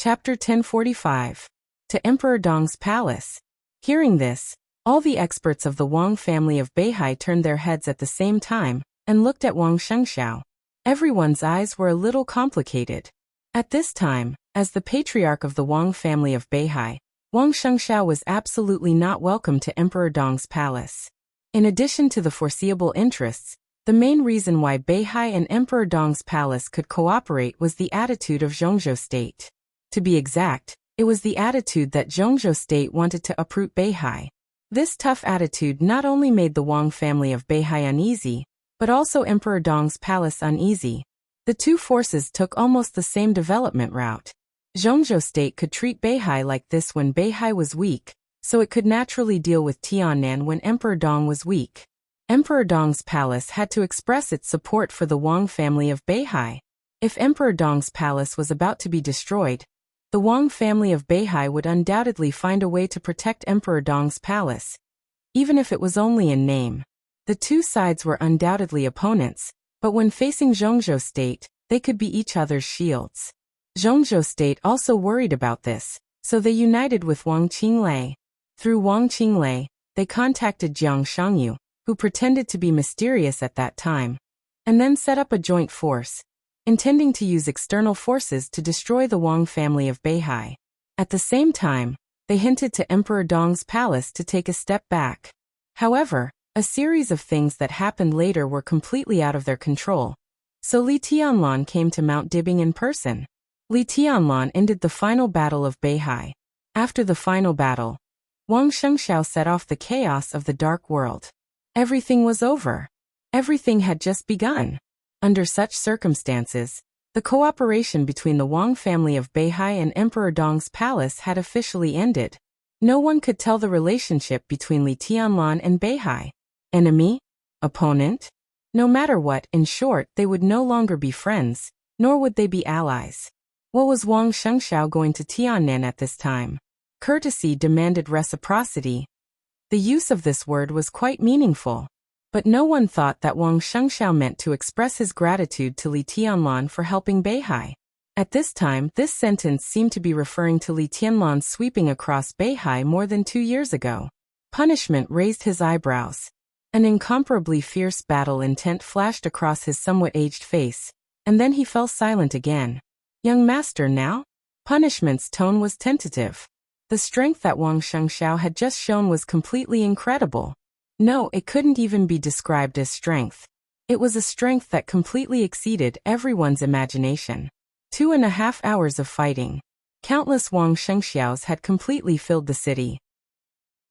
Chapter 1045. To Emperor Dong's Palace. Hearing this, all the experts of the Wang family of Beihai turned their heads at the same time and looked at Wang Shengxiao. Everyone's eyes were a little complicated. At this time, as the patriarch of the Wang family of Beihai, Wang Shengxiao was absolutely not welcome to Emperor Dong's palace. In addition to the foreseeable interests, the main reason why Beihai and Emperor Dong's palace could cooperate was the attitude of Zhongzhou state. To be exact, it was the attitude that Zhongzhou state wanted to uproot Beihai. This tough attitude not only made the Wang family of Beihai uneasy, but also Emperor Dong's palace uneasy. The two forces took almost the same development route. Zhongzhou state could treat Beihai like this when Beihai was weak, so it could naturally deal with Tiannan when Emperor Dong was weak. Emperor Dong's palace had to express its support for the Wang family of Beihai. If Emperor Dong's palace was about to be destroyed, the Wang family of Beihai would undoubtedly find a way to protect Emperor Dong's palace, even if it was only in name. The two sides were undoubtedly opponents, but when facing Zhongzhou state, they could be each other's shields. Zhongzhou state also worried about this, so they united with Wang Qinglei. Through Wang Qinglei, they contacted Jiang Shangyu, who pretended to be mysterious at that time, and then set up a joint force, intending to use external forces to destroy the Wang family of Beihai. At the same time, they hinted to Emperor Dong's palace to take a step back. However, a series of things that happened later were completely out of their control. So Li Tianlan came to Mount Dibing in person. Li Tianlan ended the final battle of Beihai. After the final battle, Wang Shengxiao set off the chaos of the dark world. Everything was over. Everything had just begun. Under such circumstances, the cooperation between the Wang family of Beihai and Emperor Dong's palace had officially ended. No one could tell the relationship between Li Tianlan and Beihai. Enemy? Opponent? No matter what, in short, they would no longer be friends, nor would they be allies. What was Wang Shengxiao going to Tiannan at this time? Courtesy demanded reciprocity. The use of this word was quite meaningful. But no one thought that Wang Shengxiao meant to express his gratitude to Li Tianlan for helping Beihai. At this time, this sentence seemed to be referring to Li Tianlan's sweeping across Beihai more than 2 years ago. Punishment raised his eyebrows. An incomparably fierce battle intent flashed across his somewhat aged face, and then he fell silent again. Young master now? Punishment's tone was tentative. The strength that Wang Shengxiao had just shown was completely incredible. No, it couldn't even be described as strength. It was a strength that completely exceeded everyone's imagination. 2.5 hours of fighting. Countless Wang Shengxiaos had completely filled the city.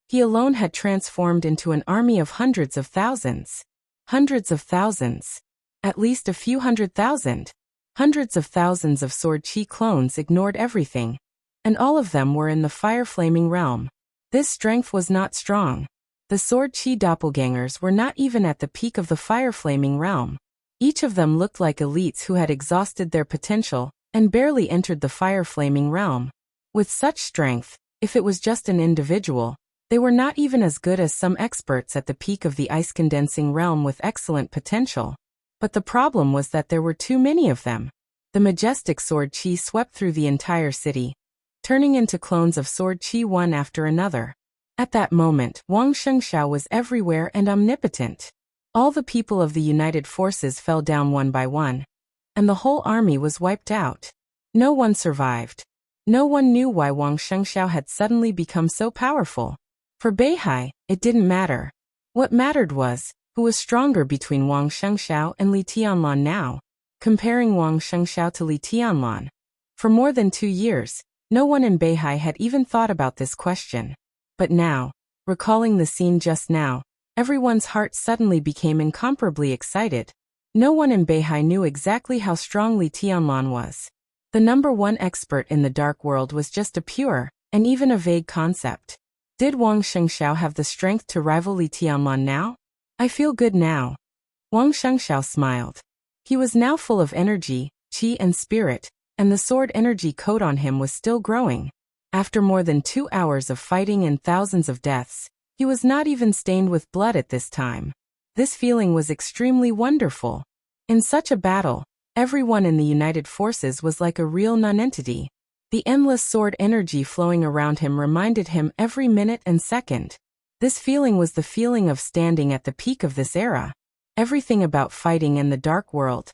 He alone had transformed into an army of hundreds of thousands. Hundreds of thousands. At least a few 100,000. Hundreds of thousands of sword chi clones ignored everything, and all of them were in the fire-flaming realm. This strength was not strong. The sword chi doppelgangers were not even at the peak of the fire-flaming realm. Each of them looked like elites who had exhausted their potential and barely entered the fire-flaming realm. With such strength, if it was just an individual, they were not even as good as some experts at the peak of the ice-condensing realm with excellent potential. But the problem was that there were too many of them. The majestic sword chi swept through the entire city, turning into clones of sword chi one after another. At that moment, Wang Shengxiao was everywhere and omnipotent. All the people of the united forces fell down one by one, and the whole army was wiped out. No one survived. No one knew why Wang Shengxiao had suddenly become so powerful. For Beihai, it didn't matter. What mattered was, who was stronger between Wang Shengxiao and Li Tianlan now? Comparing Wang Shengxiao to Li Tianlan. For more than 2 years, no one in Beihai had even thought about this question. But now, recalling the scene just now, everyone's heart suddenly became incomparably excited. No one in Beihai knew exactly how strong Li Tianlan was. The #1 expert in the dark world was just a pure, and even a vague concept. Did Wang Shengxiao have the strength to rival Li Tianlan now? I feel good now. Wang Shengxiao smiled. He was now full of energy, qi and spirit, and the sword energy coat on him was still growing. After more than 2 hours of fighting and thousands of deaths, he was not even stained with blood at this time. This feeling was extremely wonderful. In such a battle, everyone in the united forces was like a real nonentity. The endless sword energy flowing around him reminded him every minute and second. This feeling was the feeling of standing at the peak of this era. Everything about fighting in the dark world.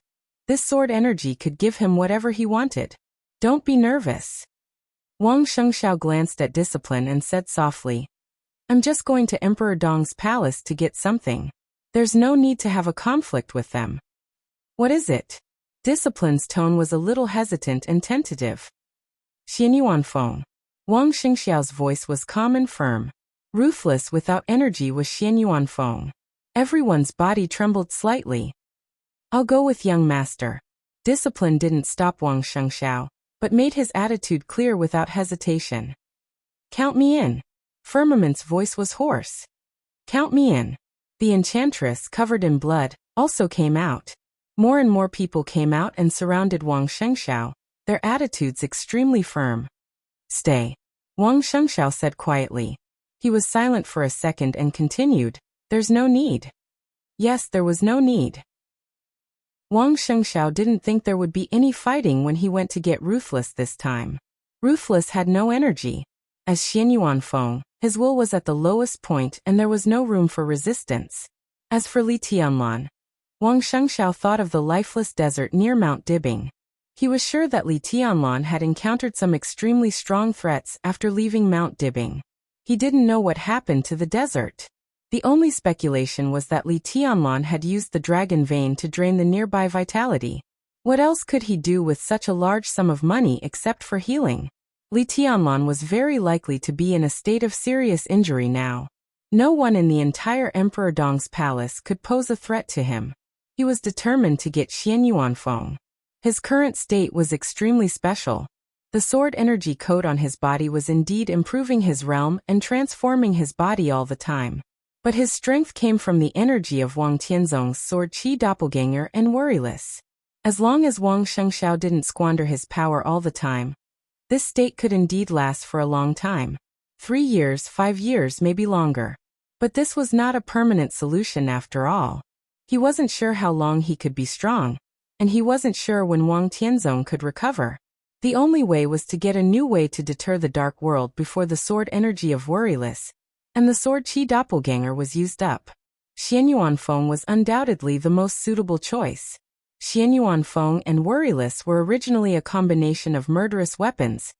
This sword energy could give him whatever he wanted. Don't be nervous. Wang Shengxiao glanced at Discipline and said softly, I'm just going to Emperor Dong's palace to get something. There's no need to have a conflict with them. What is it? Discipline's tone was a little hesitant and tentative. Xianyuan Feng. Wang Shengxiao's voice was calm and firm. Ruthless without energy was Xianyuan Feng. Everyone's body trembled slightly. I'll go with young master. Discipline didn't stop Wang Shengxiao, but made his attitude clear without hesitation. Count me in. Firmament's voice was hoarse. Count me in. The enchantress, covered in blood, also came out. More and more people came out and surrounded Wang Shengxiao, their attitudes extremely firm. Stay. Wang Shengxiao said quietly. He was silent for a second and continued, There's no need. Yes, there was no need. Wang Shengxiao didn't think there would be any fighting when he went to get Ruthless this time. Ruthless had no energy. As Xianyuan Feng, his will was at the lowest point and there was no room for resistance. As for Li Tianlan, Wang Shengxiao thought of the lifeless desert near Mount Dibing. He was sure that Li Tianlan had encountered some extremely strong threats after leaving Mount Dibing. He didn't know what happened to the desert. The only speculation was that Li Tianlan had used the dragon vein to drain the nearby vitality. What else could he do with such a large sum of money except for healing? Li Tianlan was very likely to be in a state of serious injury now. No one in the entire Emperor Dong's palace could pose a threat to him. He was determined to get Xianyuan Feng. His current state was extremely special. The sword energy coat on his body was indeed improving his realm and transforming his body all the time. But his strength came from the energy of Wang Tianzong's sword Qi doppelganger and Worryless. As long as Wang Shengxiao didn't squander his power all the time, this state could indeed last for a long time. 3 years, 5 years, maybe longer. But this was not a permanent solution after all. He wasn't sure how long he could be strong, and he wasn't sure when Wang Tianzong could recover. The only way was to get a new way to deter the dark world before the sword energy of Worryless and the sword Qi doppelganger was used up. Xianyuan Feng was undoubtedly the most suitable choice. Xianyuan Feng and Worryless were originally a combination of murderous weapons,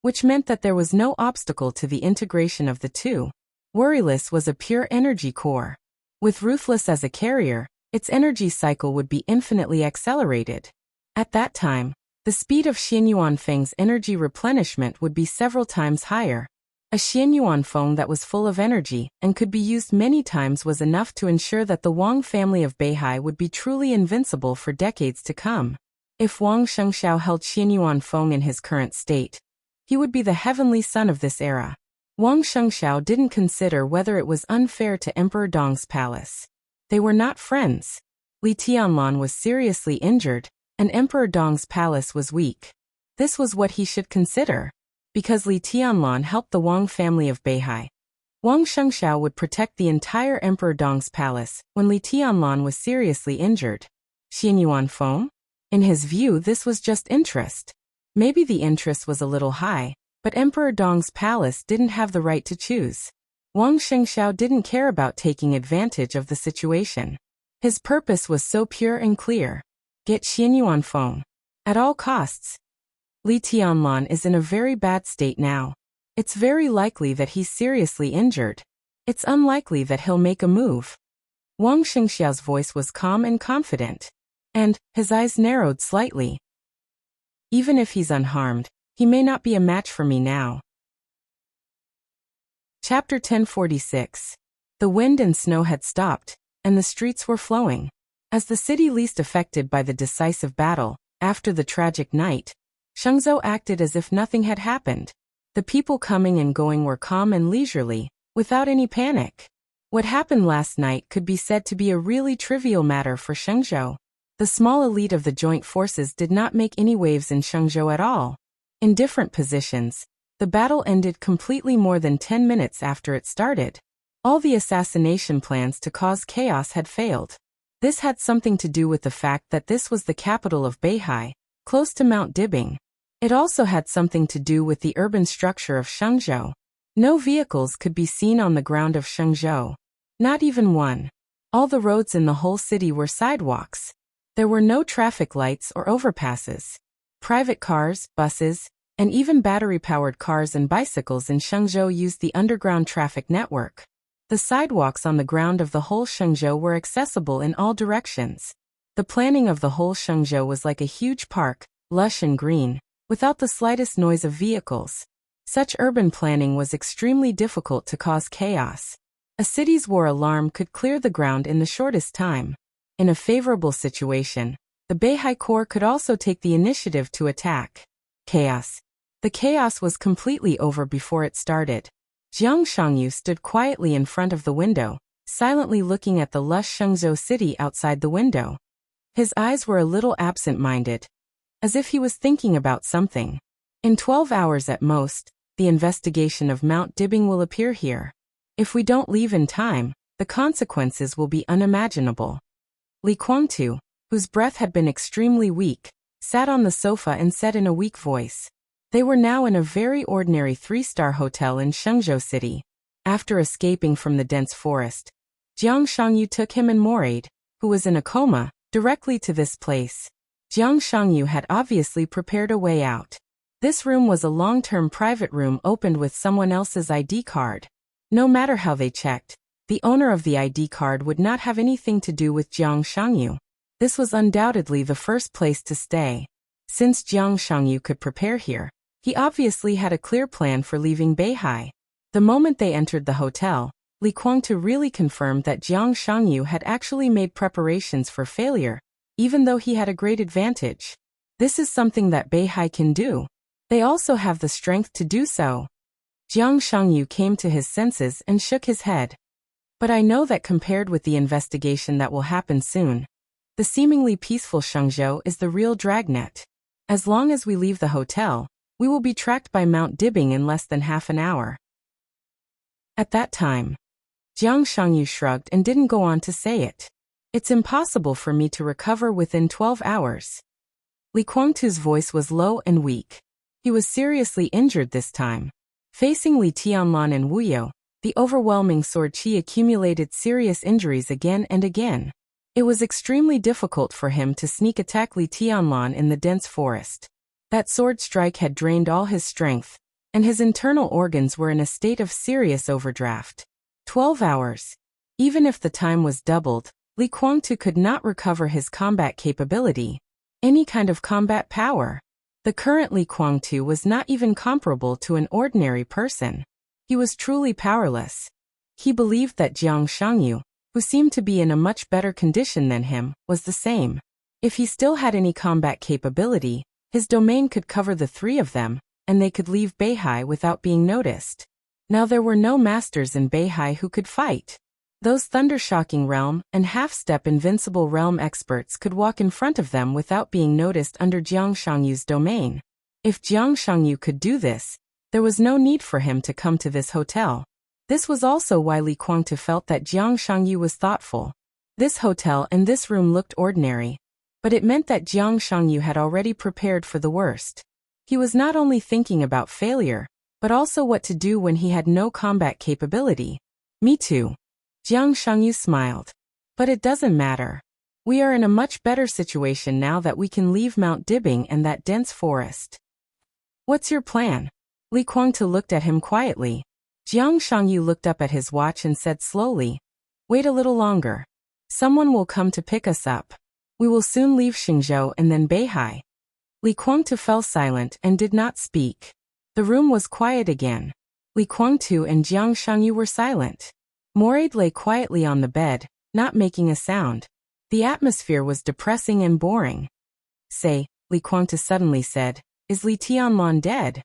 which meant that there was no obstacle to the integration of the two. Worryless was a pure energy core. With Ruthless as a carrier, its energy cycle would be infinitely accelerated. At that time, the speed of Xianyuan Feng's energy replenishment would be several times higher. A Xianyuan Feng that was full of energy and could be used many times was enough to ensure that the Wang family of Beihai would be truly invincible for decades to come. If Wang Shengxiao held Xianyuan Feng in his current state, he would be the heavenly son of this era. Wang Shengxiao didn't consider whether it was unfair to Emperor Dong's palace. They were not friends. Li Tianlan was seriously injured, and Emperor Dong's palace was weak. This was what he should consider. Because Li Tianlan helped the Wang family of Beihai, Wang Shengxiao would protect the entire Emperor Dong's palace when Li Tianlan was seriously injured. Xianyuan Feng? In his view, this was just interest. Maybe the interest was a little high, but Emperor Dong's palace didn't have the right to choose. Wang Shengxiao didn't care about taking advantage of the situation. His purpose was so pure and clear. Get Xianyuan Feng. At all costs. Li Tianlan is in a very bad state now. It's very likely that he's seriously injured. It's unlikely that he'll make a move. Wang Shengxiao's voice was calm and confident. And his eyes narrowed slightly. Even if he's unharmed, he may not be a match for me now. Chapter 1046. The wind and snow had stopped, and the streets were flowing. As the city least affected by the decisive battle, after the tragic night, Shengzhou acted as if nothing had happened. The people coming and going were calm and leisurely, without any panic. What happened last night could be said to be a really trivial matter for Shengzhou. The small elite of the joint forces did not make any waves in Shengzhou at all. In different positions, the battle ended completely more than 10 minutes after it started. All the assassination plans to cause chaos had failed. This had something to do with the fact that this was the capital of Beihai, close to Mount Dibing. It also had something to do with the urban structure of Shenzhou. No vehicles could be seen on the ground of Shenzhou. Not even one. All the roads in the whole city were sidewalks. There were no traffic lights or overpasses. Private cars, buses, and even battery-powered cars and bicycles in Shenzhou used the underground traffic network. The sidewalks on the ground of the whole Shenzhou were accessible in all directions. The planning of the whole Shenzhou was like a huge park, lush and green, without the slightest noise of vehicles. Such urban planning was extremely difficult to cause chaos. A city's war alarm could clear the ground in the shortest time. In a favorable situation, the Beihai Corps could also take the initiative to attack. Chaos. The chaos was completely over before it started. Jiang Shangyu stood quietly in front of the window, silently looking at the lush Shenzhou city outside the window. His eyes were a little absent-minded, as if he was thinking about something. In 12 hours at most, the investigation of Mount Dibbing will appear here. If we don't leave in time, the consequences will be unimaginable. Li Guangtu, whose breath had been extremely weak, sat on the sofa and said in a weak voice. They were now in a very ordinary 3-star hotel in Shenzhou City. After escaping from the dense forest, Jiang Shangyu took him and Moraid, who was in a coma, directly to this place. Jiang Shangyu had obviously prepared a way out. This room was a long-term private room opened with someone else's ID card. No matter how they checked, the owner of the ID card would not have anything to do with Jiang Shangyu. This was undoubtedly the first place to stay. Since Jiang Shangyu could prepare here, he obviously had a clear plan for leaving Beihai. The moment they entered the hotel, Li Guangtu really confirmed that Jiang Shangyu had actually made preparations for failure, even though he had a great advantage. This is something that Beihai can do. They also have the strength to do so. Jiang Shangyu came to his senses and shook his head. But I know that compared with the investigation that will happen soon, the seemingly peaceful Shenzhou is the real dragnet. As long as we leave the hotel, we will be tracked by Mount Dibbing in less than half an hour. At that time, Jiang Shangyu shrugged and didn't go on to say it. It's impossible for me to recover within 12 hours. Li Guangtu's voice was low and weak. He was seriously injured this time. Facing Li Tianlan and Wuxia, the overwhelming sword qi accumulated serious injuries again and again. It was extremely difficult for him to sneak attack Li Tianlan in the dense forest. That sword strike had drained all his strength, and his internal organs were in a state of serious overdraft. 12 hours. Even if the time was doubled, Li Guangtu could not recover his combat capability, any kind of combat power. The current Li Guangtu was not even comparable to an ordinary person. He was truly powerless. He believed that Jiang Shangyu, who seemed to be in a much better condition than him, was the same. If he still had any combat capability, his domain could cover the three of them, and they could leave Beihai without being noticed. Now there were no masters in Beihai who could fight. Those thunder-shocking realm and half-step invincible realm experts could walk in front of them without being noticed under Jiang Shangyu's domain. If Jiang Shangyu could do this, there was no need for him to come to this hotel. This was also why Li Guangtu felt that Jiang Shangyu was thoughtful. This hotel and this room looked ordinary, but it meant that Jiang Shangyu had already prepared for the worst. He was not only thinking about failure, but also what to do when he had no combat capability. Me too. Jiang Shangyu smiled. But it doesn't matter. We are in a much better situation now that we can leave Mount Dibbing and that dense forest. What's your plan? Li Guangtu looked at him quietly. Jiang Shangyu looked up at his watch and said slowly, "Wait a little longer. Someone will come to pick us up. We will soon leave Shenzhou and then Beihai." Li Guangtu fell silent and did not speak. The room was quiet again. Li Guangtu and Jiang Shangyu were silent. Moraid lay quietly on the bed, not making a sound. The atmosphere was depressing and boring. "Say," Li Guangtu suddenly said, "is Li Tianlan dead?"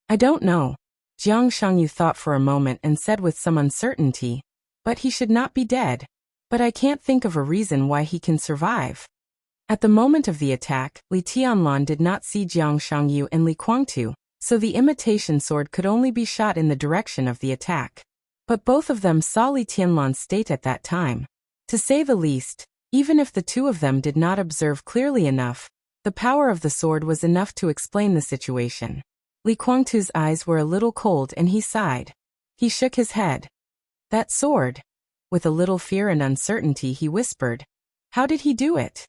"I don't know." Jiang Shangyu thought for a moment and said with some uncertainty, "But he should not be dead. But I can't think of a reason why he can survive." At the moment of the attack, Li Tianlan did not see Jiang Shangyu and Li Guangtu, so the imitation sword could only be shot in the direction of the attack. But both of them saw Li Tianlan's state at that time. To say the least, even if the two of them did not observe clearly enough, The power of the sword was enough to explain the situation. Li Guangtu's eyes were a little cold and he sighed. He shook his head. That sword? With a little fear and uncertainty he whispered. How did he do it?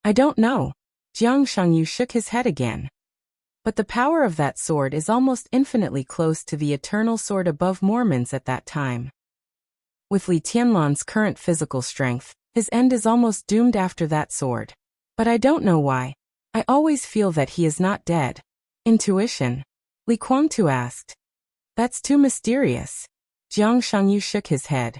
I don't know. Jiang Shangyu shook his head again. But the power of that sword is almost infinitely close to the eternal sword above Mormon's at that time. With Li Tianlan's current physical strength, his end is almost doomed after that sword. But I don't know why. I always feel that he is not dead. Intuition? Li Guangtu asked. That's too mysterious. Jiang Shangyu shook his head.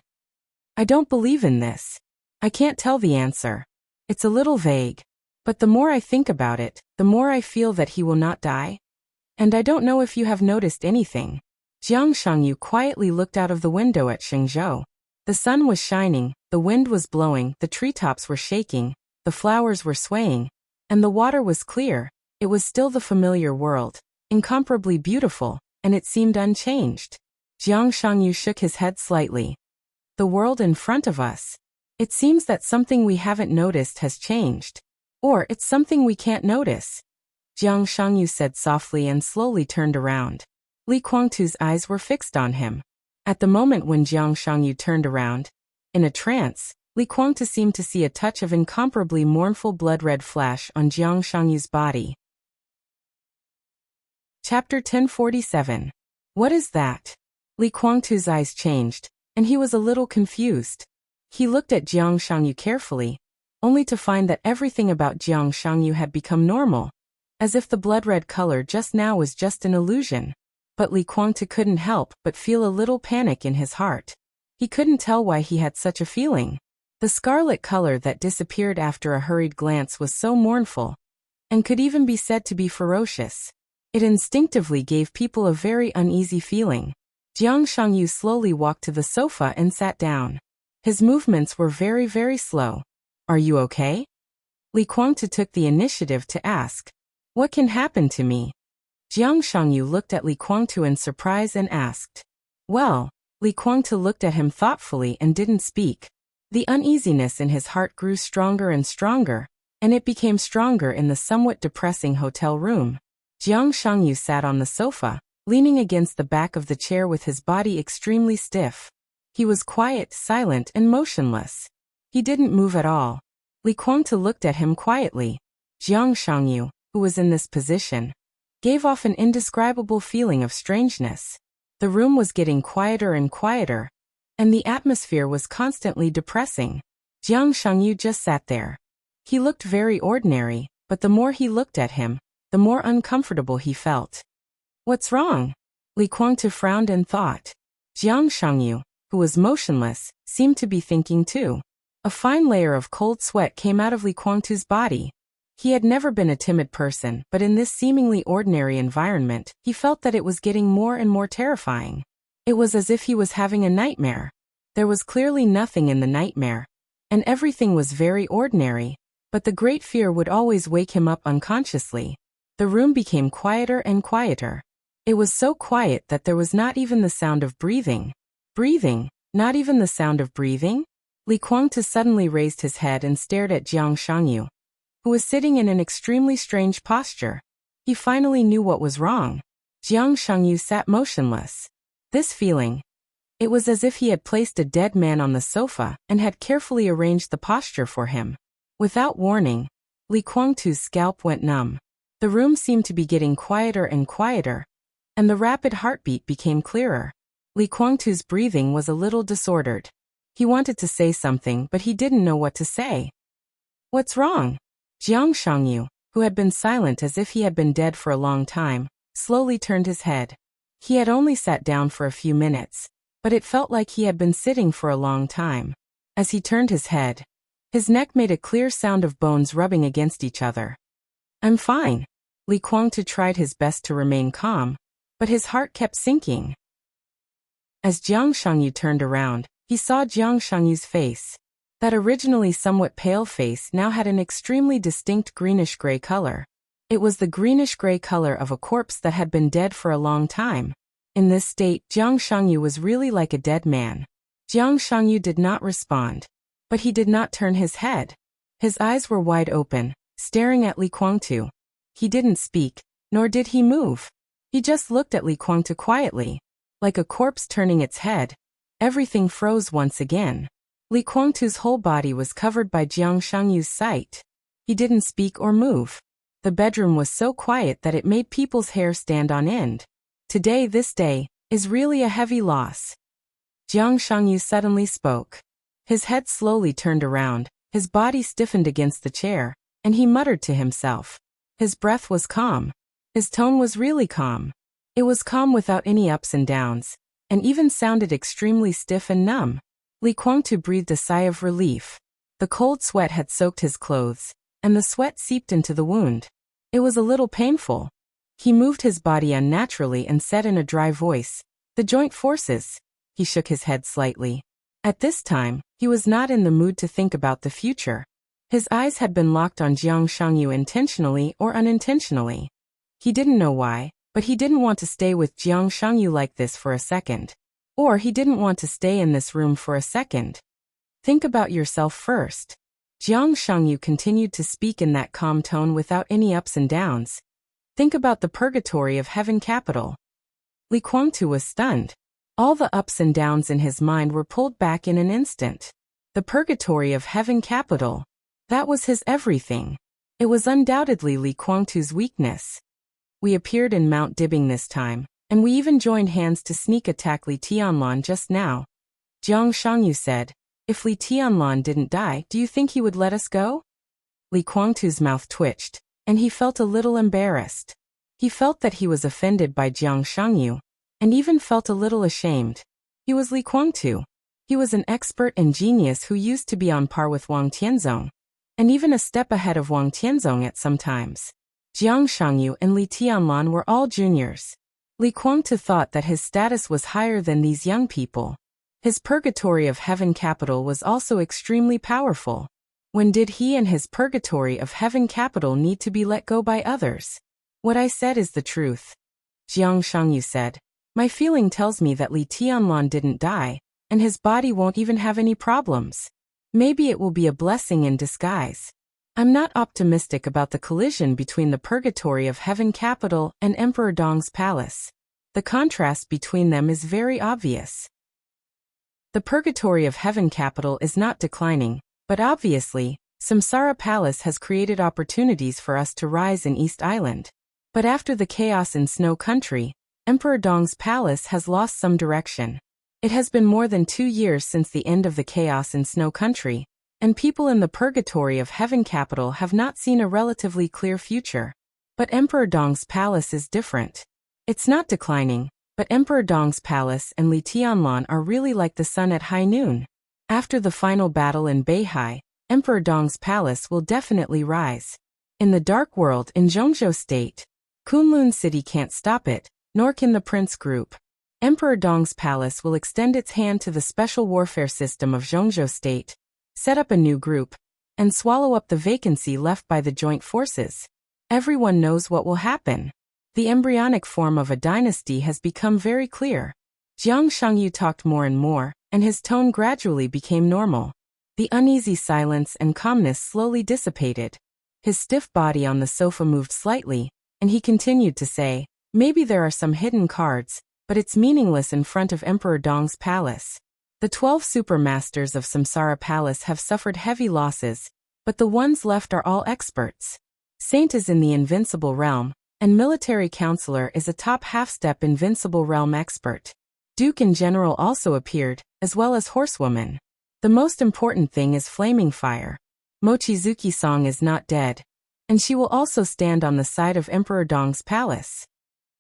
I don't believe in this. I can't tell the answer. It's a little vague. But the more I think about it, the more I feel that he will not die. And I don't know if you have noticed anything. Jiang Shangyu quietly looked out of the window at Shengzhou. The sun was shining, the wind was blowing, the treetops were shaking, the flowers were swaying, and the water was clear. It was still the familiar world, incomparably beautiful, and it seemed unchanged. Jiang Shangyu shook his head slightly. The world in front of us. It seems that something we haven't noticed has changed. Or it's something we can't notice. Jiang Shangyu said softly and slowly turned around. Li Guangtu's eyes were fixed on him. At the moment when Jiang Shangyu turned around, in a trance, Li Guangtu seemed to see a touch of incomparably mournful blood-red flash on Jiang Shangyu's body. Chapter 1047. What is that? Li Guangtu's eyes changed, and he was a little confused. He looked at Jiang Shangyu carefully, only to find that everything about Jiang Shangyu had become normal, as if the blood-red color just now was just an illusion. But Li Guangtu couldn't help but feel a little panic in his heart. He couldn't tell why he had such a feeling. The scarlet color that disappeared after a hurried glance was so mournful, and could even be said to be ferocious. It instinctively gave people a very uneasy feeling. Jiang Shangyu slowly walked to the sofa and sat down. His movements were very, very slow. Are you okay? Li Guangtu took the initiative to ask. What can happen to me? Jiang Shangyu looked at Li Guangtu in surprise and asked. Well, Li Guangtu looked at him thoughtfully and didn't speak. The uneasiness in his heart grew stronger and stronger, and it became stronger in the somewhat depressing hotel room. Jiang Shangyu sat on the sofa, leaning against the back of the chair with his body extremely stiff. He was quiet, silent, and motionless. He didn't move at all. Li Guangtu looked at him quietly. Jiang Shangyu, who was in this position, gave off an indescribable feeling of strangeness. The room was getting quieter and quieter, and the atmosphere was constantly depressing. Jiang Shangyu just sat there. He looked very ordinary, but the more he looked at him, the more uncomfortable he felt. What's wrong? Li Guangtu frowned and thought. Jiang Shangyu, who was motionless, seemed to be thinking too. A fine layer of cold sweat came out of Li Guangtu's body. He had never been a timid person, but in this seemingly ordinary environment, he felt that it was getting more and more terrifying. It was as if he was having a nightmare. There was clearly nothing in the nightmare, and everything was very ordinary, but the great fear would always wake him up unconsciously. The room became quieter and quieter. It was so quiet that there was not even the sound of breathing. Breathing? Not even the sound of breathing? Li Guangtu suddenly raised his head and stared at Jiang Shangyu, who was sitting in an extremely strange posture. He finally knew what was wrong. Jiang Shangyu sat motionless. This feeling. It was as if he had placed a dead man on the sofa and had carefully arranged the posture for him. Without warning, Li Guangtu's scalp went numb. The room seemed to be getting quieter and quieter, and the rapid heartbeat became clearer. Li Guangtu's breathing was a little disordered. He wanted to say something, but he didn't know what to say. What's wrong? Jiang Shangyu, who had been silent as if he had been dead for a long time, slowly turned his head. He had only sat down for a few minutes, but it felt like he had been sitting for a long time. As he turned his head, his neck made a clear sound of bones rubbing against each other. I'm fine. Li Guangtu tried his best to remain calm, but his heart kept sinking. As Jiang Shangyu turned around, he saw Jiang Shangyu's face. That originally somewhat pale face now had an extremely distinct greenish-gray color. It was the greenish-gray color of a corpse that had been dead for a long time. In this state, Jiang Shangyu was really like a dead man. Jiang Shangyu did not respond, but he did not turn his head. His eyes were wide open, staring at Li Guangtu. He didn't speak, nor did he move. He just looked at Li Guangtu quietly, like a corpse turning its head. Everything froze once again. Li Guangtu's whole body was covered by Jiang Shangyu's sight. He didn't speak or move. The bedroom was so quiet that it made people's hair stand on end. Today, this day, is really a heavy loss. Jiang Shangyu suddenly spoke. His head slowly turned around, his body stiffened against the chair, and he muttered to himself. His breath was calm. His tone was really calm. It was calm without any ups and downs, and even sounded extremely stiff and numb. Li Guangtu breathed a sigh of relief. The cold sweat had soaked his clothes, and the sweat seeped into the wound. It was a little painful. He moved his body unnaturally and said in a dry voice, "The joint forces." He shook his head slightly. At this time, he was not in the mood to think about the future. His eyes had been locked on Jiang Shangyu intentionally or unintentionally. He didn't know why, but he didn't want to stay with Jiang Shangyu like this for a second. Or he didn't want to stay in this room for a second. Think about yourself first. Jiang Shangyu continued to speak in that calm tone without any ups and downs. Think about the purgatory of heaven capital. Li Guangtu was stunned. All the ups and downs in his mind were pulled back in an instant. The purgatory of heaven capital. That was his everything. It was undoubtedly Li Guangtu's weakness. We appeared in Mount Dibbing this time, and we even joined hands to sneak attack Li Tianlan just now. Jiang Shangyu said, "If Li Tianlan didn't die, do you think he would let us go?" Li Guangtu's mouth twitched, and he felt a little embarrassed. He felt that he was offended by Jiang Shangyu, and even felt a little ashamed. He was Li Guangtu. He was an expert and genius who used to be on par with Wang Tianzong, and even a step ahead of Wang Tianzong at some times. Jiang Shangyu and Li Tianlan were all juniors. Li Guangtu thought that his status was higher than these young people. His purgatory of heaven capital was also extremely powerful. When did he and his purgatory of heaven capital need to be let go by others? What I said is the truth. Jiang Shangyu said, "My feeling tells me that Li Tianlan didn't die, and his body won't even have any problems. Maybe it will be a blessing in disguise." I'm not optimistic about the collision between the purgatory of heaven capital and Emperor Dong's palace. The contrast between them is very obvious. The purgatory of heaven capital is not declining, but obviously, Samsara Palace has created opportunities for us to rise in East Island. But after the chaos in Snow Country, Emperor Dong's palace has lost some direction. It has been more than 2 years since the end of the chaos in Snow Country, and people in the purgatory of heaven capital have not seen a relatively clear future. But Emperor Dong's palace is different. It's not declining, but Emperor Dong's palace and Li Tianlan are really like the sun at high noon. After the final battle in Beihai, Emperor Dong's palace will definitely rise. In the Dark World in Zhongzhou State, Kunlun City can't stop it, nor can the Prince Group. Emperor Dong's palace will extend its hand to the special warfare system of Zhongzhou State, set up a new group, and swallow up the vacancy left by the joint forces. Everyone knows what will happen. The embryonic form of a dynasty has become very clear. Jiang Shangyu talked more and more, and his tone gradually became normal. The uneasy silence and calmness slowly dissipated. His stiff body on the sofa moved slightly, and he continued to say, "Maybe there are some hidden cards, but it's meaningless in front of Emperor Dong's palace. The 12 supermasters of Samsara Palace have suffered heavy losses, but the ones left are all experts. Saint is in the Invincible Realm, and Military Counselor is a top half-step Invincible Realm expert. Duke and General also appeared, as well as Horsewoman. The most important thing is Flaming Fire. Mochizuki-song is not dead, and she will also stand on the side of Emperor Dong's palace."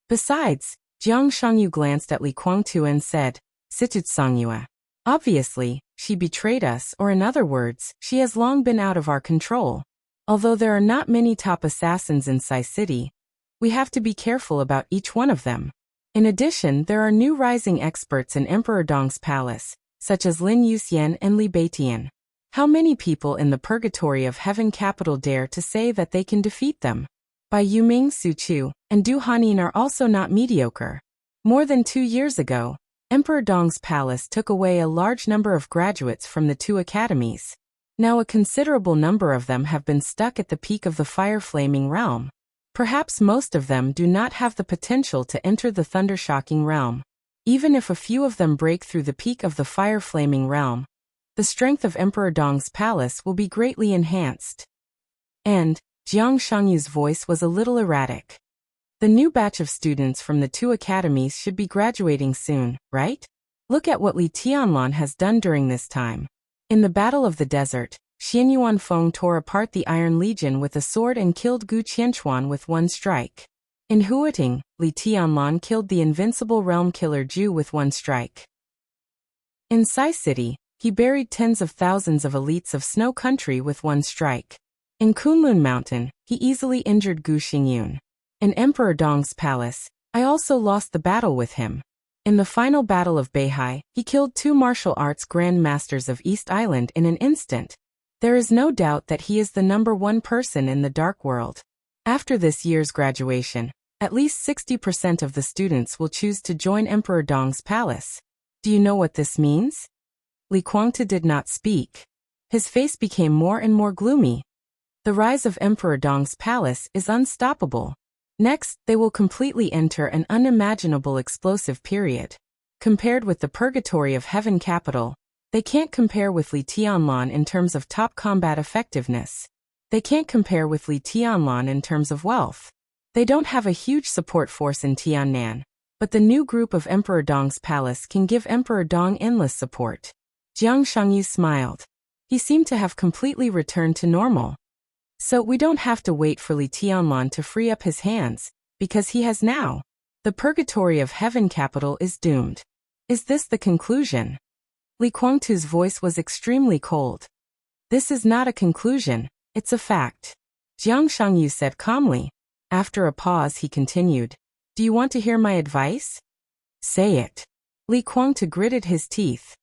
Besides, Jiang Shangyu glanced at Li Guangtu and said, "Situtsangyue. Obviously, she betrayed us, or in other words, she has long been out of our control. Although there are not many top assassins in Sai City, we have to be careful about each one of them. In addition, there are new rising experts in Emperor Dong's palace, such as Lin Yuxian and Li Beitian. How many people in the purgatory of heaven capital dare to say that they can defeat them? Bai Yuming, Su Chu, and Du Hanin are also not mediocre. More than 2 years ago, Emperor Dong's palace took away a large number of graduates from the 2 academies. Now a considerable number of them have been stuck at the peak of the fire-flaming realm. Perhaps most of them do not have the potential to enter the thunder-shocking realm. Even if a few of them break through the peak of the fire-flaming realm, the strength of Emperor Dong's palace will be greatly enhanced. And Jiang Shangyu's voice was a little erratic. The new batch of students from the two academies should be graduating soon, right? Look at what Li Tianlan has done during this time. In the Battle of the Desert, Xian Yuanfeng tore apart the Iron Legion with a sword and killed Gu Qianchuan with one strike. In Huiting, Li Tianlan killed the invincible realm killer Zhu with one strike. In Sai City, he buried tens of thousands of elites of Snow Country with one strike. In Kunlun Mountain, he easily injured Gu Xingyun. In Emperor Dong's palace, I also lost the battle with him. In the final battle of Beihai, he killed two martial arts Grand Masters of East Island in an instant. There is no doubt that he is the #1 person in the Dark World. After this year's graduation, at least 60% of the students will choose to join Emperor Dong's palace. Do you know what this means? Li Guangtu did not speak. His face became more and more gloomy. The rise of Emperor Dong's palace is unstoppable. Next, they will completely enter an unimaginable explosive period. Compared with the purgatory of Heaven Capital, they can't compare with Li Tianlan in terms of top combat effectiveness. They can't compare with Li Tianlan in terms of wealth. They don't have a huge support force in Tiannan, but the new group of Emperor Dong's palace can give Emperor Dong endless support. Jiang Shangyu smiled. He seemed to have completely returned to normal. So we don't have to wait for Li Tianlan to free up his hands, because he has now. The purgatory of Heaven Capital is doomed. Is this the conclusion? Li Guangtu's voice was extremely cold. This is not a conclusion, it's a fact. Jiang Shangyu said calmly. After a pause he continued. Do you want to hear my advice? Say it. Li Guangtu gritted his teeth.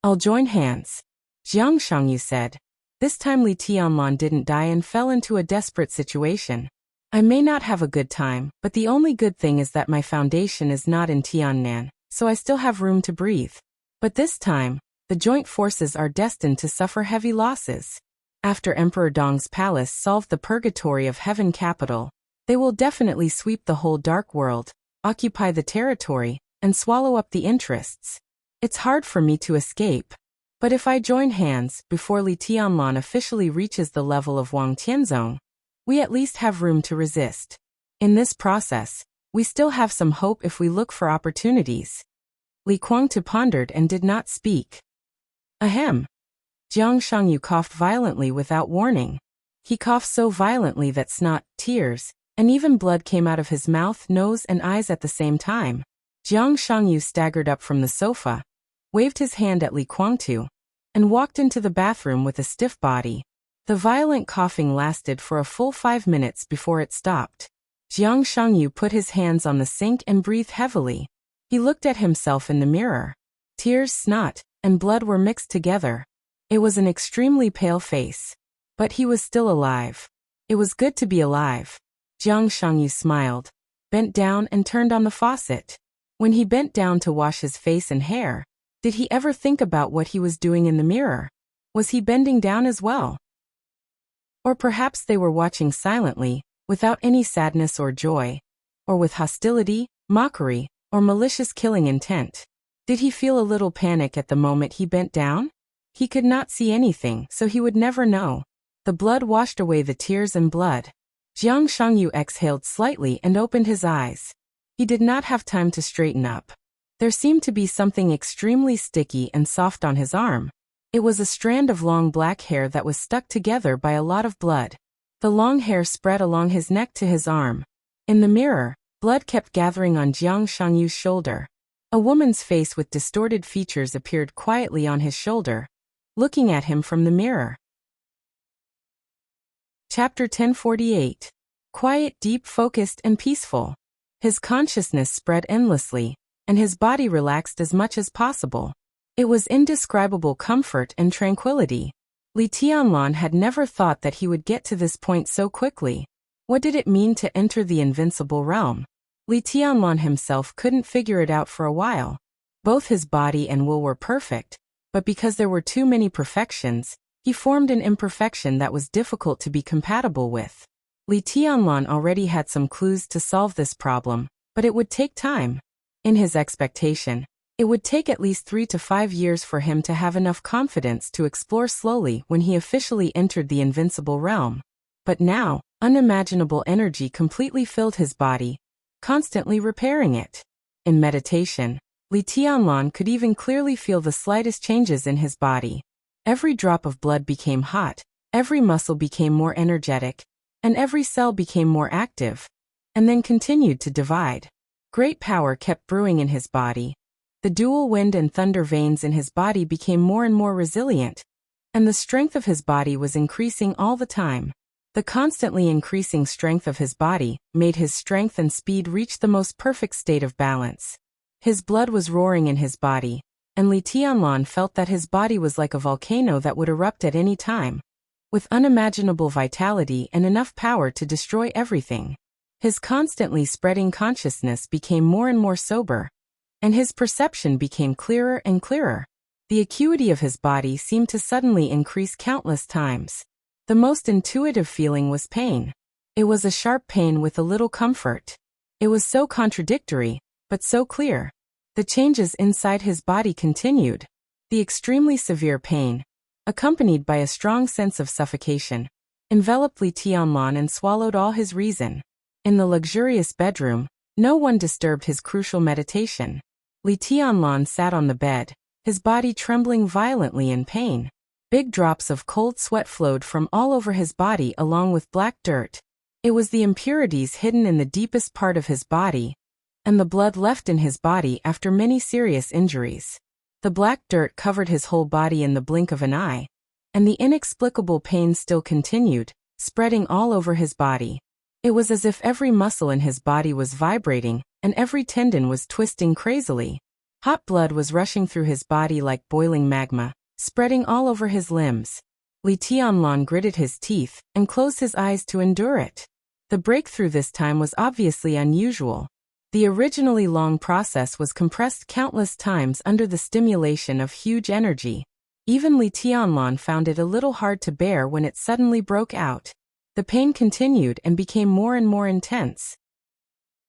I'll join hands. Jiang Shangyu said. This time Li Tianlan didn't die and fell into a desperate situation. I may not have a good time, but the only good thing is that my foundation is not in Tiannan, so I still have room to breathe. But this time, the joint forces are destined to suffer heavy losses. After Emperor Dong's palace solved the purgatory of Heaven Capital, they will definitely sweep the whole Dark World, occupy the territory, and swallow up the interests. It's hard for me to escape. But if I join hands before Li Tianlan officially reaches the level of Wang Tianzong, we at least have room to resist. In this process, we still have some hope if we look for opportunities. Li Guangtu pondered and did not speak. Ahem. Jiang Shangyu coughed violently without warning. He coughed so violently that snot, tears, and even blood came out of his mouth, nose, and eyes at the same time. Jiang Shangyu staggered up from the sofa, waved his hand at Li Guangtu, and walked into the bathroom with a stiff body. The violent coughing lasted for a full 5 minutes before it stopped. Jiang Shangyu put his hands on the sink and breathed heavily. He looked at himself in the mirror. Tears, snot, and blood were mixed together. It was an extremely pale face. But he was still alive. It was good to be alive. Jiang Shangyu smiled, bent down and turned on the faucet. When he bent down to wash his face and hair, did he ever think about what he was doing in the mirror? Was he bending down as well? Or perhaps they were watching silently, without any sadness or joy, or with hostility, mockery, or malicious killing intent. Did he feel a little panic at the moment he bent down? He could not see anything, so he would never know. The blood washed away the tears and blood. Jiang Shangyu exhaled slightly and opened his eyes. He did not have time to straighten up. There seemed to be something extremely sticky and soft on his arm. It was a strand of long black hair that was stuck together by a lot of blood. The long hair spread along his neck to his arm. In the mirror, blood kept gathering on Jiang Shangyu's shoulder. A woman's face with distorted features appeared quietly on his shoulder, looking at him from the mirror. Chapter 1048. Quiet, deep, focused, and peaceful. His consciousness spread endlessly, and his body relaxed as much as possible. It was indescribable comfort and tranquility. Li Tianlan had never thought that he would get to this point so quickly. What did it mean to enter the invincible realm? Li Tianlan himself couldn't figure it out for a while. Both his body and will were perfect, but because there were too many perfections, He formed an imperfection that was difficult to be compatible with. Li Tianlan already had some clues to solve this problem, but it would take time. In his expectation, it would take at least 3 to 5 years for him to have enough confidence to explore slowly when he officially entered the invincible realm. But now, unimaginable energy completely filled his body, constantly repairing it. In meditation, Li Tianlan could even clearly feel the slightest changes in his body. Every drop of blood became hot, every muscle became more energetic, and every cell became more active, and then continued to divide. Great power kept brewing in his body. The dual wind and thunder veins in his body became more and more resilient, and the strength of his body was increasing all the time. The constantly increasing strength of his body made his strength and speed reach the most perfect state of balance. His blood was roaring in his body, and Li Tianlan felt that his body was like a volcano that would erupt at any time, with unimaginable vitality and enough power to destroy everything. His constantly spreading consciousness became more and more sober, and his perception became clearer and clearer. The acuity of his body seemed to suddenly increase countless times. The most intuitive feeling was pain. It was a sharp pain with a little comfort. It was so contradictory, but so clear. The changes inside his body continued. The extremely severe pain, accompanied by a strong sense of suffocation, enveloped Li Tianlan and swallowed all his reason. In the luxurious bedroom, no one disturbed his crucial meditation. Li Tianlan sat on the bed, his body trembling violently in pain. Big drops of cold sweat flowed from all over his body along with black dirt. It was the impurities hidden in the deepest part of his body, and the blood left in his body after many serious injuries. The black dirt covered his whole body in the blink of an eye, and the inexplicable pain still continued, spreading all over his body. It was as if every muscle in his body was vibrating, and every tendon was twisting crazily. Hot blood was rushing through his body like boiling magma, spreading all over his limbs. Li Tianlan gritted his teeth and closed his eyes to endure it. The breakthrough this time was obviously unusual. The originally long process was compressed countless times under the stimulation of huge energy. Even Li Tianlan found it a little hard to bear when it suddenly broke out. The pain continued and became more and more intense.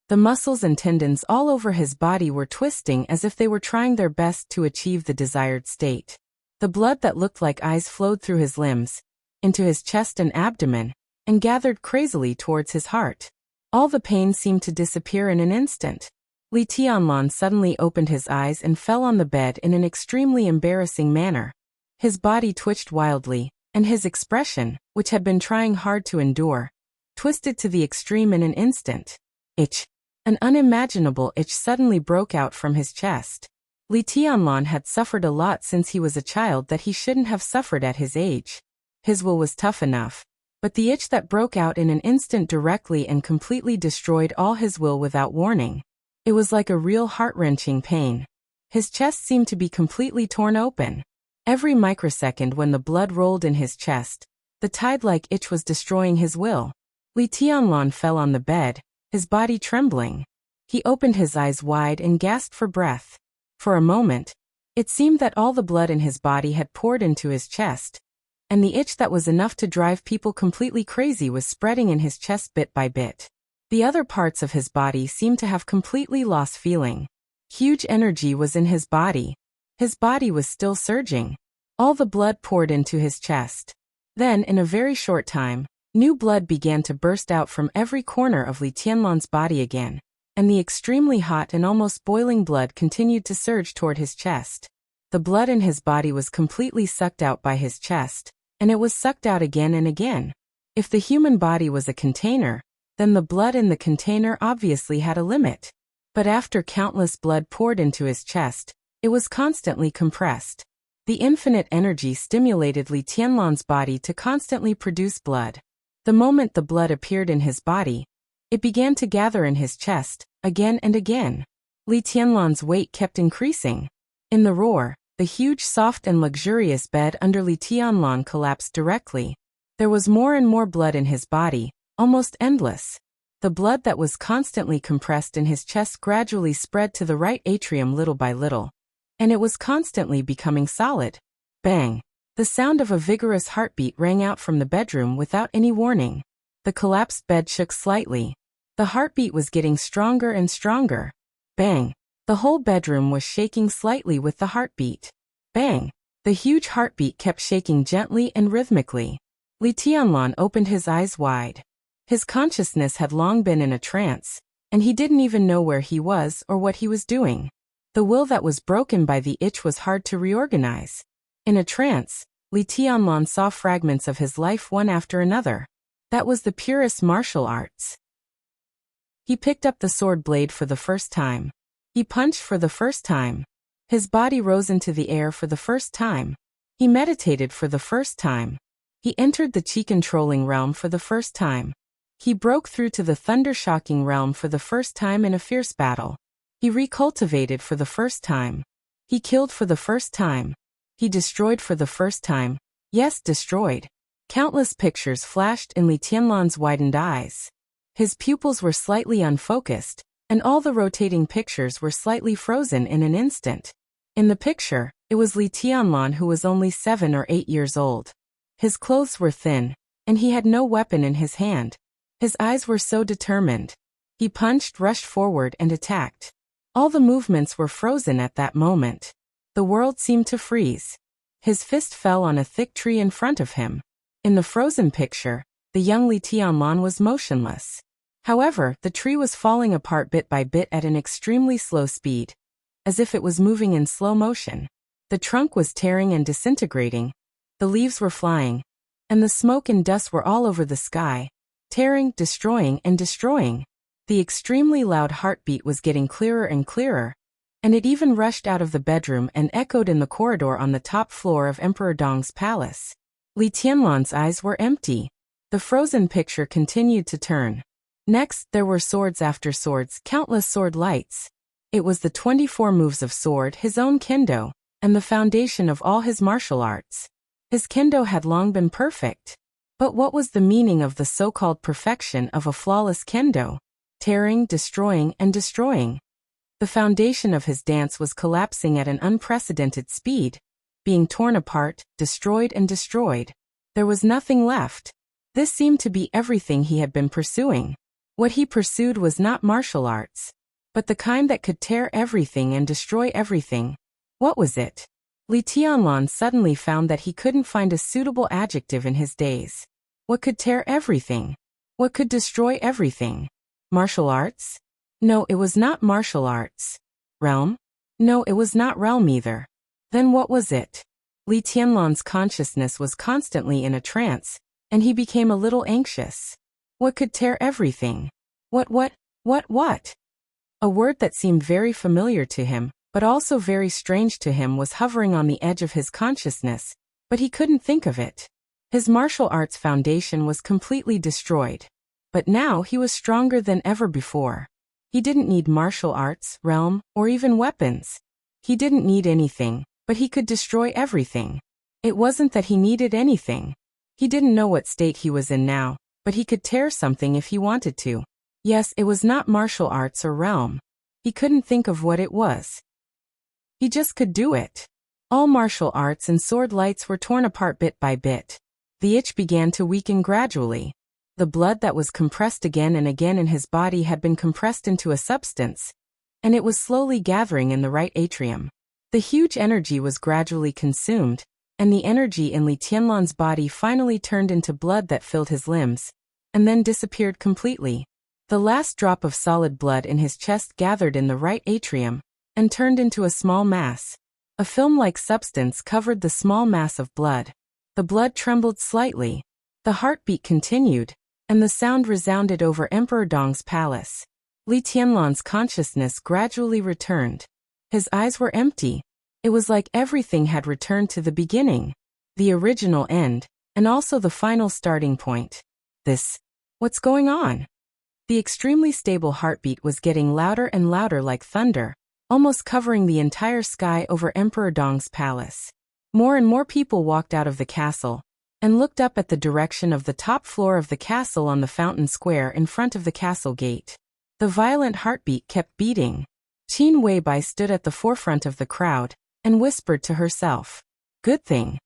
The muscles and tendons all over his body were twisting as if they were trying their best to achieve the desired state. The blood that looked like eyes flowed through his limbs, into his chest and abdomen, and gathered crazily towards his heart. All the pain seemed to disappear in an instant. Li Tianlan suddenly opened his eyes and fell on the bed in an extremely embarrassing manner. His body twitched wildly, and his expression, which had been trying hard to endure, twisted to the extreme in an instant. Itch. An unimaginable itch suddenly broke out from his chest. Li Tianlan had suffered a lot since he was a child that he shouldn't have suffered at his age. His will was tough enough, but the itch that broke out in an instant directly and completely destroyed all his will without warning. It was like a real heart-wrenching pain. His chest seemed to be completely torn open. Every microsecond when the blood rolled in his chest, the tide-like itch was destroying his will. Li Tianlan fell on the bed, his body trembling. He opened his eyes wide and gasped for breath. For a moment, it seemed that all the blood in his body had poured into his chest, and the itch that was enough to drive people completely crazy was spreading in his chest bit by bit. The other parts of his body seemed to have completely lost feeling. Huge energy was in his body. His body was still surging. All the blood poured into his chest. Then, in a very short time, new blood began to burst out from every corner of Li Tianlan's body again, and the extremely hot and almost boiling blood continued to surge toward his chest. The blood in his body was completely sucked out by his chest, and it was sucked out again and again. If the human body was a container, then the blood in the container obviously had a limit. But after countless blood poured into his chest, it was constantly compressed. The infinite energy stimulated Li Tianlan's body to constantly produce blood. The moment the blood appeared in his body, it began to gather in his chest, again and again. Li Tianlan's weight kept increasing. In the roar, the huge, soft and luxurious bed under Li Tianlan collapsed directly. There was more and more blood in his body, almost endless. The blood that was constantly compressed in his chest gradually spread to the right atrium little by little, and it was constantly becoming solid. Bang! The sound of a vigorous heartbeat rang out from the bedroom without any warning. The collapsed bed shook slightly. The heartbeat was getting stronger and stronger. Bang! The whole bedroom was shaking slightly with the heartbeat. Bang! The huge heartbeat kept shaking gently and rhythmically. Li Tianlan opened his eyes wide. His consciousness had long been in a trance, and he didn't even know where he was or what he was doing. The will that was broken by the itch was hard to reorganize. In a trance, Li Tianlan saw fragments of his life one after another. That was the purest martial arts. He picked up the sword blade for the first time. He punched for the first time. His body rose into the air for the first time. He meditated for the first time. He entered the chi-controlling realm for the first time. He broke through to the thunder-shocking realm for the first time in a fierce battle. He recultivated for the first time. He killed for the first time. He destroyed for the first time. Yes, destroyed. Countless pictures flashed in Li Tianlan's widened eyes. His pupils were slightly unfocused, and all the rotating pictures were slightly frozen in an instant. In the picture, it was Li Tianlan who was only 7 or 8 years old. His clothes were thin, and he had no weapon in his hand. His eyes were so determined. He punched, rushed forward, and attacked. All the movements were frozen at that moment. The world seemed to freeze. His fist fell on a thick tree in front of him. In the frozen picture, the young Li Tianlan was motionless. However, the tree was falling apart bit by bit at an extremely slow speed, as if it was moving in slow motion. The trunk was tearing and disintegrating. The leaves were flying, and the smoke and dust were all over the sky, tearing, destroying, and destroying. The extremely loud heartbeat was getting clearer and clearer, and it even rushed out of the bedroom and echoed in the corridor on the top floor of Emperor Dong's palace. Li Tianlan's eyes were empty. The frozen picture continued to turn. Next, there were swords after swords, countless sword lights. It was the 24 moves of sword, his own kendo, and the foundation of all his martial arts. His kendo had long been perfect. But what was the meaning of the so-called perfection of a flawless kendo? Tearing, destroying, and destroying. The foundation of his dance was collapsing at an unprecedented speed, being torn apart, destroyed and destroyed. There was nothing left. This seemed to be everything he had been pursuing. What he pursued was not martial arts, but the kind that could tear everything and destroy everything. What was it? Li Tianlan suddenly found that he couldn't find a suitable adjective in his days. What could tear everything? What could destroy everything? Martial arts? No, it was not martial arts. Realm? No, it was not realm either. Then what was it? Li Tianlan's consciousness was constantly in a trance, and he became a little anxious. What could tear everything? What? A word that seemed very familiar to him, but also very strange to him, was hovering on the edge of his consciousness, but he couldn't think of it. His martial arts foundation was completely destroyed. But now he was stronger than ever before. He didn't need martial arts, realm, or even weapons. He didn't need anything, but he could destroy everything. It wasn't that he needed anything. He didn't know what state he was in now, but he could tear something if he wanted to. Yes, it was not martial arts or realm. He couldn't think of what it was. He just could do it. All martial arts and sword lights were torn apart bit by bit. The itch began to weaken gradually. The blood that was compressed again and again in his body had been compressed into a substance, and it was slowly gathering in the right atrium. The huge energy was gradually consumed, and the energy in Li Tianlan's body finally turned into blood that filled his limbs, and then disappeared completely. The last drop of solid blood in his chest gathered in the right atrium, and turned into a small mass. A film-like substance covered the small mass of blood. The blood trembled slightly. The heartbeat continued, and the sound resounded over Emperor Dong's palace. Li Tianlan's consciousness gradually returned. His eyes were empty. It was like everything had returned to the beginning, the original end, and also the final starting point. What's going on? The extremely stable heartbeat was getting louder and louder like thunder, almost covering the entire sky over Emperor Dong's palace. More and more people walked out of the castle, and looked up at the direction of the top floor of the castle on the fountain square in front of the castle gate. The violent heartbeat kept beating. Qin Weibai stood at the forefront of the crowd, and whispered to herself, "Good thing.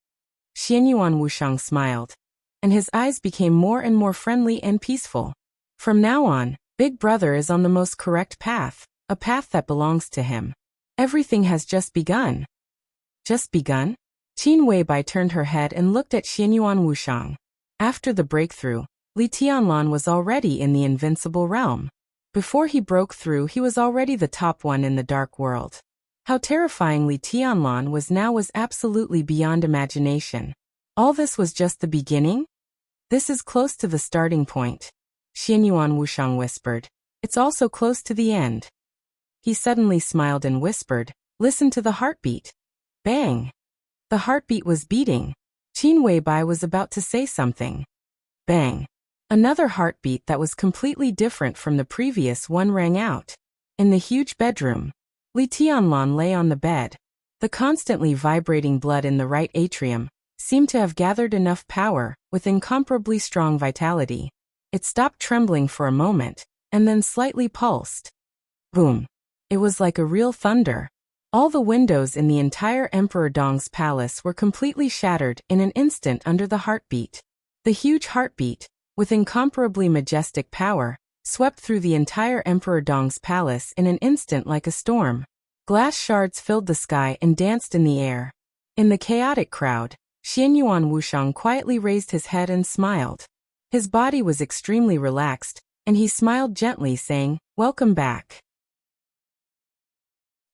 Xianyuan Wushang smiled, and his eyes became more and more friendly and peaceful. From now on, Big Brother is on the most correct path, a path that belongs to him. Everything has just begun. Just begun? Qin Weibai turned her head and looked at Xianyuan Wushang. After the breakthrough, Li Tianlan was already in the invincible realm. Before he broke through, he was already the top one in the dark world. How terrifying Li Tianlan was now was absolutely beyond imagination. All this was just the beginning? This is close to the starting point. Xianyuan Wushang whispered. It's also close to the end. He suddenly smiled and whispered, listen to the heartbeat. Bang! The heartbeat was beating. Qin Weibai was about to say something. Bang! Another heartbeat that was completely different from the previous one rang out. In the huge bedroom, Li Tianlan lay on the bed. The constantly vibrating blood in the right atrium seemed to have gathered enough power, with incomparably strong vitality. It stopped trembling for a moment, and then slightly pulsed. Boom! It was like a real thunder. All the windows in the entire Emperor Dong's palace were completely shattered in an instant under the heartbeat. The huge heartbeat, with incomparably majestic power, swept through the entire Emperor Dong's palace in an instant like a storm. Glass shards filled the sky and danced in the air. In the chaotic crowd, Xianyuan Wushang quietly raised his head and smiled. His body was extremely relaxed, and he smiled gently saying, "Welcome back."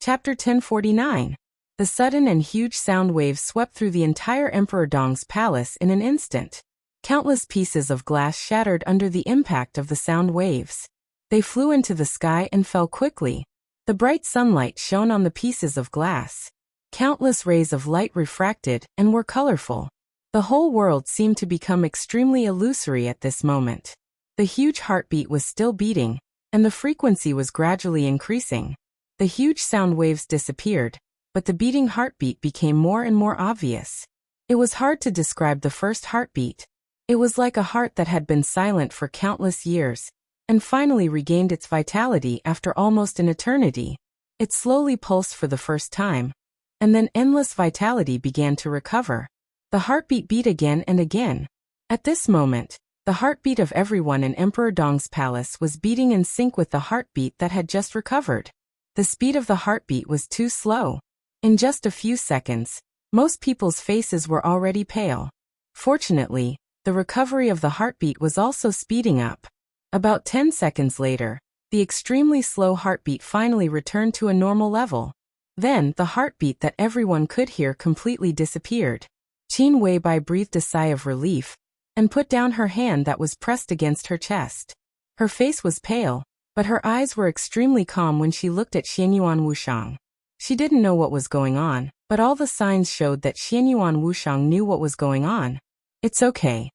Chapter 1049. The sudden and huge sound waves swept through the entire Emperor Dong's palace in an instant. Countless pieces of glass shattered under the impact of the sound waves. They flew into the sky and fell quickly. The bright sunlight shone on the pieces of glass. Countless rays of light refracted and were colorful. The whole world seemed to become extremely illusory at this moment. The huge heartbeat was still beating, and the frequency was gradually increasing. The huge sound waves disappeared, but the beating heartbeat became more and more obvious. It was hard to describe the first heartbeat. It was like a heart that had been silent for countless years, and finally regained its vitality after almost an eternity. It slowly pulsed for the first time, and then endless vitality began to recover. The heartbeat beat again and again. At this moment, the heartbeat of everyone in Emperor Dong's palace was beating in sync with the heartbeat that had just recovered. The speed of the heartbeat was too slow. In just a few seconds, most people's faces were already pale. Fortunately, the recovery of the heartbeat was also speeding up. About 10 seconds later, the extremely slow heartbeat finally returned to a normal level. Then, the heartbeat that everyone could hear completely disappeared. Qin Weibai breathed a sigh of relief, and put down her hand that was pressed against her chest. Her face was pale, but her eyes were extremely calm when she looked at Xianyuan Wushang. She didn't know what was going on, but all the signs showed that Xianyuan Wushang knew what was going on. It's okay.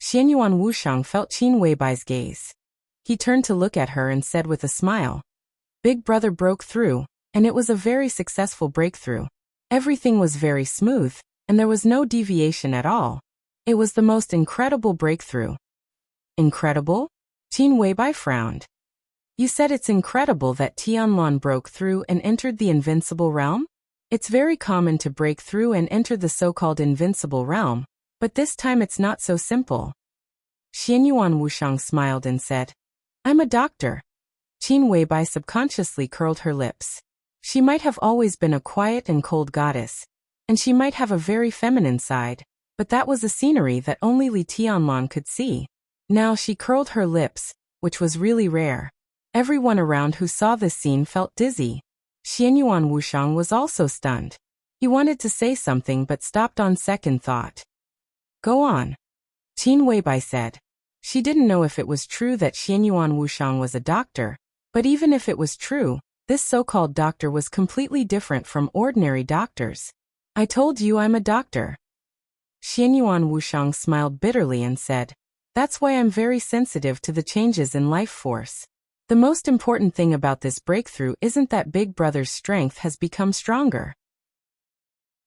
Xianyuan Wushang felt Qin Weibai's gaze. He turned to look at her and said with a smile, Big Brother broke through, and it was a very successful breakthrough. Everything was very smooth, and there was no deviation at all. It was the most incredible breakthrough. Incredible? Qin Weibai frowned. You said it's incredible that Tianlan broke through and entered the invincible realm? It's very common to break through and enter the so-called invincible realm, but this time it's not so simple. Xianyuan Wushang smiled and said, I'm a doctor. Qin Weibai subconsciously curled her lips. She might have always been a quiet and cold goddess, and she might have a very feminine side, but that was a scenery that only Li Tianlan could see. Now she curled her lips, which was really rare. Everyone around who saw this scene felt dizzy. Xianyuan Wushang was also stunned. He wanted to say something but stopped on second thought. Go on. Qin Weibai said. She didn't know if it was true that Xianyuan Wushang was a doctor, but even if it was true, this so-called doctor was completely different from ordinary doctors. I told you I'm a doctor. Xianyuan Wushang smiled bitterly and said, That's why I'm very sensitive to the changes in life force. The most important thing about this breakthrough isn't that Big Brother's strength has become stronger.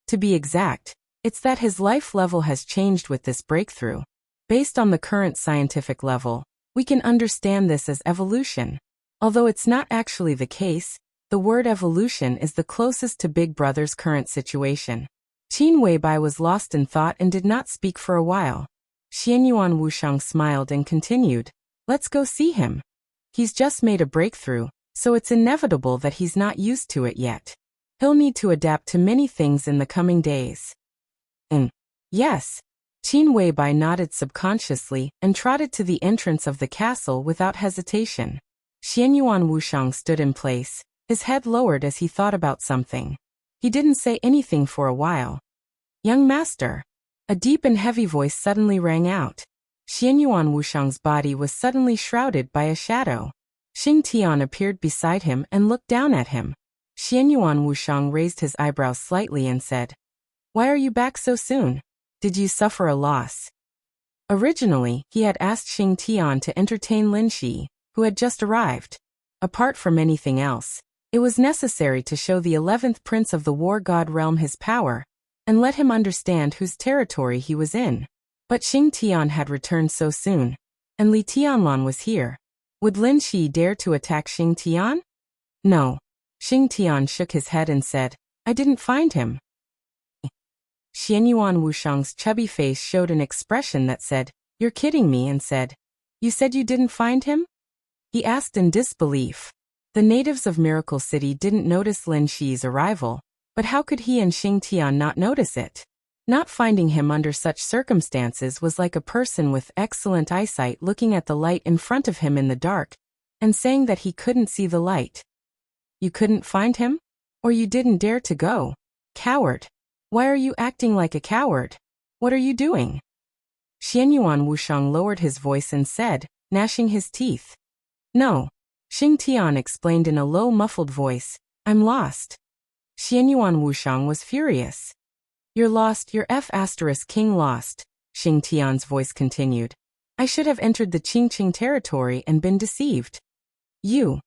To be exact, it's that his life level has changed with this breakthrough. Based on the current scientific level, we can understand this as evolution. Although it's not actually the case, the word evolution is the closest to Big Brother's current situation. Qin Weibai was lost in thought and did not speak for a while. Xianyuan Wushang smiled and continued, "Let's go see him. He's just made a breakthrough, so it's inevitable that he's not used to it yet. He'll need to adapt to many things in the coming days." Yes. Qin Weibai nodded subconsciously and trotted to the entrance of the castle without hesitation. Xianyuan Wushang stood in place, his head lowered as he thought about something. He didn't say anything for a while. "Young master." A deep and heavy voice suddenly rang out. Xianyuan Wushang's body was suddenly shrouded by a shadow. Xing Tian appeared beside him and looked down at him. Xianyuan Wushang raised his eyebrows slightly and said, "Why are you back so soon? Did you suffer a loss?" Originally, he had asked Xing Tian to entertain Lin Shi, who had just arrived. Apart from anything else, it was necessary to show the 11th prince of the war god realm his power, and let him understand whose territory he was in. But Xing Tian had returned so soon, and Li Tianlan was here. Would Lin Shi dare to attack Xing Tian? No. Xing Tian shook his head and said, "I didn't find him." Xianyuan Wushang's chubby face showed an expression that said, "You're kidding me," and said, "You said you didn't find him?" He asked in disbelief. The natives of Miracle City didn't notice Lin Shi's arrival, but how could he and Xing Tian not notice it? Not finding him under such circumstances was like a person with excellent eyesight looking at the light in front of him in the dark, and saying that he couldn't see the light. You couldn't find him? Or you didn't dare to go? Coward! Why are you acting like a coward? What are you doing? Xianyuan Wushang lowered his voice and said, gnashing his teeth. No. Xing Tian explained in a low muffled voice, "I'm lost." Xianyuan Wushang was furious. "You're lost, you're King lost," Xing Tian's voice continued. "I should have entered the Qingqing territory and been deceived." You.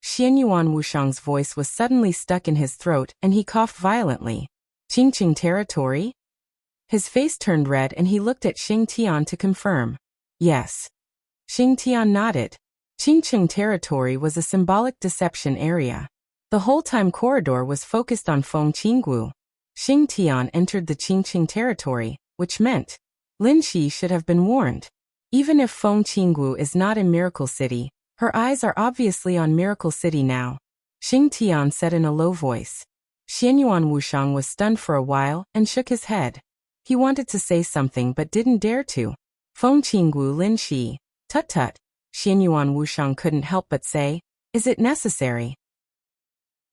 Xianyuan Wushang's voice was suddenly stuck in his throat and he coughed violently. Qingqing territory? His face turned red and he looked at Xing Tian to confirm. Yes. Xing Tian nodded. Qingqing territory was a symbolic deception area. The whole time corridor was focused on Feng Qinggu. Xing Tian entered the Qingqing territory, which meant Lin Shi should have been warned. Even if Feng Qinggu is not in Miracle City, her eyes are obviously on Miracle City now. Xing Tian said in a low voice. Xianyuan Wushang was stunned for a while and shook his head. He wanted to say something but didn't dare to. Feng Qinggu Lin Shi. Tut-tut. Xianyuan Wushang couldn't help but say, "Is it necessary?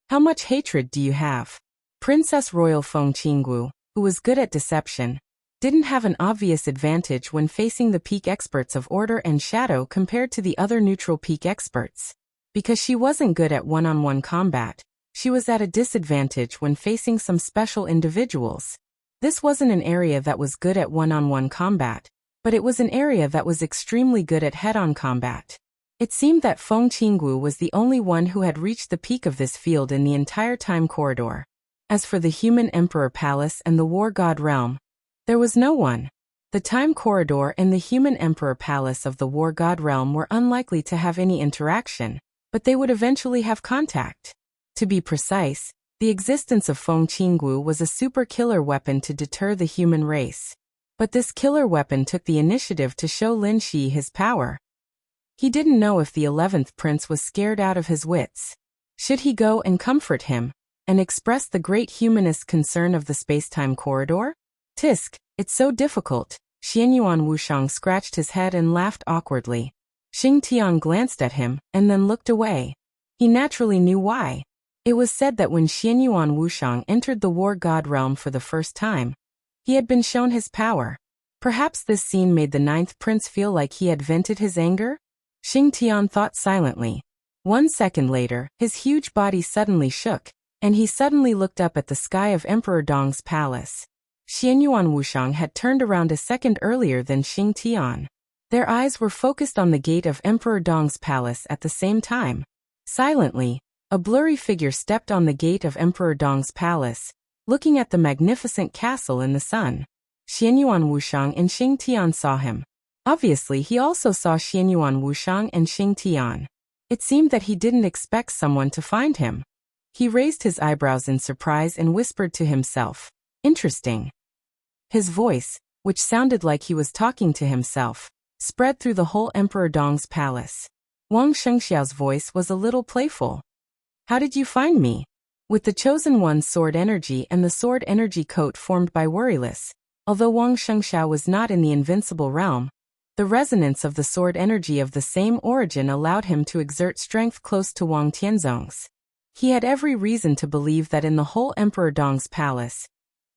How much hatred do you have?" Princess Royal Feng Qinggu, who was good at deception, didn't have an obvious advantage when facing the peak experts of Order and Shadow compared to the other neutral peak experts. Because she wasn't good at one-on-one combat, she was at a disadvantage when facing some special individuals. This wasn't an area that was good at one-on-one combat, but it was an area that was extremely good at head-on combat. It seemed that Feng Qinggu was the only one who had reached the peak of this field in the entire time corridor. As for the Human Emperor Palace and the War God Realm, there was no one. The Time Corridor and the Human Emperor Palace of the War God Realm were unlikely to have any interaction, but they would eventually have contact. To be precise, the existence of Feng Qinggu was a super killer weapon to deter the human race. But this killer weapon took the initiative to show Lin Shi his power. He didn't know if the 11th prince was scared out of his wits. Should he go and comfort him and express the great humanist concern of the space-time corridor? Tisk, it's so difficult. Xianyuan Wushang scratched his head and laughed awkwardly. Xing Tian glanced at him and then looked away. He naturally knew why. It was said that when Xianyuan Wushang entered the War God realm for the first time, he had been shown his power. Perhaps this scene made the 9th prince feel like he had vented his anger? Xing Tian thought silently. 1 second later, his huge body suddenly shook, and he suddenly looked up at the sky of Emperor Dong's palace. Xianyuan Wushang had turned around a second earlier than Xing Tian. Their eyes were focused on the gate of Emperor Dong's palace at the same time. Silently, a blurry figure stepped on the gate of Emperor Dong's palace, looking at the magnificent castle in the sun. Xianyuan Wushang and Xing Tian saw him. Obviously, he also saw Xianyuan Wushang and Xing Tian. It seemed that he didn't expect someone to find him. He raised his eyebrows in surprise and whispered to himself, Interesting. His voice, which sounded like he was talking to himself, spread through the whole Emperor Dong's palace. Wang Shengxiao's voice was a little playful. How did you find me? With the Chosen One's sword energy and the sword energy coat formed by Worryless, although Wang Shengxiao was not in the invincible realm, the resonance of the sword energy of the same origin allowed him to exert strength close to Wang Tianzong's. He had every reason to believe that in the whole Emperor Dong's palace,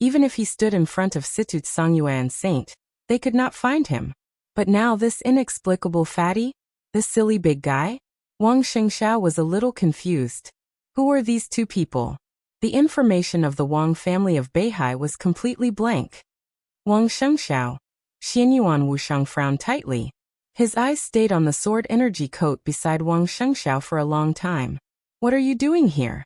even if he stood in front of Situ Songyuan Saint, they could not find him. But now this inexplicable fatty? This silly big guy? Wang Shengxiao was a little confused. Who were these two people? The information of the Wang family of Beihai was completely blank. Wang Shengxiao. Xianyuan Wushang frowned tightly. His eyes stayed on the sword energy coat beside Wang Shengxiao for a long time. What are you doing here?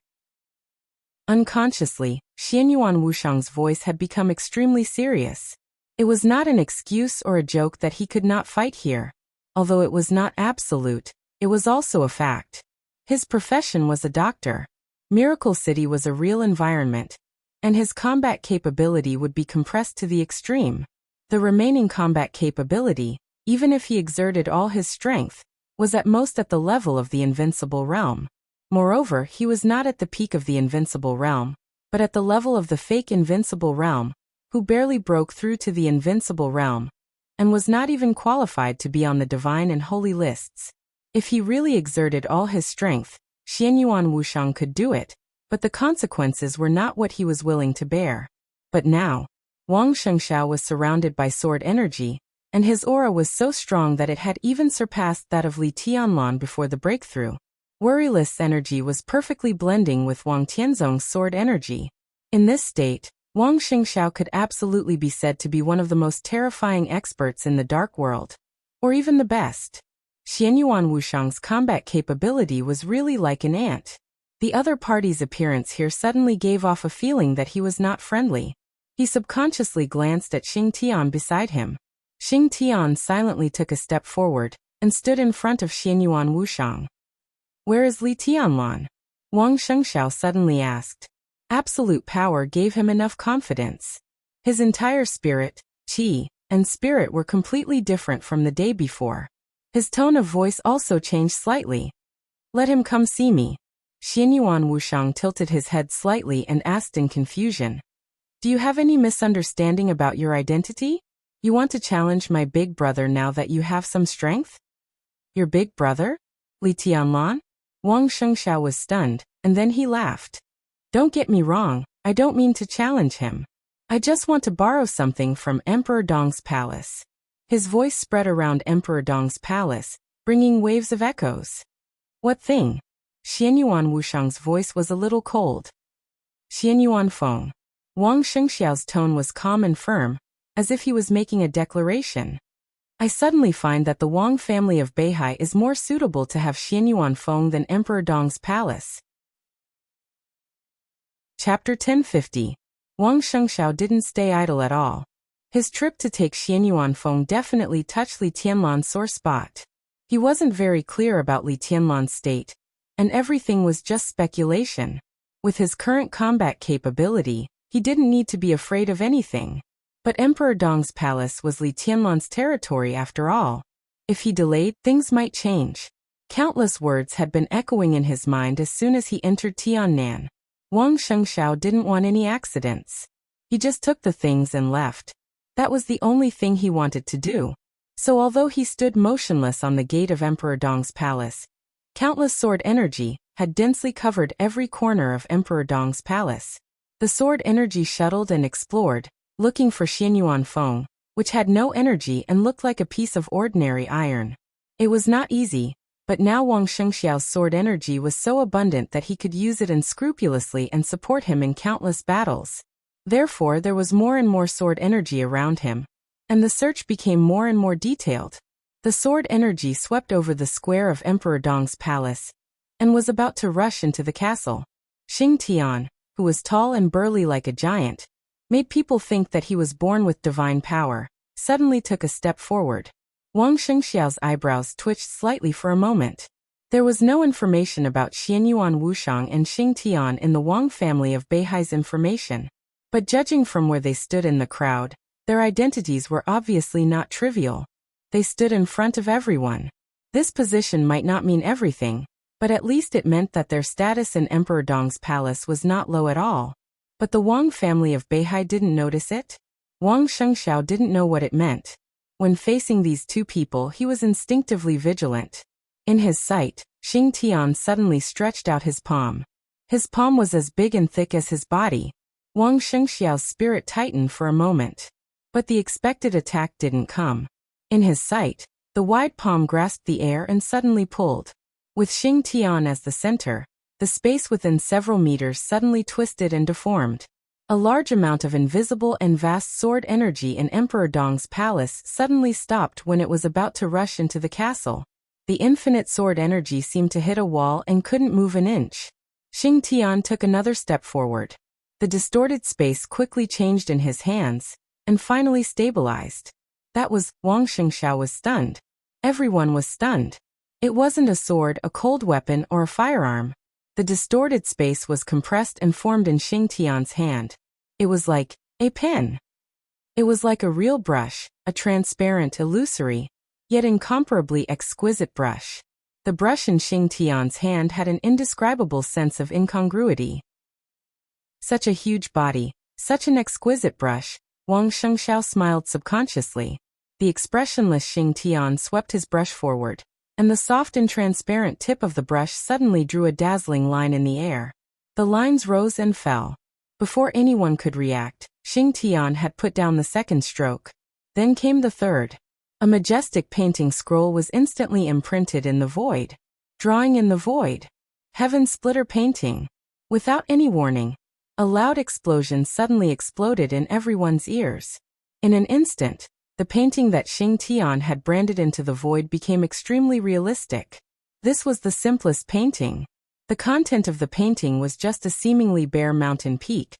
Unconsciously, Xianyuan Wushang's voice had become extremely serious. It was not an excuse or a joke that he could not fight here. Although it was not absolute, it was also a fact. His profession was a doctor. Miracle City was a real environment, and his combat capability would be compressed to the extreme. The remaining combat capability, even if he exerted all his strength, was at most at the level of the invincible realm. Moreover, he was not at the peak of the invincible realm, but at the level of the fake invincible realm, who barely broke through to the invincible realm, and was not even qualified to be on the divine and holy lists. If he really exerted all his strength, Xianyuan Wushang could do it, but the consequences were not what he was willing to bear. But now, Wang Shengxiao was surrounded by sword energy, and his aura was so strong that it had even surpassed that of Li Tianlan before the breakthrough. Worryless energy was perfectly blending with Wang Tianzong's sword energy. In this state, Wang Shengxiao could absolutely be said to be one of the most terrifying experts in the dark world. Or even the best. Xianyuan Wushang's combat capability was really like an ant. The other party's appearance here suddenly gave off a feeling that he was not friendly. He subconsciously glanced at Xing Tian beside him. Xing Tian silently took a step forward and stood in front of Xianyuan Wushang. Where is Li Tianlan? Wang Shengxiao suddenly asked. Absolute power gave him enough confidence. His entire spirit, qi, and spirit were completely different from the day before. His tone of voice also changed slightly. Let him come see me. Xianyuan Wushang tilted his head slightly and asked in confusion. Do you have any misunderstanding about your identity? You want to challenge my big brother now that you have some strength? Your big brother? Li Tianlan? Wang Shengxiao was stunned, and then he laughed. Don't get me wrong, I don't mean to challenge him. I just want to borrow something from Emperor Dong's palace. His voice spread around Emperor Dong's palace, bringing waves of echoes. What thing? Xianyuan Wushang's voice was a little cold. Xianyuan Feng. Wang Shengxiao's tone was calm and firm, as if he was making a declaration. I suddenly find that the Wang family of Beihai is more suitable to have Xianyuan Feng than Emperor Dong's palace. Chapter 1050. Wang Shengxiao didn't stay idle at all. His trip to take Xianyuan Feng definitely touched Li Tianlan's sore spot. He wasn't very clear about Li Tianlan's state, and everything was just speculation. With his current combat capability, he didn't need to be afraid of anything. But Emperor Dong's palace was Li Tianlan's territory after all. If he delayed, things might change. Countless words had been echoing in his mind as soon as he entered Tiannan. Wang Shengxiao didn't want any accidents. He just took the things and left. That was the only thing he wanted to do. So although he stood motionless on the gate of Emperor Dong's palace, countless sword energy had densely covered every corner of Emperor Dong's palace. The sword energy shuttled and explored, looking for Xianyuan Feng, which had no energy and looked like a piece of ordinary iron. It was not easy, but now Wang Shengxiao's sword energy was so abundant that he could use it unscrupulously and support him in countless battles. Therefore there was more and more sword energy around him, and the search became more and more detailed. The sword energy swept over the square of Emperor Dong's palace, and was about to rush into the castle. Xing Tian, who was tall and burly like a giant, made people think that he was born with divine power, suddenly took a step forward. Wang Shengxiao's eyebrows twitched slightly for a moment. There was no information about Xianyuan Wushang and Xing Tian in the Wang family of Beihai's information. But judging from where they stood in the crowd, their identities were obviously not trivial. They stood in front of everyone. This position might not mean everything, but at least it meant that their status in Emperor Dong's palace was not low at all. But the Wang family of Beihai didn't notice it. Wang Shengxiao didn't know what it meant. When facing these two people, he was instinctively vigilant. In his sight, Xing Tian suddenly stretched out his palm. His palm was as big and thick as his body. Wang Shengxiao's spirit tightened for a moment. But the expected attack didn't come. In his sight, the wide palm grasped the air and suddenly pulled. With Xing Tian as the center, the space within several meters suddenly twisted and deformed. A large amount of invisible and vast sword energy in Emperor Dong's palace suddenly stopped when it was about to rush into the castle. The infinite sword energy seemed to hit a wall and couldn't move an inch. Xing Tian took another step forward. The distorted space quickly changed in his hands, and finally stabilized. That was, Wang Shengxiao was stunned. Everyone was stunned. It wasn't a sword, a cold weapon, or a firearm. The distorted space was compressed and formed in Xing Tian's hand. It was like a pen. It was like a real brush, a transparent, illusory, yet incomparably exquisite brush. The brush in Xing Tian's hand had an indescribable sense of incongruity. Such a huge body, such an exquisite brush, Wang Shengxiao smiled subconsciously. The expressionless Xing Tian swept his brush forward, and the soft and transparent tip of the brush suddenly drew a dazzling line in the air. The lines rose and fell. Before anyone could react, Xing Tian had put down the second stroke. Then came the third. A majestic painting scroll was instantly imprinted in the void. Drawing in the void. Heaven Splitter painting. Without any warning, a loud explosion suddenly exploded in everyone's ears. In an instant, the painting that Xing Tian had branded into the void became extremely realistic. This was the simplest painting. The content of the painting was just a seemingly bare mountain peak.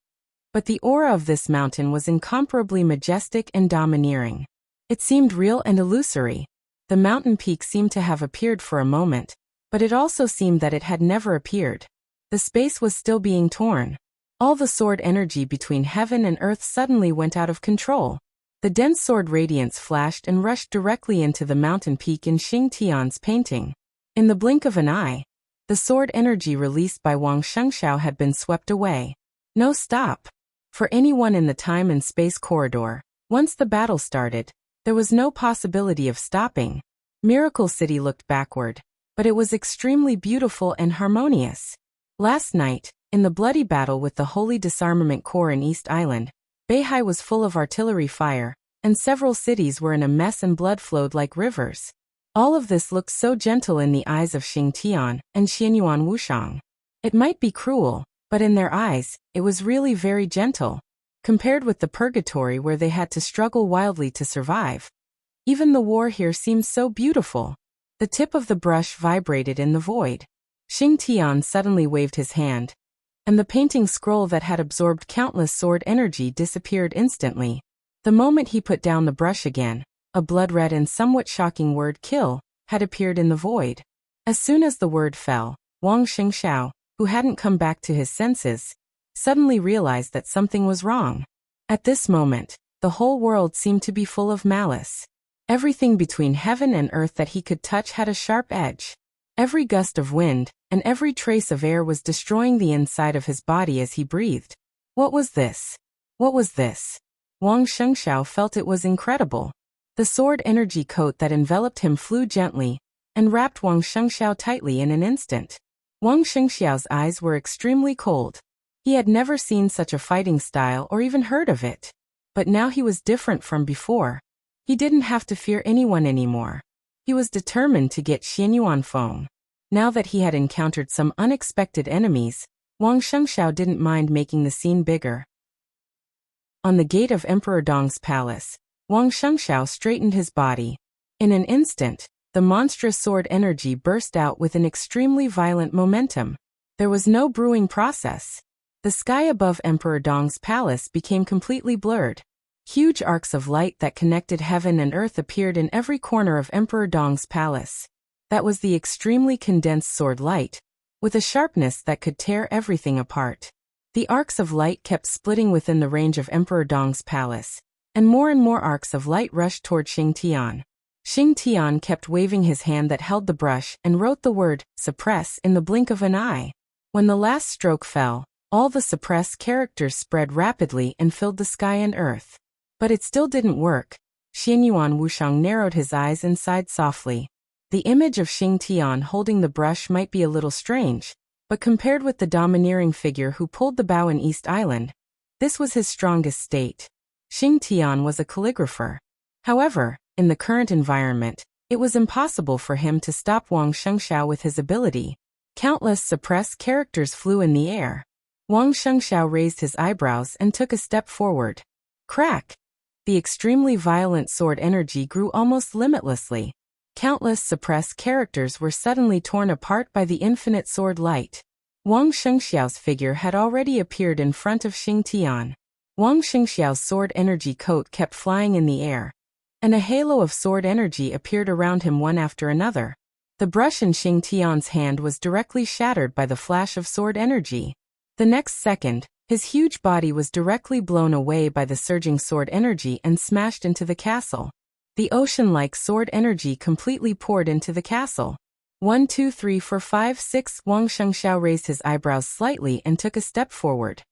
But the aura of this mountain was incomparably majestic and domineering. It seemed real and illusory. The mountain peak seemed to have appeared for a moment, but it also seemed that it had never appeared. The space was still being torn. All the sword energy between heaven and earth suddenly went out of control. The dense sword radiance flashed and rushed directly into the mountain peak in Xing Tian's painting. In the blink of an eye, the sword energy released by Wang Shengxiao had been swept away. No stop. For anyone in the time and space corridor, once the battle started, there was no possibility of stopping. Miracle City looked backward, but it was extremely beautiful and harmonious. Last night, in the bloody battle with the Holy Disarmament Corps in East Island, Beihai was full of artillery fire, and several cities were in a mess and blood flowed like rivers. All of this looked so gentle in the eyes of Xing Tian and Xianyuan Wushang. It might be cruel, but in their eyes, it was really very gentle. Compared with the purgatory where they had to struggle wildly to survive. Even the war here seemed so beautiful. The tip of the brush vibrated in the void. Xing Tian suddenly waved his hand, and the painting scroll that had absorbed countless sword energy disappeared instantly. The moment he put down the brush again, a blood-red and somewhat shocking word "kill" had appeared in the void. As soon as the word fell, Wang Shengxiao, who hadn't come back to his senses, suddenly realized that something was wrong. At this moment, the whole world seemed to be full of malice. Everything between heaven and earth that he could touch had a sharp edge. Every gust of wind, and every trace of air was destroying the inside of his body as he breathed. What was this? What was this? Wang Shengxiao felt it was incredible. The sword energy coat that enveloped him flew gently, and wrapped Wang Shengxiao tightly in an instant. Wang Shengxiao's eyes were extremely cold. He had never seen such a fighting style or even heard of it. But now he was different from before. He didn't have to fear anyone anymore. He was determined to get Xianyuan Feng. Now that he had encountered some unexpected enemies, Wang Shengxiao didn't mind making the scene bigger. On the gate of Emperor Dong's palace, Wang Shengxiao straightened his body. In an instant, the monstrous sword energy burst out with an extremely violent momentum. There was no brewing process. The sky above Emperor Dong's palace became completely blurred. Huge arcs of light that connected heaven and earth appeared in every corner of Emperor Dong's palace. That was the extremely condensed sword light, with a sharpness that could tear everything apart. The arcs of light kept splitting within the range of Emperor Dong's palace, and more arcs of light rushed toward Xing Tian. Xing Tian kept waving his hand that held the brush and wrote the word, suppress, in the blink of an eye. When the last stroke fell, all the suppress characters spread rapidly and filled the sky and earth. But it still didn't work. Xianyuan Wushang narrowed his eyes and sighed softly. The image of Xing Tian holding the brush might be a little strange, but compared with the domineering figure who pulled the bow in East Island, this was his strongest state. Xing Tian was a calligrapher. However, in the current environment, it was impossible for him to stop Wang Shengxiao with his ability. Countless suppressed characters flew in the air. Wang Shengxiao raised his eyebrows and took a step forward. Crack! The extremely violent sword energy grew almost limitlessly. Countless suppressed characters were suddenly torn apart by the infinite sword light. Wang Shengxiao's figure had already appeared in front of Xing Tian. Wang Shengxiao's sword energy coat kept flying in the air, and a halo of sword energy appeared around him one after another. The brush in Xing Tian's hand was directly shattered by the flash of sword energy. The next second, his huge body was directly blown away by the surging sword energy and smashed into the castle. The ocean-like sword energy completely poured into the castle. 1, 2, 3, 4, 5, 6. Wang Shengxiao raised his eyebrows slightly and took a step forward.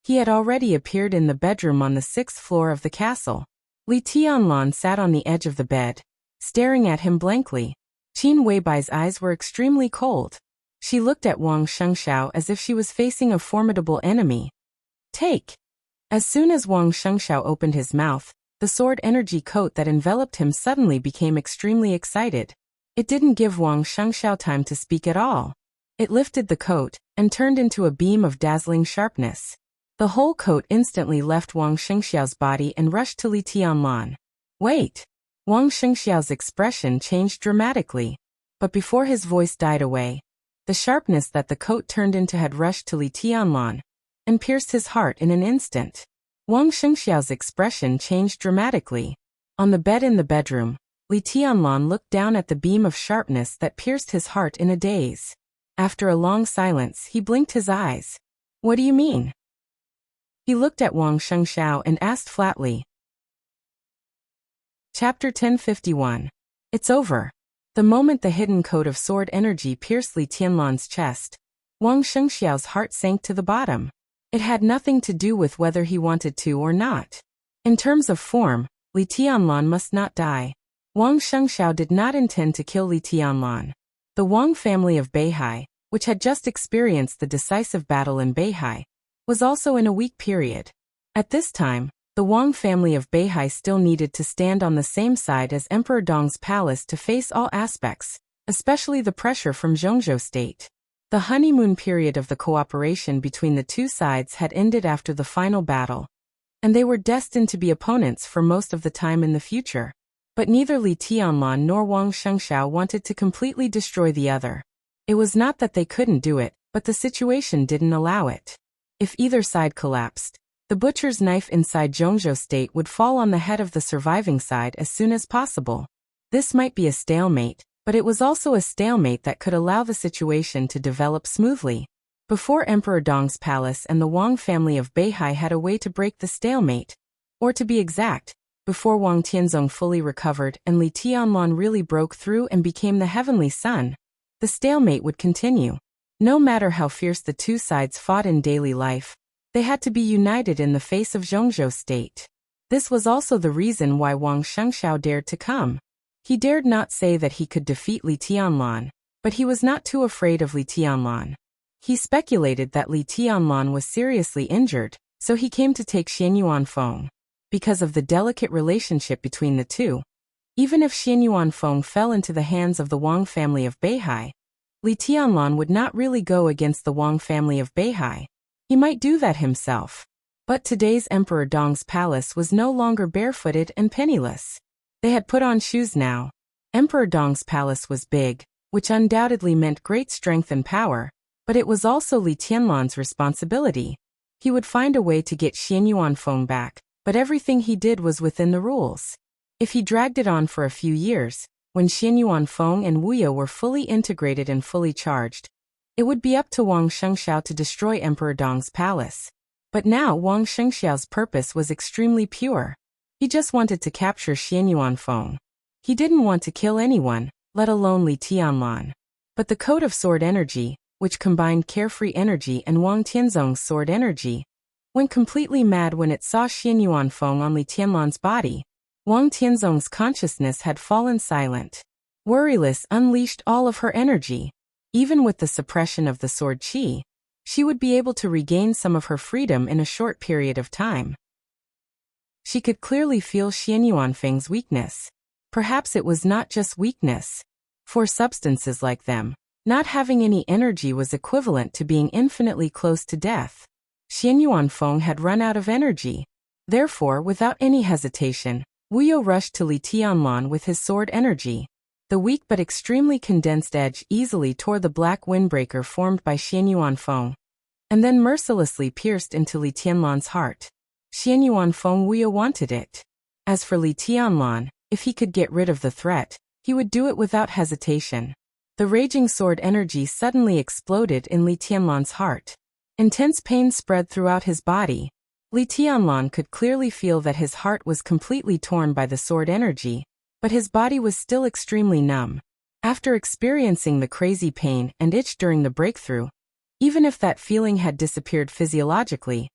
He had already appeared in the bedroom on the 6th floor of the castle. Li Tianlan sat on the edge of the bed, staring at him blankly. Qin Weibai's eyes were extremely cold. She looked at Wang Shengxiao as if she was facing a formidable enemy. Take! As soon as Wang Shengxiao opened his mouth, the sword energy coat that enveloped him suddenly became extremely excited. It didn't give Wang Shengxiao time to speak at all. It lifted the coat and turned into a beam of dazzling sharpness. The whole coat instantly left Wang Shengxiao's body and rushed to Li Tianlan. Wait! Wang Shengxiao's expression changed dramatically. But before his voice died away, the sharpness that the coat turned into had rushed to Li Tianlan and pierced his heart in an instant. Wang Shengxiao's expression changed dramatically. On the bed in the bedroom, Li Tianlan looked down at the beam of sharpness that pierced his heart in a daze. After a long silence, he blinked his eyes. What do you mean? He looked at Wang Shengxiao and asked flatly. Chapter 1051. It's over. The moment the hidden coat of sword energy pierced Li Tianlan's chest, Wang Shengxiao's heart sank to the bottom. It had nothing to do with whether he wanted to or not. In terms of form, Li Tianlan must not die. Wang Shengxiao did not intend to kill Li Tianlan. The Wang family of Beihai, which had just experienced the decisive battle in Beihai, was also in a weak period. At this time, the Wang family of Beihai still needed to stand on the same side as Emperor Dong's palace to face all aspects, especially the pressure from Zhongzhou state. The honeymoon period of the cooperation between the two sides had ended after the final battle, and they were destined to be opponents for most of the time in the future. But neither Li Tianlan nor Wang Shengxiao wanted to completely destroy the other. It was not that they couldn't do it, but the situation didn't allow it. If either side collapsed, the butcher's knife inside Zhongzhou state would fall on the head of the surviving side as soon as possible. This might be a stalemate, but it was also a stalemate that could allow the situation to develop smoothly. Before Emperor Dong's palace and the Wang family of Beihai had a way to break the stalemate, or to be exact, before Wang Tianzong fully recovered and Li Tianlan really broke through and became the heavenly sun, the stalemate would continue. No matter how fierce the two sides fought in daily life, they had to be united in the face of Zhongzhou state. This was also the reason why Wang Shengxiao dared to come. He dared not say that he could defeat Li Tianlan, but he was not too afraid of Li Tianlan. He speculated that Li Tianlan was seriously injured, so he came to take Xianyuan Feng. Because of the delicate relationship between the two, even if Xianyuan Feng fell into the hands of the Wang family of Beihai, Li Tianlan would not really go against the Wang family of Beihai. He might do that himself. But today's Emperor Dong's palace was no longer barefooted and penniless. They had put on shoes now. Emperor Dong's palace was big, which undoubtedly meant great strength and power, but it was also Li Tianlan's responsibility. He would find a way to get Xianyuan Feng back, but everything he did was within the rules. If he dragged it on for a few years, when Xianyuan Feng and Wuxia were fully integrated and fully charged, It would be up to Wang Shengxiao to destroy Emperor Dong's palace. But now Wang Shengxiao's purpose was extremely pure. He just wanted to capture Xian Yuanfeng. He didn't want to kill anyone, let alone Li Tianlan. But the code of sword energy, which combined carefree energy and Wang Tianzong's sword energy, went completely mad when it saw Xian Yuanfeng on Li Tianlan's body. Wang Tianzong's consciousness had fallen silent. Worryless unleashed all of her energy. Even with the suppression of the sword qi, she would be able to regain some of her freedom in a short period of time. She could clearly feel Xian Yuanfeng's weakness. Perhaps it was not just weakness. For substances like them, not having any energy was equivalent to being infinitely close to death. Xian Yuanfeng had run out of energy. Therefore, without any hesitation, Wuxia rushed to Li Tianlan with his sword energy. The weak but extremely condensed edge easily tore the black windbreaker formed by Xian Yuanfeng, and then mercilessly pierced into Li Tianlan's heart. Xian Yuanfeng Wuxia wanted it. As for Li Tianlan, if he could get rid of the threat, he would do it without hesitation. The raging sword energy suddenly exploded in Li Tianlan's heart. Intense pain spread throughout his body. Li Tianlan could clearly feel that his heart was completely torn by the sword energy, but his body was still extremely numb. After experiencing the crazy pain and itch during the breakthrough, even if that feeling had disappeared physiologically,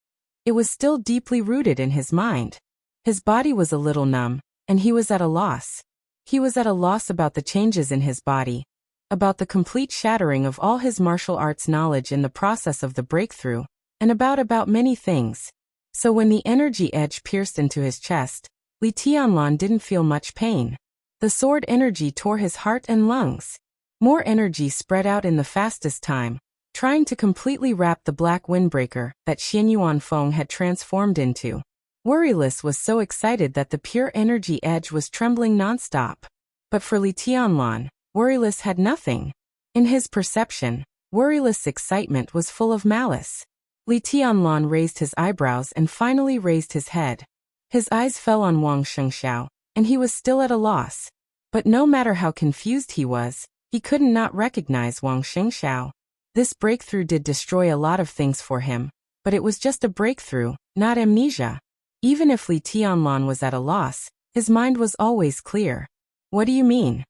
it was still deeply rooted in his mind. His body was a little numb, and he was at a loss. He was at a loss about the changes in his body, about the complete shattering of all his martial arts knowledge in the process of the breakthrough, and about many things. So when the energy edge pierced into his chest, Li Tianlan didn't feel much pain. The sword energy tore his heart and lungs. More energy spread out in the fastest time, trying to completely wrap the black windbreaker that Xian Yuanfeng had transformed into. Worryless was so excited that the pure energy edge was trembling nonstop. But for Li Tianlan, Worryless had nothing. In his perception, Worryless' excitement was full of malice. Li Tianlan raised his eyebrows and finally raised his head. His eyes fell on Wang Shengxiao, and he was still at a loss. But no matter how confused he was, he couldn't not recognize Wang Shengxiao. This breakthrough did destroy a lot of things for him, but it was just a breakthrough, not amnesia. Even if Li Tianlan was at a loss, his mind was always clear. What do you mean?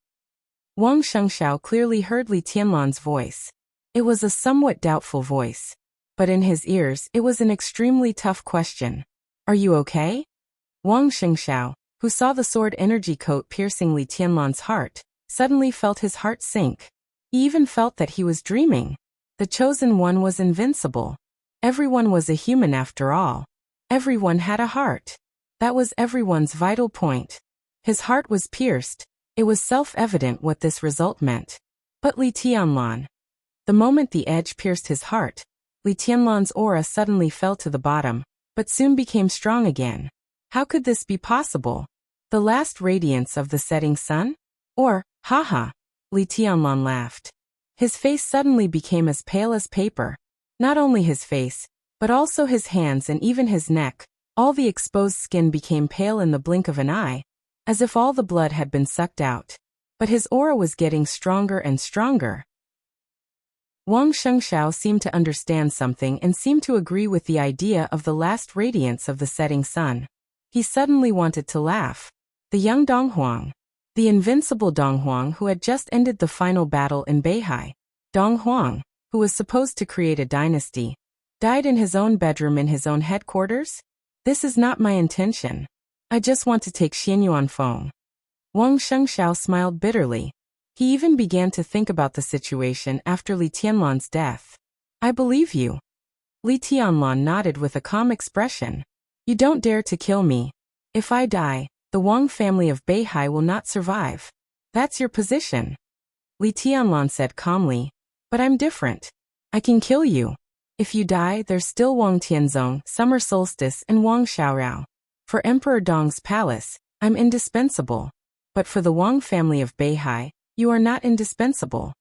Wang Shengxiao clearly heard Li Tianlan's voice. It was a somewhat doubtful voice, but in his ears it was an extremely tough question. Are you okay? Wang Shengxiao, who saw the sword energy coat piercing Li Tianlan's heart, suddenly felt his heart sink. He even felt that he was dreaming. The chosen one was invincible. Everyone was a human after all. Everyone had a heart. That was everyone's vital point. His heart was pierced. It was self-evident what this result meant. But Li Tianlan. The moment the edge pierced his heart, Li Tianlan's aura suddenly fell to the bottom, but soon became strong again. How could this be possible? The last radiance of the setting sun? Or, haha, Li Tianlan laughed. His face suddenly became as pale as paper. Not only his face, but also his hands and even his neck. All the exposed skin became pale in the blink of an eye, as if all the blood had been sucked out. But his aura was getting stronger and stronger. Wang Shengxiao seemed to understand something and seemed to agree with the idea of the last radiance of the setting sun. He suddenly wanted to laugh. The young Donghuang. The invincible Donghuang who had just ended the final battle in Beihai. Donghuang, who was supposed to create a dynasty, died in his own bedroom in his own headquarters? This is not my intention. I just want to take Xian Yuanfeng. Wang Shengxiao smiled bitterly. He even began to think about the situation after Li Tianlan's death. I believe you. Li Tianlan nodded with a calm expression. You don't dare to kill me. If I die, the Wang family of Beihai will not survive. That's your position. Li Tianlan said calmly. But I'm different. I can kill you. If you die, there's still Wang Tianzong, Summer Solstice, and Wang Xiaorao. For Emperor Dong's palace, I'm indispensable. But for the Wang family of Beihai, you are not indispensable.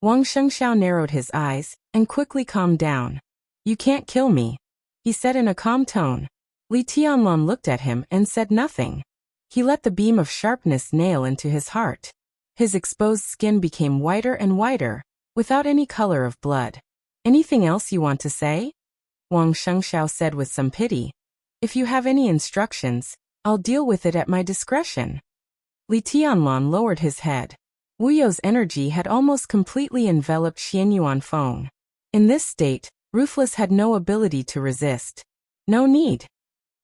Wang Shengxiao narrowed his eyes and quickly calmed down. You can't kill me, he said in a calm tone. Li Tianlan looked at him and said nothing. He let the beam of sharpness nail into his heart. His exposed skin became whiter and whiter. without any color of blood. Anything else you want to say? Wang Shengxiao said with some pity. If you have any instructions, I'll deal with it at my discretion. Li Tianlan lowered his head. Wu You's energy had almost completely enveloped Xianyuan Feng. In this state, Ruthless had no ability to resist. No need.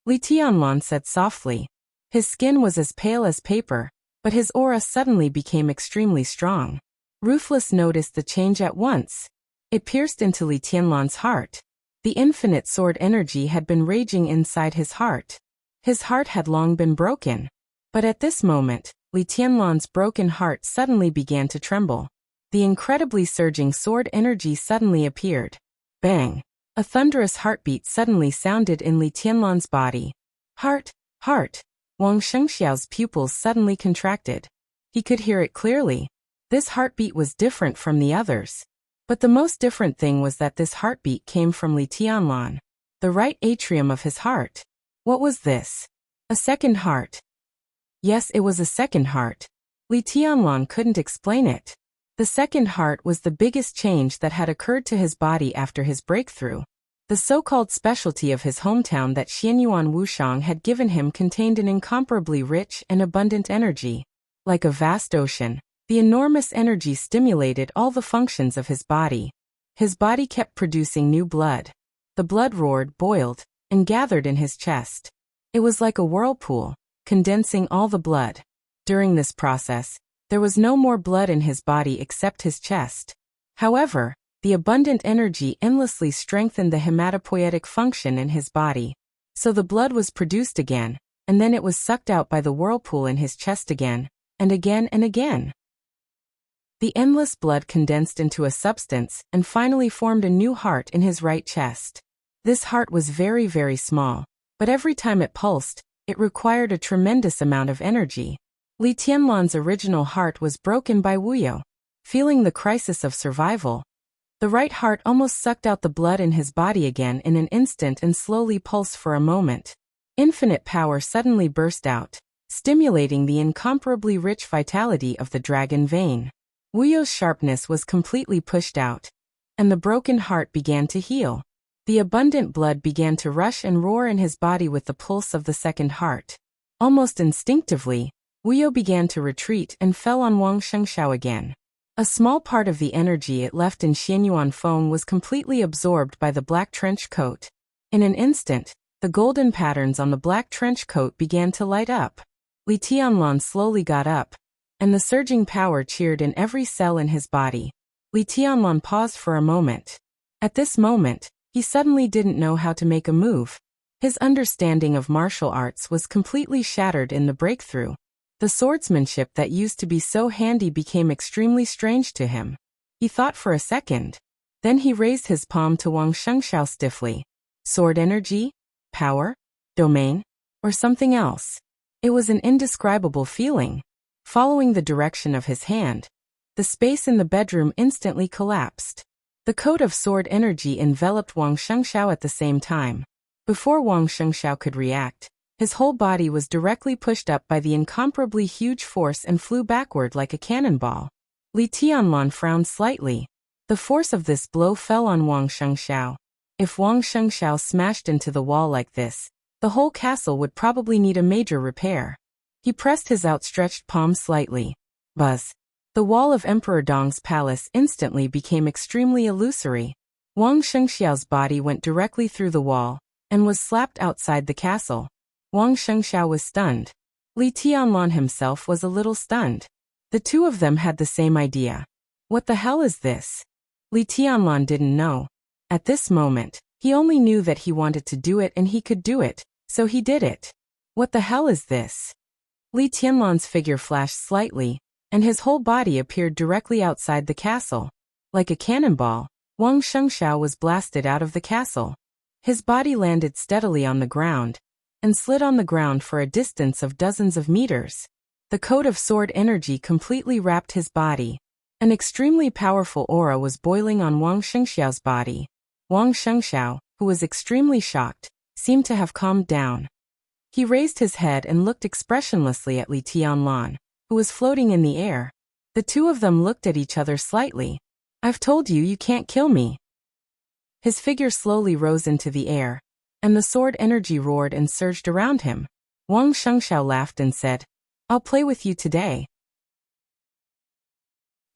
Li Tianlan said softly. His skin was as pale as paper, but his aura suddenly became extremely strong. Ruthless noticed the change at once. It pierced into Li Tianlan's heart. The infinite sword energy had been raging inside his heart. His heart had long been broken. But at this moment, Li Tianlan's broken heart suddenly began to tremble. The incredibly surging sword energy suddenly appeared. Bang! A thunderous heartbeat suddenly sounded in Li Tianlan's body. Heart! Heart! Wang Shengxiao's pupils suddenly contracted. He could hear it clearly. This heartbeat was different from the others. But the most different thing was that this heartbeat came from Li Tianlan. The right atrium of his heart. What was this? A second heart. Yes, it was a second heart. Li Tianlan couldn't explain it. The second heart was the biggest change that had occurred to his body after his breakthrough. The so-called specialty of his hometown that Xianyuan Wushang had given him contained an incomparably rich and abundant energy. Like a vast ocean, the enormous energy stimulated all the functions of his body. His body kept producing new blood. The blood roared, boiled, and gathered in his chest. It was like a whirlpool, condensing all the blood. During this process, there was no more blood in his body except his chest. However, the abundant energy endlessly strengthened the hematopoietic function in his body. So the blood was produced again, and then it was sucked out by the whirlpool in his chest again, and again and again. The endless blood condensed into a substance and finally formed a new heart in his right chest. This heart was very, very small, but every time it pulsed, it required a tremendous amount of energy. Li Tianlan's original heart was broken by Wu You. Feeling the crisis of survival, the right heart almost sucked out the blood in his body again in an instant and slowly pulsed for a moment. Infinite power suddenly burst out, stimulating the incomparably rich vitality of the dragon vein. Wu You's sharpness was completely pushed out, and the broken heart began to heal. The abundant blood began to rush and roar in his body with the pulse of the second heart. Almost instinctively, Wu You began to retreat and fell on Wang Shengxiao again. A small part of the energy it left in Xianyuan Feng was completely absorbed by the black trench coat. In an instant, the golden patterns on the black trench coat began to light up. Li Tianlan slowly got up, and the surging power cheered in every cell in his body. Li Tianlan paused for a moment. At this moment, he suddenly didn't know how to make a move. His understanding of martial arts was completely shattered in the breakthrough. The swordsmanship that used to be so handy became extremely strange to him. He thought for a second. Then he raised his palm to Wang Shengxiao stiffly. Sword energy? Power? Domain? Or something else? It was an indescribable feeling. Following the direction of his hand, the space in the bedroom instantly collapsed. The coat of sword energy enveloped Wang Shengxiao at the same time. Before Wang Shengxiao could react, his whole body was directly pushed up by the incomparably huge force and flew backward like a cannonball. Li Tianlan frowned slightly. The force of this blow fell on Wang Shengxiao. If Wang Shengxiao smashed into the wall like this, the whole castle would probably need a major repair. He pressed his outstretched palm slightly. Buzz. The wall of Emperor Dong's palace instantly became extremely illusory. Wang Shengxiao's body went directly through the wall and was slapped outside the castle. Wang Shengxiao was stunned. Li Tianlan himself was a little stunned. The two of them had the same idea. What the hell is this? Li Tianlan didn't know. At this moment, he only knew that he wanted to do it and he could do it, so he did it. What the hell is this? Li Tianlan's figure flashed slightly, and his whole body appeared directly outside the castle. Like a cannonball, Wang Shengxiao was blasted out of the castle. His body landed steadily on the ground, and slid on the ground for a distance of dozens of meters. The coat of sword energy completely wrapped his body. An extremely powerful aura was boiling on Wang Shengxiao's body. Wang Shengxiao, who was extremely shocked, seemed to have calmed down. He raised his head and looked expressionlessly at Li Tianlan, who was floating in the air. The two of them looked at each other slightly. I've told you you can't kill me. His figure slowly rose into the air, and the sword energy roared and surged around him. Wang Shengxiao laughed and said, I'll play with you today.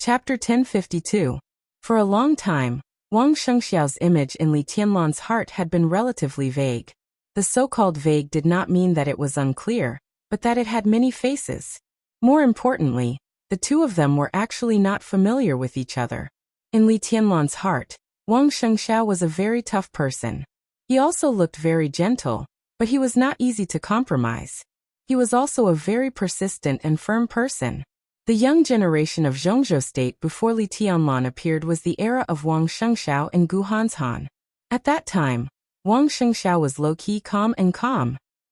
Chapter 1052. For a long time, Wang Shengxiao's image in Li Tianlan's heart had been relatively vague. The so-called vague did not mean that it was unclear, but that it had many faces. More importantly, the two of them were actually not familiar with each other. In Li Tianlan's heart, Wang Shengxiao was a very tough person. He also looked very gentle, but he was not easy to compromise. He was also a very persistent and firm person. The young generation of Zhongzhou state before Li Tianlan appeared was the era of Wang Shengxiao and Gu Hanshan. At that time, Wang Shengxiao was low-key calm.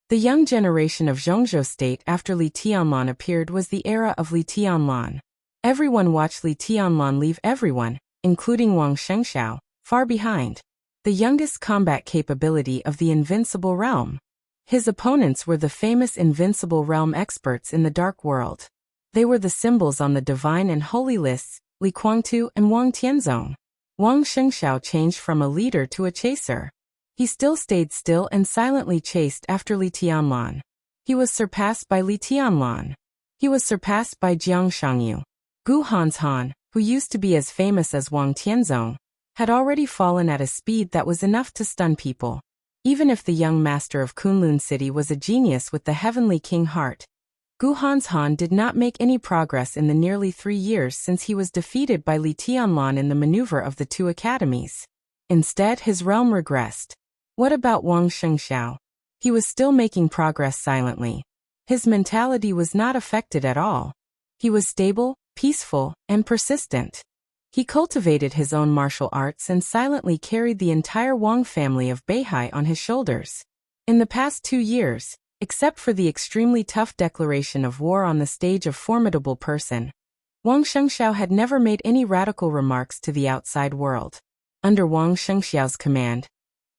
The young generation of Zhongzhou state after Li Tianlan appeared was the era of Li Tianlan. Everyone watched Li Tianlan leave everyone, including Wang Shengxiao, far behind. The youngest combat capability of the Invincible Realm. His opponents were the famous Invincible Realm experts in the Dark World. They were the symbols on the Divine and Holy lists, Li Guangtu and Wang Tianzong. Wang Shengxiao changed from a leader to a chaser. He still stayed still and silently chased after Li Tianlan. He was surpassed by Li Tianlan. He was surpassed by Jiang Shangyu. Gu Hanshan, who used to be as famous as Wang Tianzong, had already fallen at a speed that was enough to stun people. Even if the young master of Kunlun City was a genius with the Heavenly King heart, Gu Hanshan did not make any progress in the nearly 3 years since he was defeated by Li Tianlan in the maneuver of the two academies. Instead, his realm regressed. What about Wang Shengxiao? He was still making progress silently. His mentality was not affected at all. He was stable, peaceful, and persistent. He cultivated his own martial arts and silently carried the entire Wang family of Beihai on his shoulders. In the past 2 years, except for the extremely tough declaration of war on the stage of Formidable Person, Wang Shengxiao had never made any radical remarks to the outside world. Under Wang Shengxiao's command,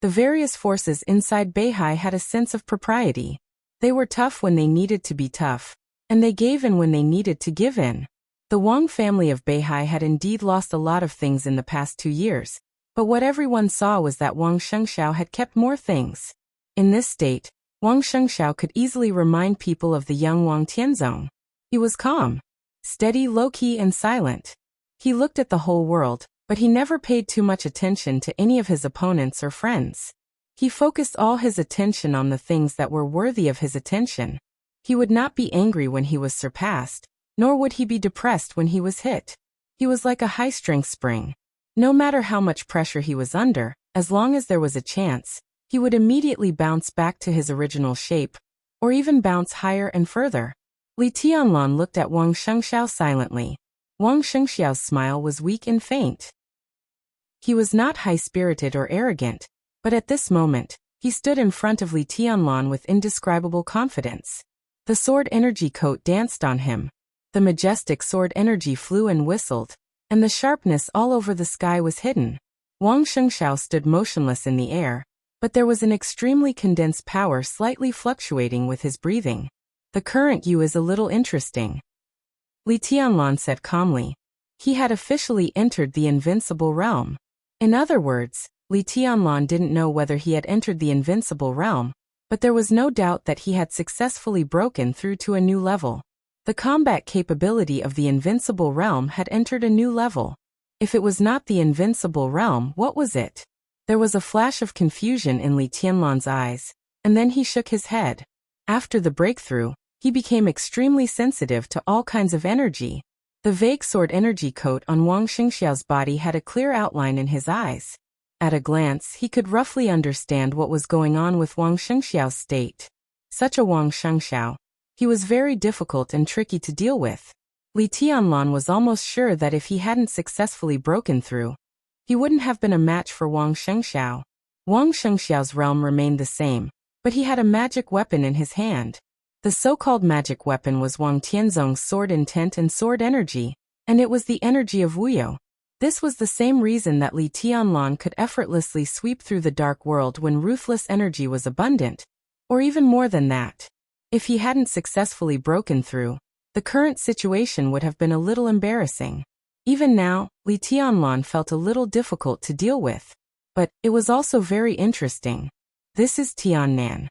the various forces inside Beihai had a sense of propriety. They were tough when they needed to be tough, and they gave in when they needed to give in. The Wang family of Beihai had indeed lost a lot of things in the past 2 years, but what everyone saw was that Wang Shengxiao had kept more things. In this state, Wang Shengxiao could easily remind people of the young Wang Tianzong. He was calm, steady, low-key, and silent. He looked at the whole world, but he never paid too much attention to any of his opponents or friends. He focused all his attention on the things that were worthy of his attention. He would not be angry when he was surpassed, nor would he be depressed when he was hit. He was like a high-strength spring. No matter how much pressure he was under, as long as there was a chance, he would immediately bounce back to his original shape, or even bounce higher and further. Li Tianlan looked at Wang Shengxiao silently. Wang Shengxiao's smile was weak and faint. He was not high-spirited or arrogant, but at this moment, he stood in front of Li Tianlan with indescribable confidence. The sword energy coat danced on him. The majestic sword energy flew and whistled, and the sharpness all over the sky was hidden. Wang Shengxiao stood motionless in the air, but there was an extremely condensed power slightly fluctuating with his breathing. The current you is a little interesting, Li Tianlan said calmly. He had officially entered the Invincible Realm. In other words, Li Tianlan didn't know whether he had entered the Invincible Realm, but there was no doubt that he had successfully broken through to a new level. The combat capability of the Invincible Realm had entered a new level. If it was not the Invincible Realm, what was it? There was a flash of confusion in Li Tianlan's eyes, and then he shook his head. After the breakthrough, he became extremely sensitive to all kinds of energy. The vague sword energy coat on Wang Shengxiao's body had a clear outline in his eyes. At a glance, he could roughly understand what was going on with Wang Shengxiao's state. Such a Wang Shengxiao. He was very difficult and tricky to deal with. Li Tianlan was almost sure that if he hadn't successfully broken through, he wouldn't have been a match for Wang Shengxiao. Wang Shengxiao's realm remained the same, but he had a magic weapon in his hand. The so-called magic weapon was Wang Tianzong's sword intent and sword energy, and it was the energy of Wuxia. This was the same reason that Li Tianlan could effortlessly sweep through the dark world when ruthless energy was abundant, or even more than that. If he hadn't successfully broken through, the current situation would have been a little embarrassing. Even now, Li Tianlan felt a little difficult to deal with. But it was also very interesting. This is Tiannan.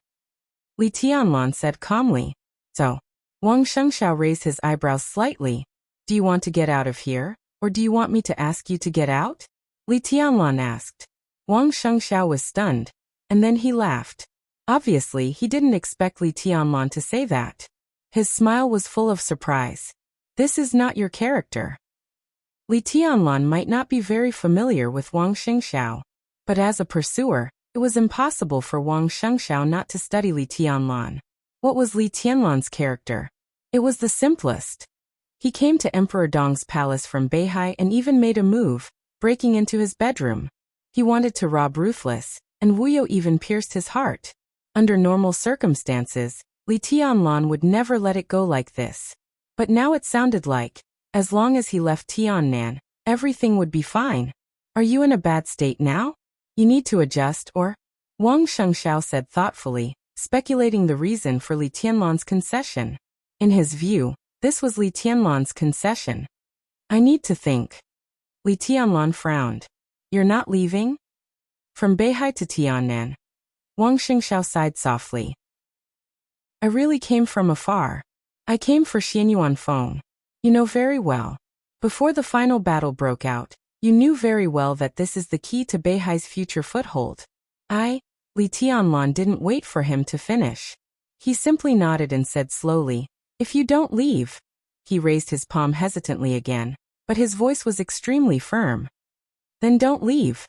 Li Tianlan said calmly. So, Wang Shengxiao raised his eyebrows slightly. Do you want to get out of here, or do you want me to ask you to get out? Li Tianlan asked. Wang Shengxiao was stunned, and then he laughed. Obviously, he didn't expect Li Tianlan to say that. His smile was full of surprise. This is not your character. Li Tianlan might not be very familiar with Wang Shengxiao, but as a pursuer, it was impossible for Wang Shengxiao not to study Li Tianlan. What was Li Tianlan's character? It was the simplest. He came to Emperor Dong's palace from Beihai and even made a move, breaking into his bedroom. He wanted to rob Ruthless, and Wuyo even pierced his heart. Under normal circumstances, Li Tianlan would never let it go like this. But now it sounded like, as long as he left Tiannan, everything would be fine. Are you in a bad state now? You need to adjust or? Wang Shengxiao said thoughtfully, speculating the reason for Li Tianlan's concession. In his view, this was Li Tianlan's concession. I need to think. Li Tianlan frowned. You're not leaving? From Beihai to Tiannan. Wang Shengxiao sighed softly. I really came from afar. I came for Xianyuan Feng. You know very well. Before the final battle broke out, you knew very well that this is the key to Beihai's future foothold. Li Tianlan didn't wait for him to finish. He simply nodded and said slowly, if you don't leave. He raised his palm hesitantly again, but his voice was extremely firm. Then don't leave.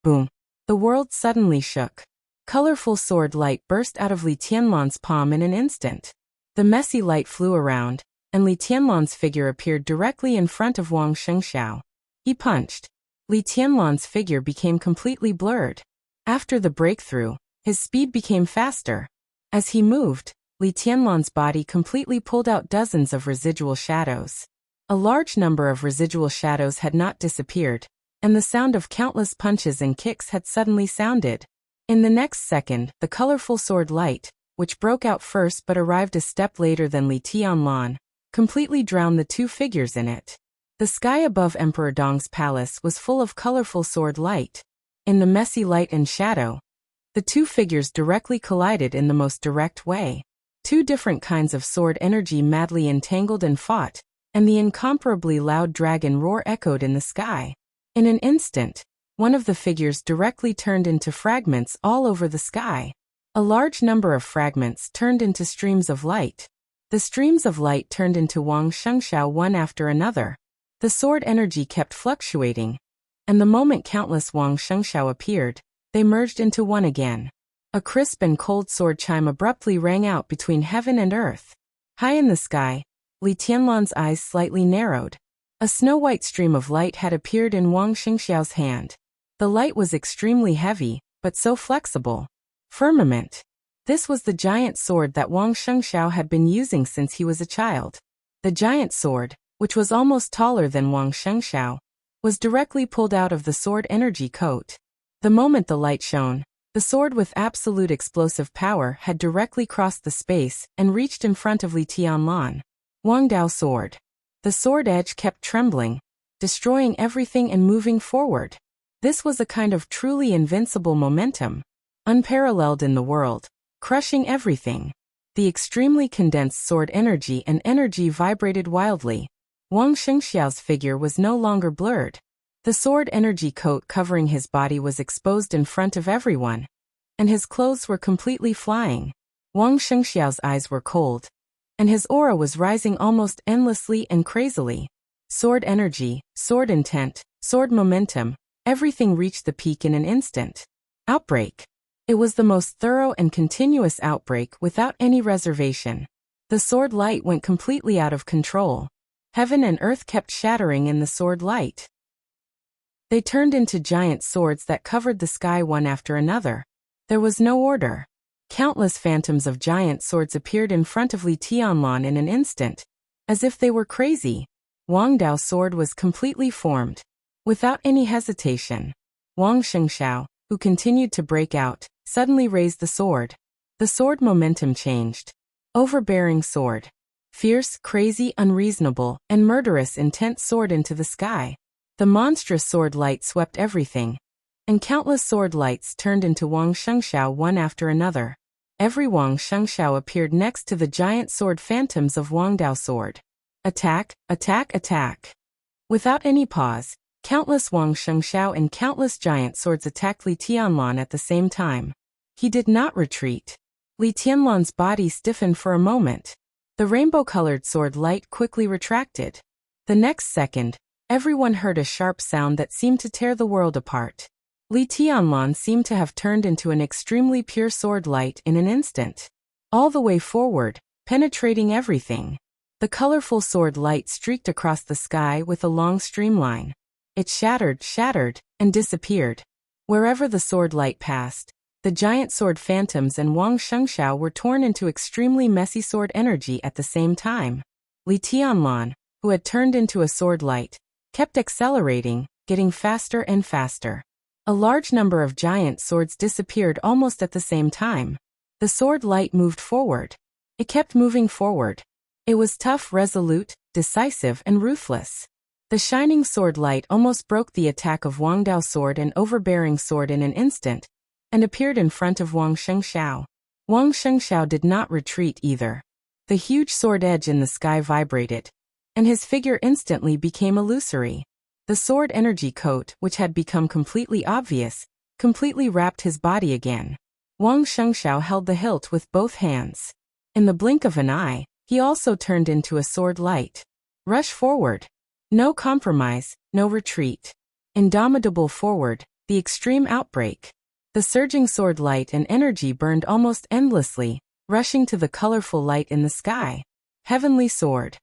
Boom. The world suddenly shook. Colorful sword light burst out of Li Tianlan's palm in an instant. The messy light flew around, and Li Tianlan's figure appeared directly in front of Wang Shengxiao. He punched. Li Tianlan's figure became completely blurred. After the breakthrough, his speed became faster. As he moved, Li Tianlan's body completely pulled out dozens of residual shadows. A large number of residual shadows had not disappeared, and the sound of countless punches and kicks had suddenly sounded. In the next second, the colorful sword light, which broke out first but arrived a step later than Li Tianlan, completely drowned the two figures in it. The sky above Emperor Dong's palace was full of colorful sword light. In the messy light and shadow, the two figures directly collided in the most direct way. Two different kinds of sword energy madly entangled and fought, and the incomparably loud dragon roar echoed in the sky. In an instant, one of the figures directly turned into fragments all over the sky. A large number of fragments turned into streams of light. The streams of light turned into Wang Shengxiao one after another. The sword energy kept fluctuating, and the moment countless Wang Shengxiao appeared, they merged into one again. A crisp and cold sword chime abruptly rang out between heaven and earth. High in the sky, Li Tianlan's eyes slightly narrowed. A snow-white stream of light had appeared in Wang Shengxiao's hand. The light was extremely heavy, but so flexible. Firmament. This was the giant sword that Wang Shengxiao had been using since he was a child. The giant sword, which was almost taller than Wang Shengxiao, was directly pulled out of the sword energy coat. The moment the light shone, the sword with absolute explosive power had directly crossed the space and reached in front of Li Tianlan. Wang Dao sword. The sword edge kept trembling, destroying everything and moving forward. This was a kind of truly invincible momentum, unparalleled in the world, crushing everything. The extremely condensed sword energy and energy vibrated wildly. Wang Shengxiao's figure was no longer blurred. The sword energy coat covering his body was exposed in front of everyone, and his clothes were completely flying. Wang Shengxiao's eyes were cold, and his aura was rising almost endlessly and crazily. Sword energy, sword intent, sword momentum, everything reached the peak in an instant. Outbreak. It was the most thorough and continuous outbreak without any reservation. The sword light went completely out of control. Heaven and earth kept shattering in the sword light. They turned into giant swords that covered the sky one after another. There was no order. Countless phantoms of giant swords appeared in front of Li Tianlan in an instant, as if they were crazy. Wang Dao's sword was completely formed. Without any hesitation, Wang Shengxiao, who continued to break out, suddenly raised the sword. The sword momentum changed. Overbearing sword. Fierce, crazy, unreasonable, and murderous intent soared into the sky. The monstrous sword light swept everything, and countless sword lights turned into Wang Shengxiao one after another. Every Wang Shengxiao appeared next to the giant sword phantoms of Wang Dao sword. Attack, attack, attack. Without any pause, countless Wang Shengxiao and countless giant swords attacked Li Tianlan at the same time. He did not retreat. Li Tianlan's body stiffened for a moment. The rainbow-colored sword light quickly retracted. The next second, everyone heard a sharp sound that seemed to tear the world apart. Li Tianlan seemed to have turned into an extremely pure sword light in an instant. All the way forward, penetrating everything. The colorful sword light streaked across the sky with a long streamline. It shattered, and disappeared. Wherever the sword light passed, the giant sword phantoms and Wang Shengxiao were torn into extremely messy sword energy at the same time. Li Tianlan, who had turned into a sword light, kept accelerating, getting faster and faster. A large number of giant swords disappeared almost at the same time. The sword light moved forward. It kept moving forward. It was tough, resolute, decisive, and ruthless. The shining sword light almost broke the attack of Wang Dao's sword and overbearing sword in an instant, and appeared in front of Wang Shengxiao. Wang Shengxiao did not retreat either. The huge sword edge in the sky vibrated, and his figure instantly became illusory. The sword energy coat, which had become completely obvious, completely wrapped his body again. Wang Shengxiao held the hilt with both hands. In the blink of an eye, he also turned into a sword light. Rush forward. No compromise, no retreat. Indomitable forward, the extreme outbreak. The surging sword light and energy burned almost endlessly, rushing to the colorful light in the sky. Heavenly Sword.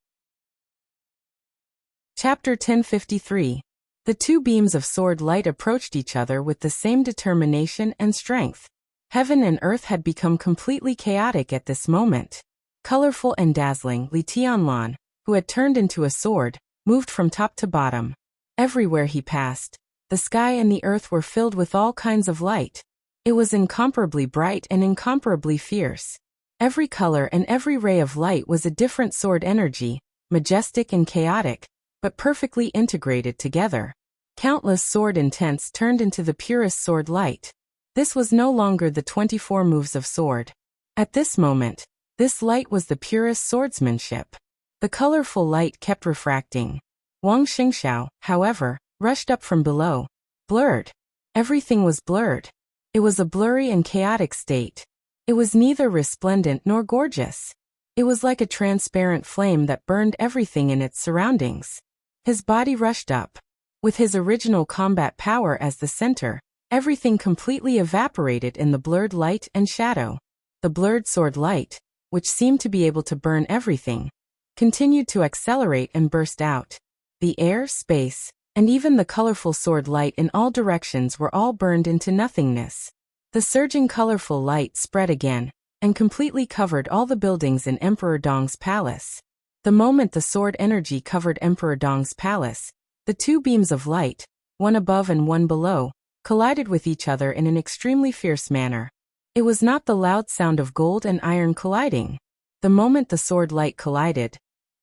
Chapter 1053. The two beams of sword light approached each other with the same determination and strength. Heaven and earth had become completely chaotic at this moment. Colorful and dazzling, Li Tianlan, who had turned into a sword, moved from top to bottom. Everywhere he passed, the sky and the earth were filled with all kinds of light. It was incomparably bright and incomparably fierce. Every color and every ray of light was a different sword energy, majestic and chaotic, but perfectly integrated together. Countless sword intents turned into the purest sword light. This was no longer the 24 moves of sword. At this moment, this light was the purest swordsmanship. The colorful light kept refracting. Wang Shengxiao, however, rushed up from below. Blurred. Everything was blurred. It was a blurry and chaotic state. It was neither resplendent nor gorgeous. It was like a transparent flame that burned everything in its surroundings. His body rushed up. With his original combat power as the center, everything completely evaporated in the blurred light and shadow. The blurred sword light, which seemed to be able to burn everything, continued to accelerate and burst out. The air, space, and even the colorful sword light in all directions were all burned into nothingness. The surging colorful light spread again, and completely covered all the buildings in Emperor Dong's palace. The moment the sword energy covered Emperor Dong's palace, the two beams of light, one above and one below, collided with each other in an extremely fierce manner. It was not the loud sound of gold and iron colliding. The moment the sword light collided,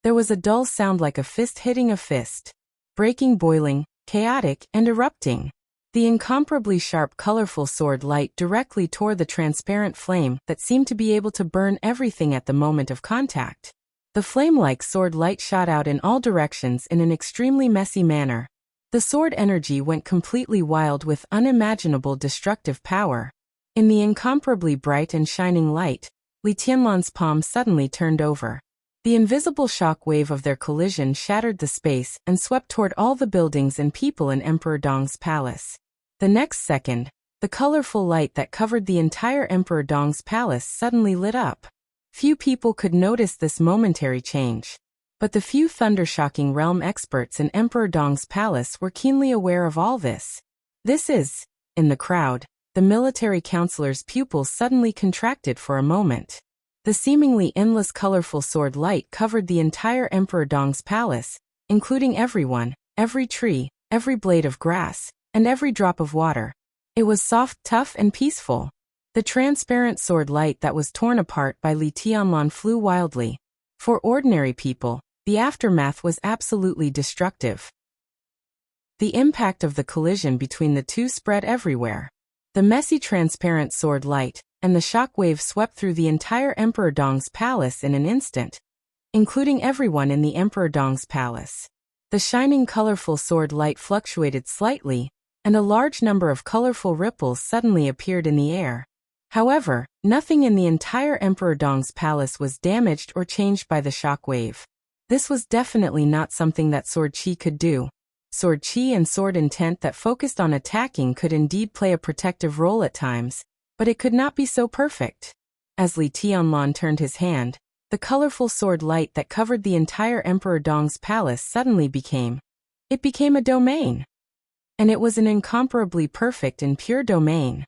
there was a dull sound like a fist hitting a fist. Breaking, boiling, chaotic, and erupting. The incomparably sharp, colorful sword light directly tore the transparent flame that seemed to be able to burn everything at the moment of contact. The flame-like sword light shot out in all directions in an extremely messy manner. The sword energy went completely wild with unimaginable destructive power. In the incomparably bright and shining light, Li Tianlan's palm suddenly turned over. The invisible shock wave of their collision shattered the space and swept toward all the buildings and people in Emperor Dong's palace. The next second, the colorful light that covered the entire Emperor Dong's palace suddenly lit up. Few people could notice this momentary change. But the few thunder-shocking realm experts in Emperor Dong's palace were keenly aware of all this. In the crowd, the military counselor's pupils suddenly contracted for a moment. The seemingly endless colorful sword light covered the entire Emperor Dong's palace, including everyone, every tree, every blade of grass, and every drop of water. It was soft, tough, and peaceful. The transparent sword light that was torn apart by Li Tianlan flew wildly. For ordinary people, the aftermath was absolutely destructive. The impact of the collision between the two spread everywhere. The messy transparent sword light and the shockwave swept through the entire Emperor Dong's palace in an instant, including everyone in the Emperor Dong's palace. The shining colorful sword light fluctuated slightly, and a large number of colorful ripples suddenly appeared in the air. However, nothing in the entire Emperor Dong's palace was damaged or changed by the shockwave. This was definitely not something that sword chi could do. Sword chi and sword intent that focused on attacking could indeed play a protective role at times, but it could not be so perfect. As Li Tianlan turned his hand, the colorful sword light that covered the entire Emperor Dong's palace suddenly became a domain. And it was an incomparably perfect and pure domain.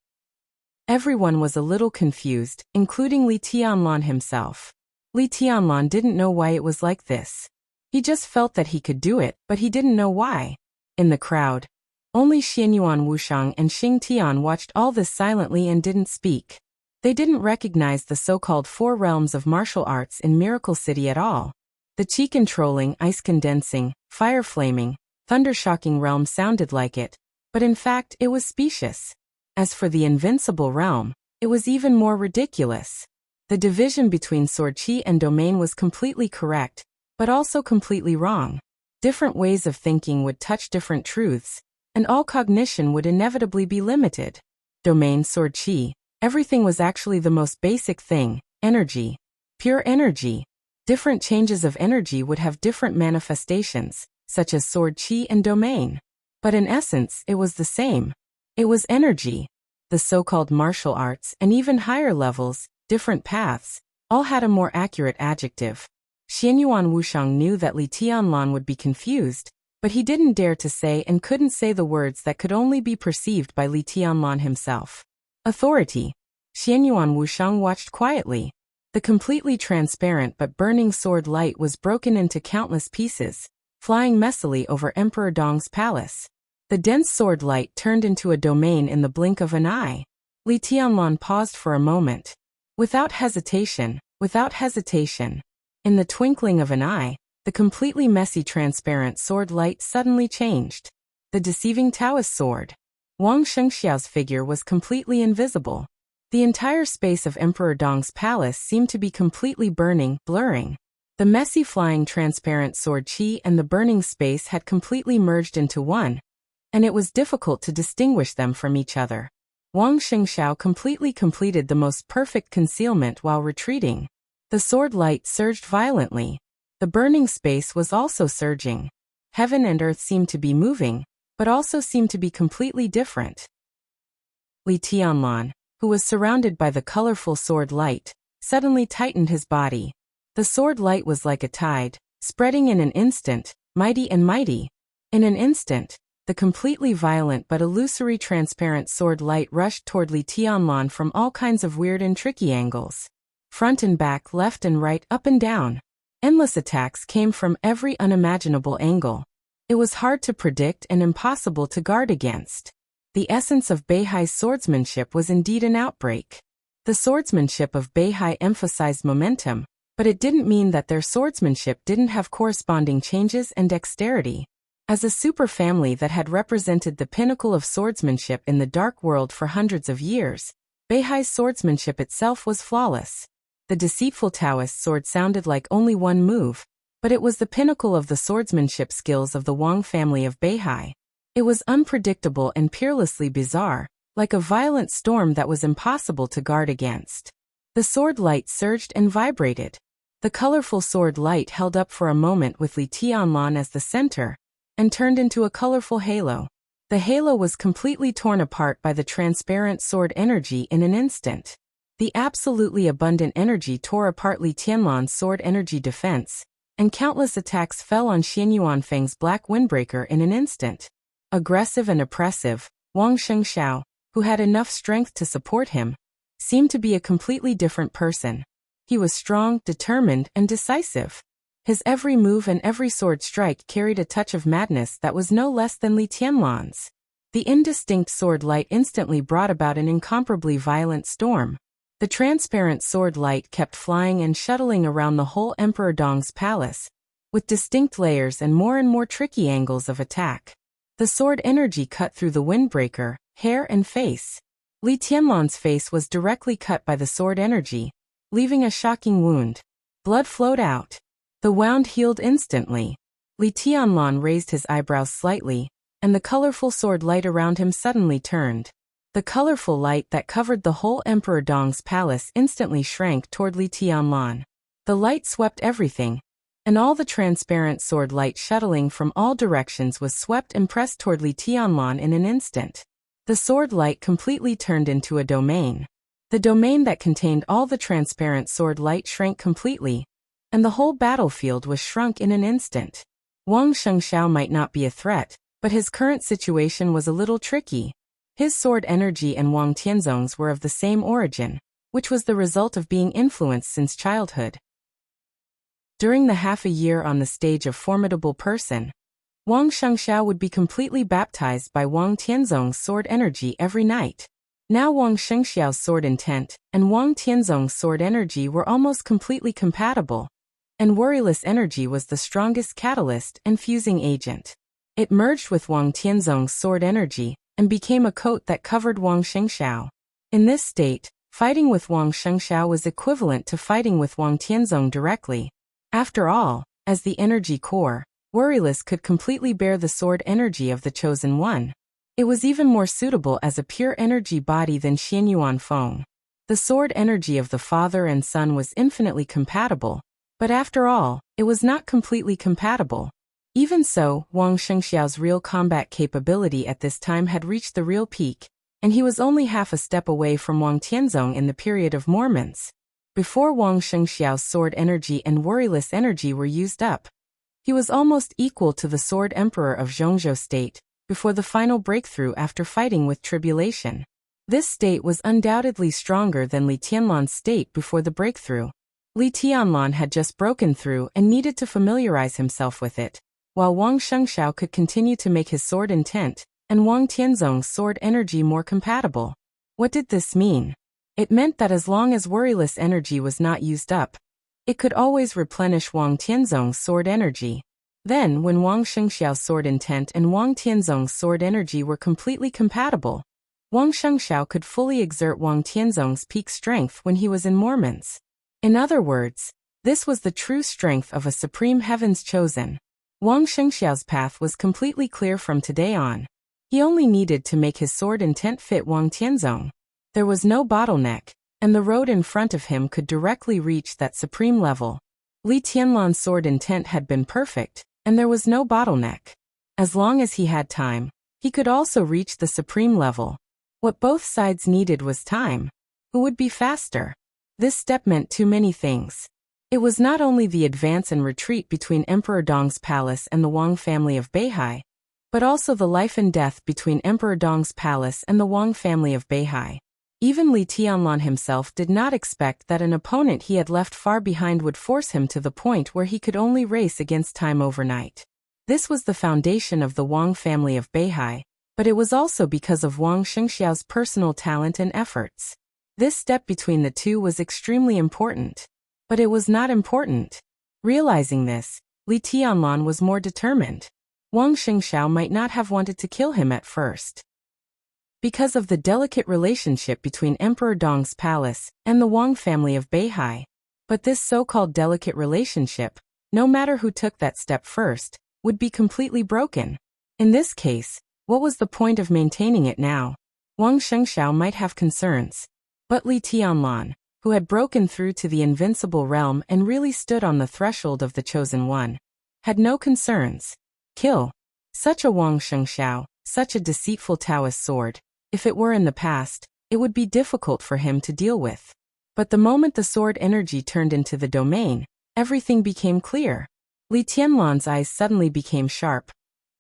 Everyone was a little confused, including Li Tianlan himself. Li Tianlan didn't know why it was like this. He just felt that he could do it, but he didn't know why. In the crowd, only Xianyuan Wuxiang and Xing Tian watched all this silently and didn't speak. They didn't recognize the so-called four realms of martial arts in Miracle City at all. The chi controlling, ice condensing, fire flaming, thunder shocking realm sounded like it, but in fact it was specious. As for the invincible realm, it was even more ridiculous. The division between sword chi and domain was completely correct, but also completely wrong. Different ways of thinking would touch different truths, and all cognition would inevitably be limited. Domain sword chi, everything was actually the most basic thing, energy. Pure energy. Different changes of energy would have different manifestations, such as sword chi and domain. But in essence, it was the same. It was energy. The so-called martial arts and even higher levels, different paths, all had a more accurate adjective. Xianyuan Wuxiang knew that Li Tianlan would be confused, but he didn't dare to say and couldn't say the words that could only be perceived by Li Tianlan himself. Authority. Xianyuan Wuxiang watched quietly. The completely transparent but burning sword light was broken into countless pieces, flying messily over Emperor Dong's palace. The dense sword light turned into a domain in the blink of an eye. Li Tianlan paused for a moment. Without hesitation, in the twinkling of an eye, the completely messy transparent sword light suddenly changed. The deceiving Taoist sword. Wang Shengxiao's figure was completely invisible. The entire space of Emperor Dong's palace seemed to be completely burning, blurring. The messy flying transparent sword chi and the burning space had completely merged into one, and it was difficult to distinguish them from each other. Wang Shengxiao completely completed the most perfect concealment while retreating. The sword light surged violently. The burning space was also surging. Heaven and earth seemed to be moving, but also seemed to be completely different. Li Tianlan, who was surrounded by the colorful sword light, suddenly tightened his body. The sword light was like a tide, spreading in an instant, mighty and mighty. In an instant, the completely violent but illusory transparent sword light rushed toward Li Tianlan from all kinds of weird and tricky angles. Front and back, left and right, up and down. Endless attacks came from every unimaginable angle. It was hard to predict and impossible to guard against. The essence of Beihai's swordsmanship was indeed an outbreak. The swordsmanship of Beihai emphasized momentum, but it didn't mean that their swordsmanship didn't have corresponding changes and dexterity. As a superfamily that had represented the pinnacle of swordsmanship in the dark world for hundreds of years, Beihai's swordsmanship itself was flawless. The deceitful Taoist sword sounded like only one move, but it was the pinnacle of the swordsmanship skills of the Wang family of Beihai. It was unpredictable and peerlessly bizarre, like a violent storm that was impossible to guard against. The sword light surged and vibrated. The colorful sword light held up for a moment with Li Tianlan as the center, and turned into a colorful halo. The halo was completely torn apart by the transparent sword energy in an instant. The absolutely abundant energy tore apart Li Tianlan's sword energy defense, and countless attacks fell on Xianyuan Feng's black windbreaker in an instant. Aggressive and oppressive, Wang Shengxiao, who had enough strength to support him, seemed to be a completely different person. He was strong, determined, and decisive. His every move and every sword strike carried a touch of madness that was no less than Li Tianlan's. The indistinct sword light instantly brought about an incomparably violent storm. The transparent sword light kept flying and shuttling around the whole Emperor Dong's palace, with distinct layers and more tricky angles of attack. The sword energy cut through the windbreaker, hair and face. Li Tianlan's face was directly cut by the sword energy, leaving a shocking wound. Blood flowed out. The wound healed instantly. Li Tianlan raised his eyebrows slightly, and the colorful sword light around him suddenly turned. The colorful light that covered the whole Emperor Dong's palace instantly shrank toward Li Tianlan. The light swept everything, and all the transparent sword light shuttling from all directions was swept and pressed toward Li Tianlan in an instant. The sword light completely turned into a domain. The domain that contained all the transparent sword light shrank completely, and the whole battlefield was shrunk in an instant. Wang Shengxiao might not be a threat, but his current situation was a little tricky. His sword energy and Wang Tianzong's were of the same origin, which was the result of being influenced since childhood. During the half a year on the stage of formidable person, Wang Shengxiao would be completely baptized by Wang Tianzong's sword energy every night. Now Wang Shengxiao's sword intent and Wang Tianzong's sword energy were almost completely compatible, and worryless energy was the strongest catalyst and fusing agent. It merged with Wang Tianzong's sword energy and became a coat that covered Wang Shengxiao. In this state, fighting with Wang Shengxiao was equivalent to fighting with Wang Tianzong directly. After all, as the energy core, Worryless could completely bear the sword energy of the Chosen One. It was even more suitable as a pure energy body than Xianyuan Feng. The sword energy of the father and son was infinitely compatible, but after all, it was not completely compatible. Even so, Wang Shengxiao's real combat capability at this time had reached the real peak, and he was only half a step away from Wang Tianzong in the period of Mormonts. Before Wang Shengxiao's sword energy and worryless energy were used up, he was almost equal to the Sword Emperor of Zhongzhou state, before the final breakthrough after fighting with tribulation. This state was undoubtedly stronger than Li Tianlan's state before the breakthrough. Li Tianlan had just broken through and needed to familiarize himself with it, while Wang Shengxiao could continue to make his sword intent and Wang Tianzong's sword energy more compatible. What did this mean? It meant that as long as worryless energy was not used up, it could always replenish Wang Tianzong's sword energy. Then, when Wang Shengxiao's sword intent and Wang Tianzong's sword energy were completely compatible, Wang Shengxiao could fully exert Wang Tianzong's peak strength when he was in Mormonts. In other words, this was the true strength of a supreme heaven's chosen. Wang Shengxiao's path was completely clear from today on. He only needed to make his sword intent fit Wang Tianzong. There was no bottleneck, and the road in front of him could directly reach that supreme level. Li Tianlan's sword intent had been perfect, and there was no bottleneck. As long as he had time, he could also reach the supreme level. What both sides needed was time. Who would be faster? This step meant too many things. It was not only the advance and retreat between Emperor Dong's palace and the Wang family of Beihai, but also the life and death between Emperor Dong's palace and the Wang family of Beihai. Even Li Tianlan himself did not expect that an opponent he had left far behind would force him to the point where he could only race against time overnight. This was the foundation of the Wang family of Beihai, but it was also because of Wang Shengxiao's personal talent and efforts. This step between the two was extremely important. But it was not important. Realizing this, Li Tianlan was more determined. Wang Shengxiao might not have wanted to kill him at first, because of the delicate relationship between Emperor Dong's palace and the Wang family of Beihai. But this so-called delicate relationship, no matter who took that step first, would be completely broken. In this case, what was the point of maintaining it now? Wang Shengxiao might have concerns. But Li Tianlan, who had broken through to the invincible realm and really stood on the threshold of the Chosen One, had no concerns. Kill. Such a Wang Shengxiao, such a deceitful Taoist sword. If it were in the past, it would be difficult for him to deal with. But the moment the sword energy turned into the domain, everything became clear. Li Tianlan's eyes suddenly became sharp,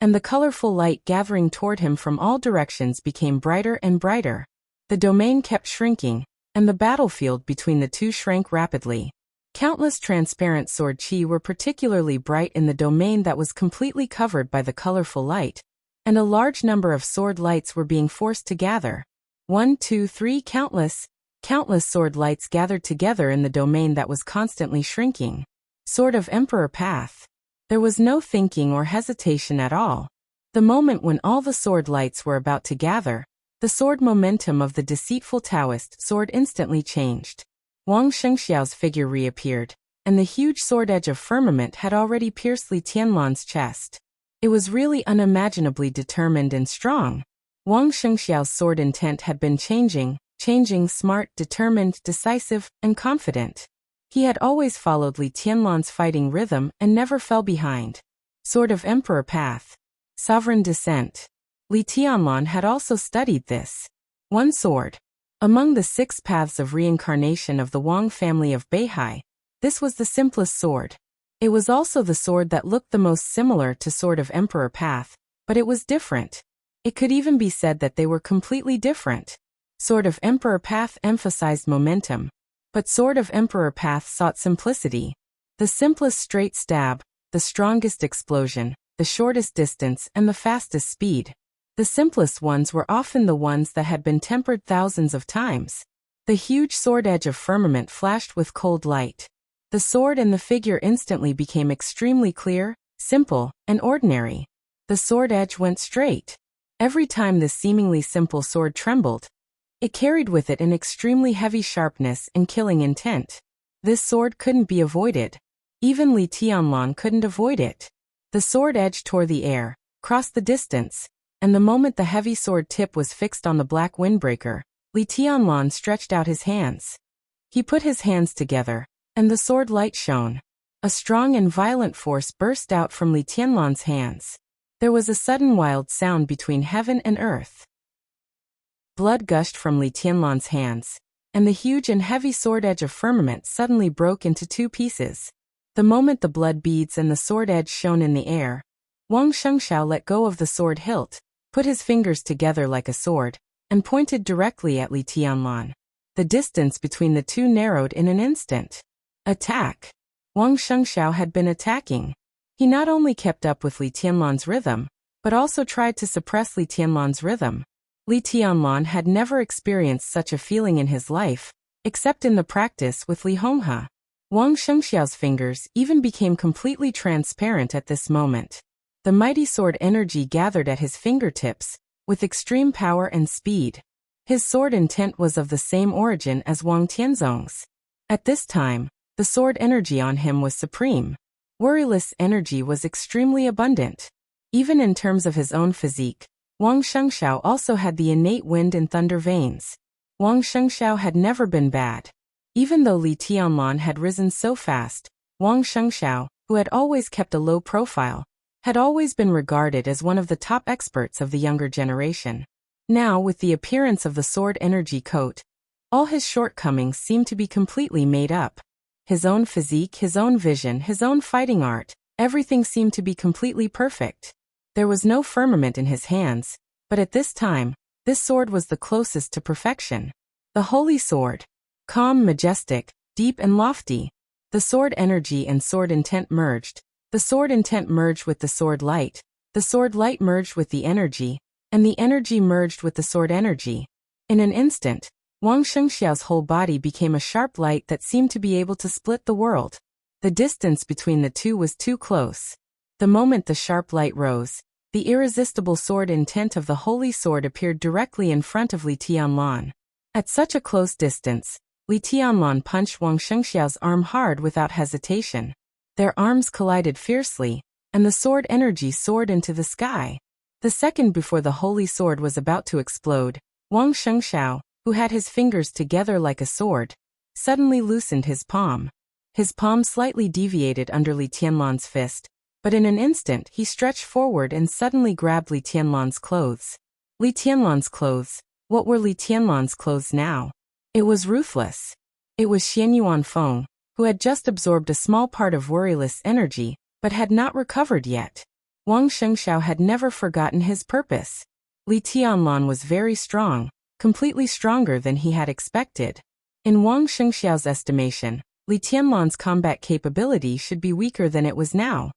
and the colorful light gathering toward him from all directions became brighter and brighter. The domain kept shrinking, and the battlefield between the two shrank rapidly. Countless transparent sword chi were particularly bright in the domain that was completely covered by the colorful light, and a large number of sword lights were being forced to gather. 1, 2, 3 countless Countless sword lights gathered together in the domain that was constantly shrinking. Sword of Emperor Path. There was no thinking or hesitation at all. The moment when all the sword lights were about to gather, the sword momentum of the deceitful Taoist sword instantly changed. Wang Shengxiao's figure reappeared, and the huge sword edge of firmament had already pierced Li Tianlan's chest. It was really unimaginably determined and strong. Wang Shengxiao's sword intent had been changing, smart, determined, decisive, and confident. He had always followed Li Tianlan's fighting rhythm and never fell behind. Sword of Emperor Path. Sovereign Descent. Li Tianlan had also studied this. One sword. Among the 6 paths of reincarnation of the Wang family of Beihai, this was the simplest sword. It was also the sword that looked the most similar to Sword of Emperor Path, but it was different. It could even be said that they were completely different. Sword of Emperor Path emphasized momentum, but Sword of Emperor Path sought simplicity. The simplest straight stab, the strongest explosion, the shortest distance, and the fastest speed. The simplest ones were often the ones that had been tempered thousands of times. The huge sword edge of firmament flashed with cold light. The sword and the figure instantly became extremely clear, simple, and ordinary. The sword edge went straight. Every time this seemingly simple sword trembled, it carried with it an extremely heavy sharpness and killing intent. This sword couldn't be avoided. Even Li Tianlan couldn't avoid it. The sword edge tore the air, crossed the distance, and the moment the heavy sword tip was fixed on the black windbreaker, Li Tianlan stretched out his hands. He put his hands together, and the sword light shone. A strong and violent force burst out from Li Tianlan's hands. There was a sudden wild sound between heaven and earth. Blood gushed from Li Tianlan's hands, and the huge and heavy sword edge of firmament suddenly broke into 2 pieces. The moment the blood beads and the sword edge shone in the air, Wang Shengxiao let go of the sword hilt, put his fingers together like a sword, and pointed directly at Li Tianlan. The distance between the two narrowed in an instant. Attack! Wang Shengxiao had been attacking. He not only kept up with Li Tianlan's rhythm, but also tried to suppress Li Tianlan's rhythm. Li Tianlan had never experienced such a feeling in his life, except in the practice with Li Honghe. Wang Shengxiao's fingers even became completely transparent at this moment. The mighty sword energy gathered at his fingertips, with extreme power and speed. His sword intent was of the same origin as Wang Tianzong's. At this time, the sword energy on him was supreme. Worryless energy was extremely abundant. Even in terms of his own physique, Wang Shengxiao also had the innate wind and thunder veins. Wang Shengxiao had never been bad. Even though Li Tianlan had risen so fast, Wang Shengxiao, who had always kept a low profile, had always been regarded as one of the top experts of the younger generation. Now, with the appearance of the sword energy coat, all his shortcomings seemed to be completely made up. His own physique, his own vision, his own fighting art, everything seemed to be completely perfect. There was no firmament in his hands, but at this time, this sword was the closest to perfection. The holy sword. Calm, majestic, deep and lofty. The sword energy and sword intent merged. The sword intent merged with the sword light. The sword light merged with the energy, and the energy merged with the sword energy. In an instant, Wang Shengxiao's whole body became a sharp light that seemed to be able to split the world. The distance between the two was too close. The moment the sharp light rose, the irresistible sword intent of the holy sword appeared directly in front of Li Tianlan. At such a close distance, Li Tianlan punched Wang Shengxiao's arm hard without hesitation. Their arms collided fiercely, and the sword energy soared into the sky. The second before the holy sword was about to explode, Wang Shengxiao, who had his fingers together like a sword, suddenly loosened his palm. His palm slightly deviated under Li Tianlan's fist, but in an instant he stretched forward and suddenly grabbed Li Tianlan's clothes. Li Tianlan's clothes. What were Li Tianlan's clothes now? It was ruthless. It was Xian Yuanfeng, who had just absorbed a small part of worryless energy, but had not recovered yet. Wang Shengxiao had never forgotten his purpose. Li Tianlan was very strong, completely stronger than he had expected. In Wang Shengxiao's estimation, Li Tianlan's combat capability should be weaker than it was now.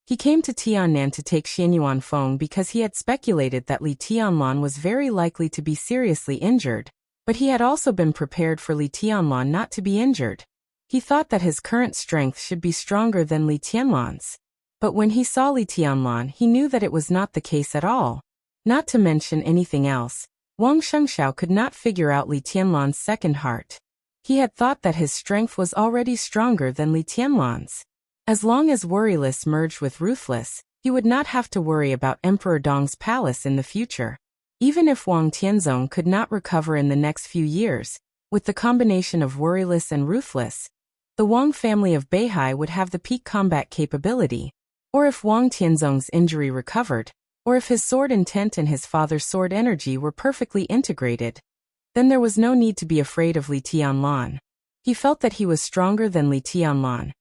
He came to Tiannan to take Xian Yuanfeng because he had speculated that Li Tianlan was very likely to be seriously injured. But he had also been prepared for Li Tianlan not to be injured. He thought that his current strength should be stronger than Li Tianlan's. But when he saw Li Tianlan, he knew that it was not the case at all. Not to mention anything else, Wang Shengxiao could not figure out Li Tianlan's second heart. He had thought that his strength was already stronger than Li Tianlan's. As long as Worryless merged with Ruthless, he would not have to worry about Emperor Dong's palace in the future. Even if Wang Tianzong could not recover in the next few years, with the combination of Worryless and Ruthless, the Wang family of Beihai would have the peak combat capability. Or if Wang Tianzong's injury recovered, or if his sword intent and his father's sword energy were perfectly integrated, then there was no need to be afraid of Li Tianlan. He felt that he was stronger than Li Tianlan,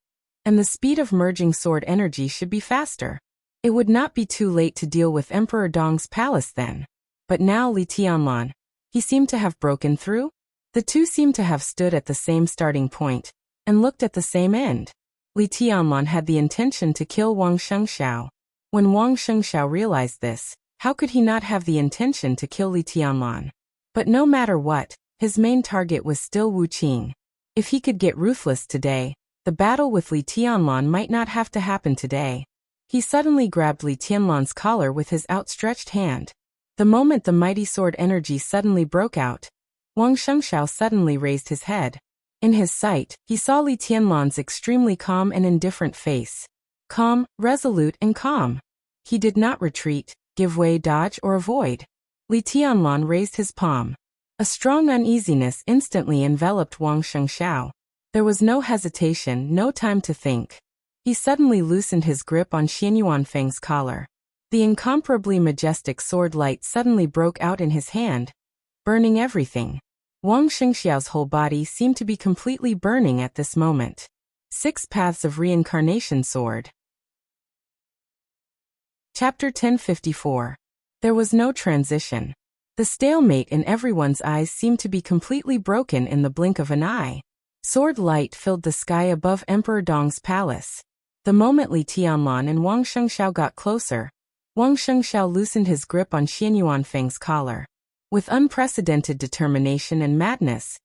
and the speed of merging sword energy should be faster. It would not be too late to deal with Emperor Dong's palace then. But now Li Tianlan, he seemed to have broken through. The two seemed to have stood at the same starting point, and looked at the same end. Li Tianlan had the intention to kill Wang Shengxiao. When Wang Shengxiao realized this, how could he not have the intention to kill Li Tianlan? But no matter what, his main target was still Wu Qing. If he could get Ruthless today, the battle with Li Tianlan might not have to happen today. He suddenly grabbed Li Tianlan's collar with his outstretched hand. The moment the mighty sword energy suddenly broke out, Wang Shengxiao suddenly raised his head. In his sight, he saw Li Tianlan's extremely calm and indifferent face. Calm, resolute and calm. He did not retreat, give way, dodge or avoid. Li Tianlan raised his palm. A strong uneasiness instantly enveloped Wang Shengxiao. There was no hesitation, no time to think. He suddenly loosened his grip on Xian Yuanfeng's collar. The incomparably majestic sword light suddenly broke out in his hand, burning everything. Wang Shengxiao's whole body seemed to be completely burning at this moment. 6 Paths of Reincarnation Sword. Chapter 1054. There was no transition. The stalemate in everyone's eyes seemed to be completely broken in the blink of an eye. Sword light filled the sky above Emperor Dong's palace. The moment Li Tianlan and Wang Shengxiao got closer, Wang Shengxiao loosened his grip on Xian Yuanfeng's collar. With unprecedented determination and madness,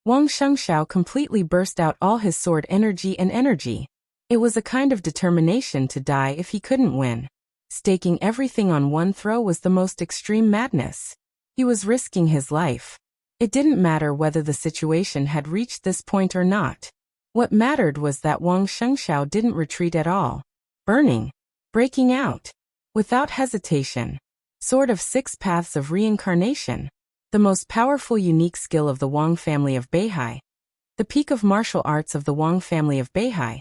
Wang Shengxiao completely burst out all his sword energy and energy. It was a kind of determination to die if he couldn't win. Staking everything on one throw was the most extreme madness. He was risking his life. It didn't matter whether the situation had reached this point or not. What mattered was that Wang Shengxiao didn't retreat at all. Burning. Breaking out. Without hesitation. Sword of 6 Paths of Reincarnation. The most powerful unique skill of the Wang family of Beihai. The peak of martial arts of the Wang family of Beihai.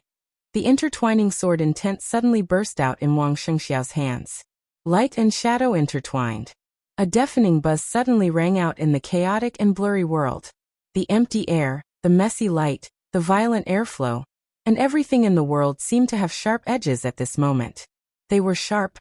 The intertwining sword intent suddenly burst out in Wang Shengxiao's hands. Light and shadow intertwined. A deafening buzz suddenly rang out in the chaotic and blurry world. The empty air, the messy light, the violent airflow, and everything in the world seemed to have sharp edges at this moment. They were sharp,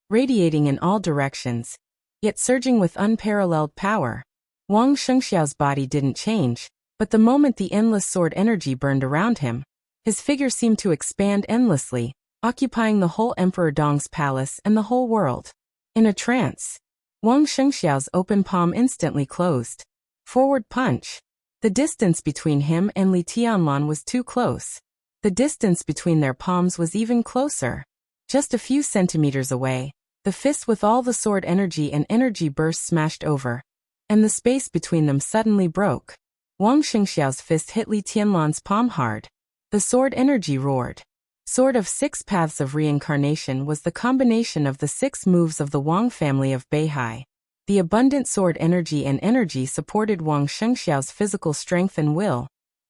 radiating in all directions, yet surging with unparalleled power. Wang Shengxiao's body didn't change, but the moment the endless sword energy burned around him, his figure seemed to expand endlessly, occupying the whole Emperor Dong's palace and the whole world. In a trance, Wang Shengxiao's open palm instantly closed. Forward punch. The distance between him and Li Tianlan was too close. The distance between their palms was even closer. Just a few centimeters away, the fist with all the sword energy and energy burst smashed over, and the space between them suddenly broke. Wang Shengxiao's fist hit Li Tianlan's palm hard. The sword energy roared. Sword of 6 Paths of Reincarnation was the combination of the 6 moves of the Wang family of Beihai. The abundant sword energy and energy supported Wang Shengxiao's physical strength and will,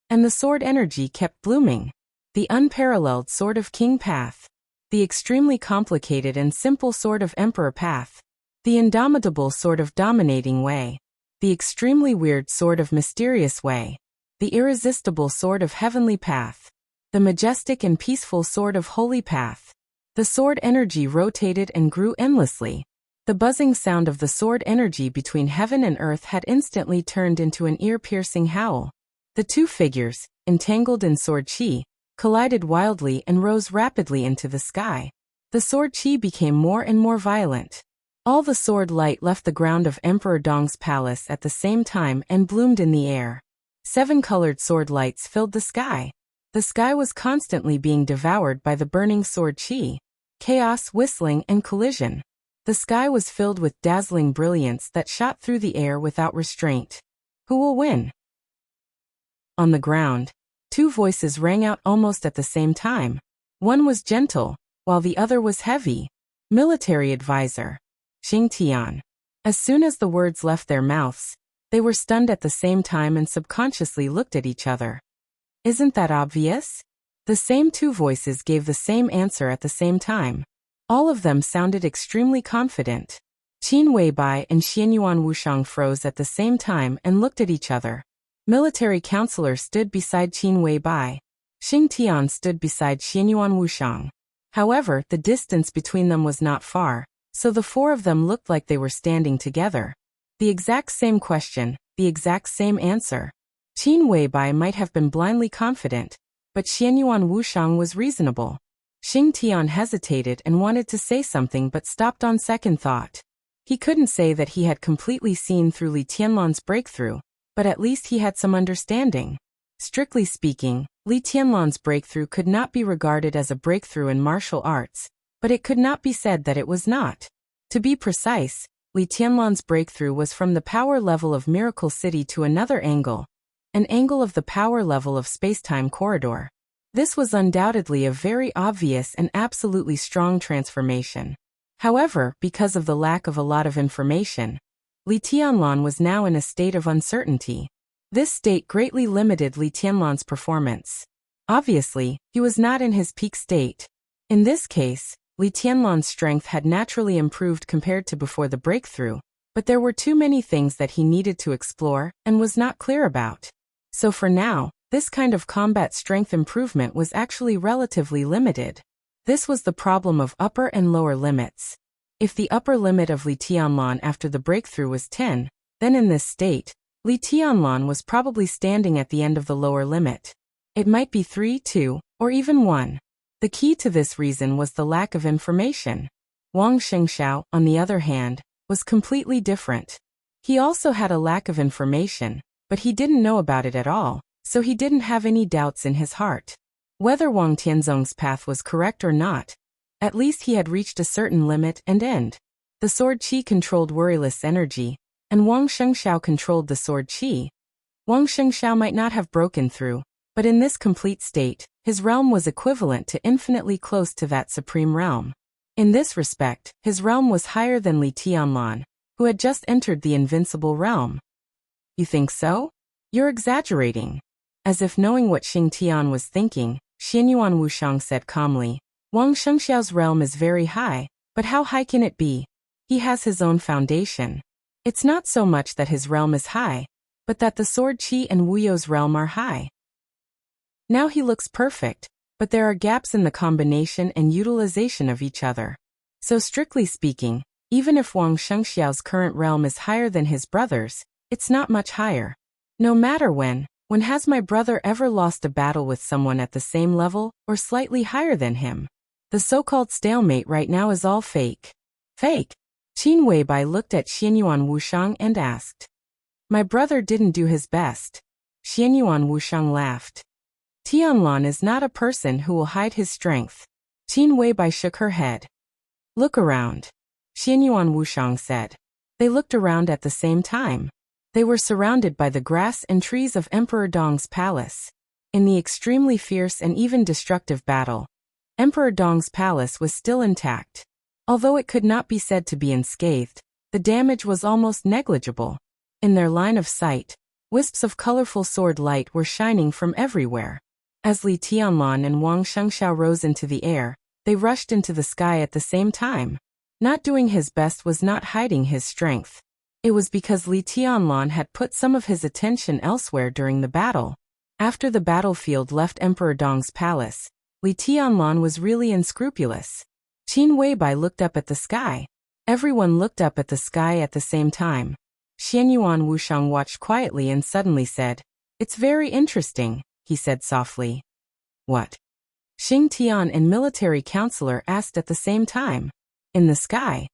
and the sword energy kept blooming. The unparalleled Sword of King Path. The extremely complicated and simple Sword of Emperor Path. The indomitable Sword of Dominating Way. The extremely weird Sword of Mysterious Way. The irresistible Sword of Heavenly Path. The majestic and peaceful Sword of Holy Path. The sword energy rotated and grew endlessly. The buzzing sound of the sword energy between heaven and earth had instantly turned into an ear-piercing howl. The two figures, entangled in sword chi, collided wildly and rose rapidly into the sky. The sword chi became more and more violent. All the sword light left the ground of Emperor Dong's palace at the same time and bloomed in the air. 7 colored sword lights filled the sky. The sky was constantly being devoured by the burning sword qi. Chaos, whistling, and collision. The sky was filled with dazzling brilliance that shot through the air without restraint. Who will win? On the ground, 2 voices rang out almost at the same time. One was gentle, while the other was heavy. Military advisor. Xing Tian. As soon as the words left their mouths, they were stunned at the same time and subconsciously looked at each other. Isn't that obvious? The same 2 voices gave the same answer at the same time. All of them sounded extremely confident. Qin Weibai and Xianyuan Wushang froze at the same time and looked at each other. Military counselor stood beside Qin Weibai. Xing Tian stood beside Xianyuan Wushang. However, the distance between them was not far, so the 4 of them looked like they were standing together. The exact same question, the exact same answer. Qin Weibai might have been blindly confident, but Xianyuan Wushang was reasonable. Xing Tian hesitated and wanted to say something but stopped on second thought. He couldn't say that he had completely seen through Li Tianlan's breakthrough, but at least he had some understanding. Strictly speaking, Li Tianlan's breakthrough could not be regarded as a breakthrough in martial arts, but it could not be said that it was not. To be precise, Li Tianlan's breakthrough was from the power level of Miracle City to another angle, an angle of the power level of space-time corridor. This was undoubtedly a very obvious and absolutely strong transformation. However, because of the lack of a lot of information, Li Tianlan was now in a state of uncertainty. This state greatly limited Li Tianlan's performance. Obviously, he was not in his peak state. In this case, Li Tianlan's strength had naturally improved compared to before the breakthrough, but there were too many things that he needed to explore and was not clear about. So for now, this kind of combat strength improvement was actually relatively limited. This was the problem of upper and lower limits. If the upper limit of Li Tianlan after the breakthrough was 10, then in this state, Li Tianlan was probably standing at the end of the lower limit. It might be 3, 2, or even 1. The key to this reason was the lack of information. Wang Shengxiao, on the other hand, was completely different. He also had a lack of information, but he didn't know about it at all, so he didn't have any doubts in his heart. Whether Wang Tianzong's path was correct or not, at least he had reached a certain limit and end. The sword qi controlled worryless energy, and Wang Shengxiao controlled the sword qi. Wang Shengxiao might not have broken through, but in this complete state, his realm was equivalent to infinitely close to that supreme realm. In this respect, his realm was higher than Li Tianlan, who had just entered the invincible realm. You think so? You're exaggerating. As if knowing what Xing Tian was thinking, Xianyuan Wushang said calmly, Wang Shengxiao's realm is very high, but how high can it be? He has his own foundation. It's not so much that his realm is high, but that the sword qi and Wuyo's realm are high. Now he looks perfect, but there are gaps in the combination and utilization of each other. So strictly speaking, even if Wang Shengxiao's current realm is higher than his brother's, it's not much higher. No matter when has my brother ever lost a battle with someone at the same level or slightly higher than him? The so-called stalemate right now is all fake. Fake? Qin Weibai looked at Xianyuan Wushang and asked. My brother didn't do his best. Xianyuan Wushang laughed. Tianlan is not a person who will hide his strength. Qin Weibai shook her head. Look around. Xianyuan Wushang said. They looked around at the same time. They were surrounded by the grass and trees of Emperor Dong's palace. In the extremely fierce and even destructive battle, Emperor Dong's palace was still intact. Although it could not be said to be unscathed, the damage was almost negligible. In their line of sight, wisps of colorful sword light were shining from everywhere. As Li Tianlan and Wang Shengxiao rose into the air, they rushed into the sky at the same time. Not doing his best was not hiding his strength. It was because Li Tianlan had put some of his attention elsewhere during the battle. After the battlefield left Emperor Dong's palace, Li Tianlan was really unscrupulous. Qin Weibai looked up at the sky. Everyone looked up at the sky at the same time. Xianyuan Wushang watched quietly and suddenly said, It's very interesting, he said softly. What? Xing Tian and military counselor asked at the same time. In the sky.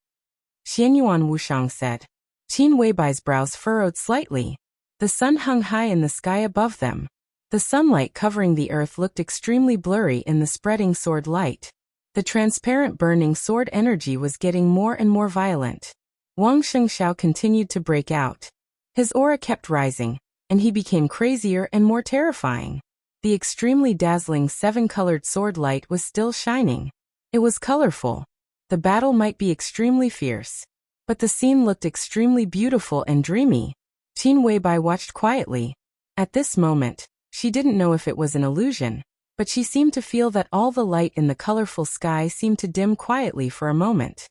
Xianyuan Wuxiang said. Qin Weibai's brows furrowed slightly. The sun hung high in the sky above them. The sunlight covering the earth looked extremely blurry in the spreading sword light. The transparent burning sword energy was getting more and more violent. Wang Shengxiao continued to break out. His aura kept rising, and he became crazier and more terrifying. The extremely dazzling seven-colored sword light was still shining. It was colorful. The battle might be extremely fierce, but the scene looked extremely beautiful and dreamy. Qin Weibai watched quietly. At this moment, she didn't know if it was an illusion, but she seemed to feel that all the light in the colorful sky seemed to dim quietly for a moment.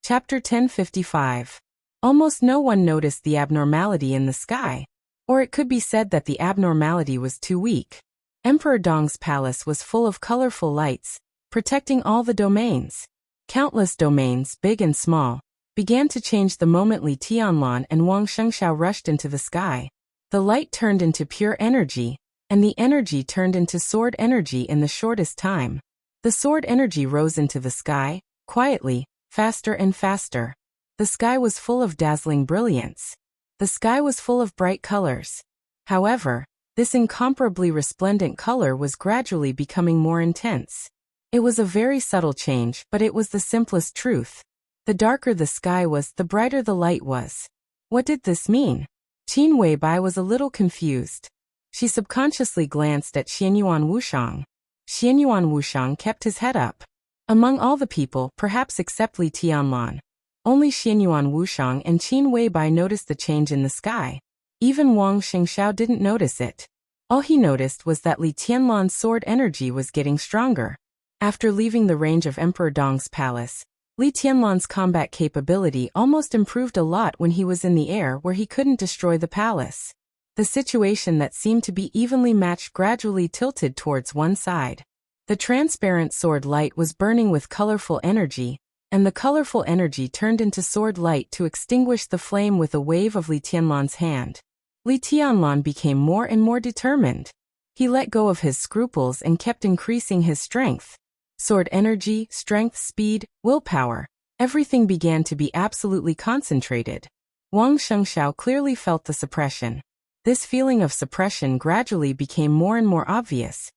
Chapter 1055. Almost no one noticed the abnormality in the sky. Or it could be said that the abnormality was too weak. Emperor Dong's palace was full of colorful lights, protecting all the domains. Countless domains, big and small, began to change the moment Li Tianlan and Wang Shengxiao rushed into the sky. The light turned into pure energy, and the energy turned into sword energy in the shortest time. The sword energy rose into the sky, quietly, faster and faster. The sky was full of dazzling brilliance. The sky was full of bright colors. However, this incomparably resplendent color was gradually becoming more intense. It was a very subtle change, but it was the simplest truth. The darker the sky was, the brighter the light was. What did this mean? Qin Weibai was a little confused. She subconsciously glanced at Xianyuan Wuxiang. Xianyuan Wuxiang kept his head up. Among all the people, perhaps except Li Tianlan, only Xianyuan Wuxiang and Qin Weibai noticed the change in the sky. Even Wang Shengxiao didn't notice it. All he noticed was that Li Tianlan's sword energy was getting stronger. After leaving the range of Emperor Dong's palace, Li Tianlan's combat capability almost improved a lot when he was in the air where he couldn't destroy the palace. The situation that seemed to be evenly matched gradually tilted towards one side. The transparent sword light was burning with colorful energy, and the colorful energy turned into sword light to extinguish the flame with a wave of Li Tianlan's hand. Li Tianlan became more and more determined. He let go of his scruples and kept increasing his strength. Sword energy, strength, speed, willpower, everything began to be absolutely concentrated. Wang Shengxiao clearly felt the suppression. This feeling of suppression gradually became more and more obvious,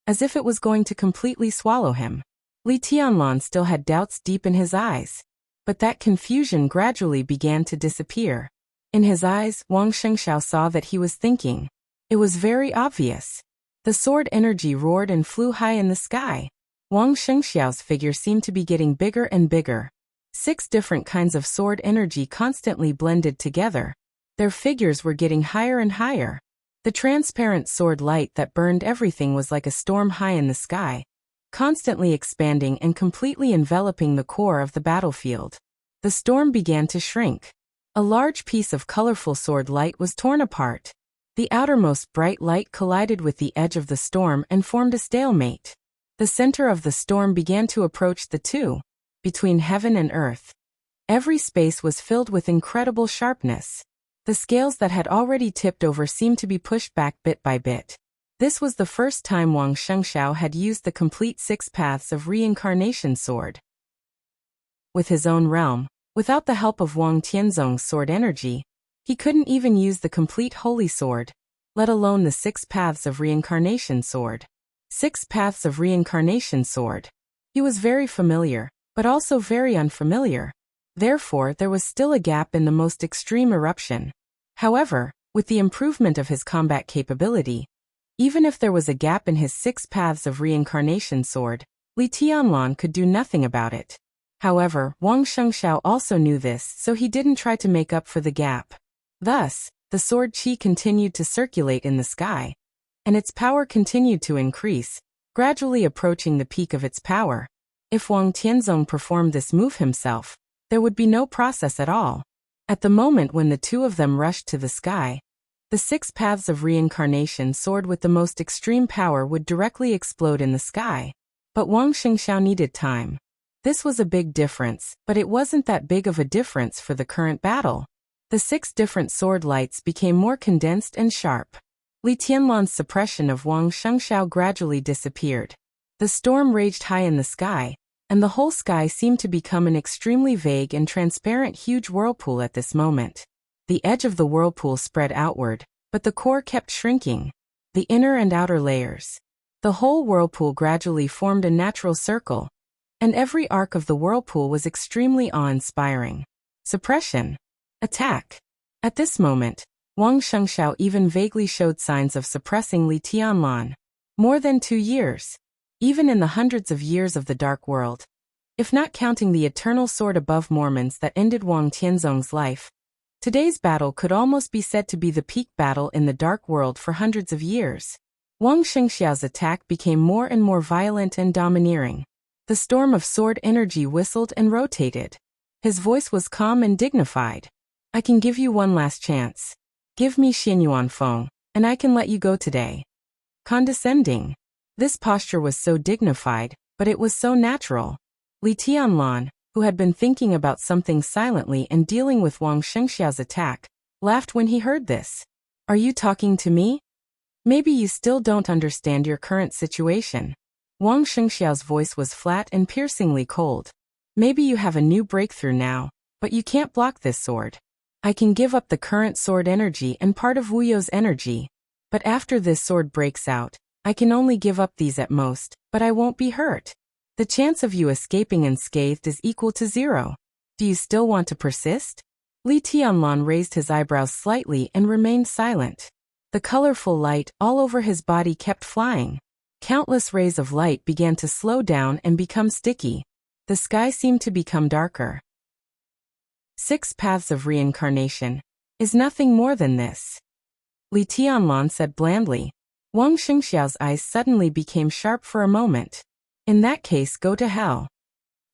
as if it was going to completely swallow him. Li Tianlan still had doubts deep in his eyes, but that confusion gradually began to disappear. In his eyes, Wang Shengxiao saw that he was thinking. It was very obvious. The sword energy roared and flew high in the sky. Wang Shengxiao's figure seemed to be getting bigger and bigger. 6 different kinds of sword energy constantly blended together. Their figures were getting higher and higher. The transparent sword light that burned everything was like a storm high in the sky, constantly expanding and completely enveloping the core of the battlefield. The storm began to shrink. A large piece of colorful sword light was torn apart. The outermost bright light collided with the edge of the storm and formed a stalemate. The center of the storm began to approach the two, between heaven and earth. Every space was filled with incredible sharpness. The scales that had already tipped over seemed to be pushed back bit by bit. This was the first time Wang Shengxiao had used the complete 6 paths of reincarnation sword. With his own realm, without the help of Wang Tianzong's sword energy, he couldn't even use the complete holy sword, let alone the 6 paths of reincarnation sword. 6 paths of reincarnation sword. He was very familiar, but also very unfamiliar. Therefore, there was still a gap in the most extreme eruption. However, with the improvement of his combat capability, even if there was a gap in his 6 paths of reincarnation sword, Li Tianlan could do nothing about it. However, Wang Shengxiao also knew this, so he didn't try to make up for the gap. Thus, the sword qi continued to circulate in the sky, and its power continued to increase, gradually approaching the peak of its power. If Wang Tianzong performed this move himself, there would be no process at all. At the moment when the two of them rushed to the sky, the 6 paths of reincarnation sword with the most extreme power would directly explode in the sky. But Wang Shengxiao needed time. This was a big difference, but it wasn't that big of a difference for the current battle. The 6 different sword lights became more condensed and sharp. Li Tianlan's suppression of Wang Shengxiao gradually disappeared. The storm raged high in the sky, and the whole sky seemed to become an extremely vague and transparent huge whirlpool at this moment. The edge of the whirlpool spread outward, but the core kept shrinking. The inner and outer layers. The whole whirlpool gradually formed a natural circle, and every arc of the whirlpool was extremely awe-inspiring. Suppression. Attack. At this moment, Wang Shengxiao even vaguely showed signs of suppressing Li Tianlan. More than 2 years. Even in the hundreds of years of the Dark World. If not counting the eternal sword above Mormons that ended Wang Tianzong's life, today's battle could almost be said to be the peak battle in the Dark World for hundreds of years. Wang Shengxiao's attack became more and more violent and domineering. The storm of sword energy whistled and rotated. His voice was calm and dignified. I can give you one last chance. Give me Xianyuan Feng, and I can let you go today. Condescending. This posture was so dignified, but it was so natural. Li Tianlan, who had been thinking about something silently and dealing with Wang Shengxiao's attack, laughed when he heard this. Are you talking to me? Maybe you still don't understand your current situation. Wang Shengxiao's voice was flat and piercingly cold. Maybe you have a new breakthrough now, but you can't block this sword. I can give up the current sword energy and part of Wuyo's energy. But after this sword breaks out, I can only give up these at most, but I won't be hurt. The chance of you escaping unscathed is equal to 0. Do you still want to persist? Li Tianlan raised his eyebrows slightly and remained silent. The colorful light all over his body kept flying. Countless rays of light began to slow down and become sticky. The sky seemed to become darker. 6 paths of reincarnation is nothing more than this. Li Tianlan said blandly. Wang Shengxiao's eyes suddenly became sharp for a moment. In that case, go to hell.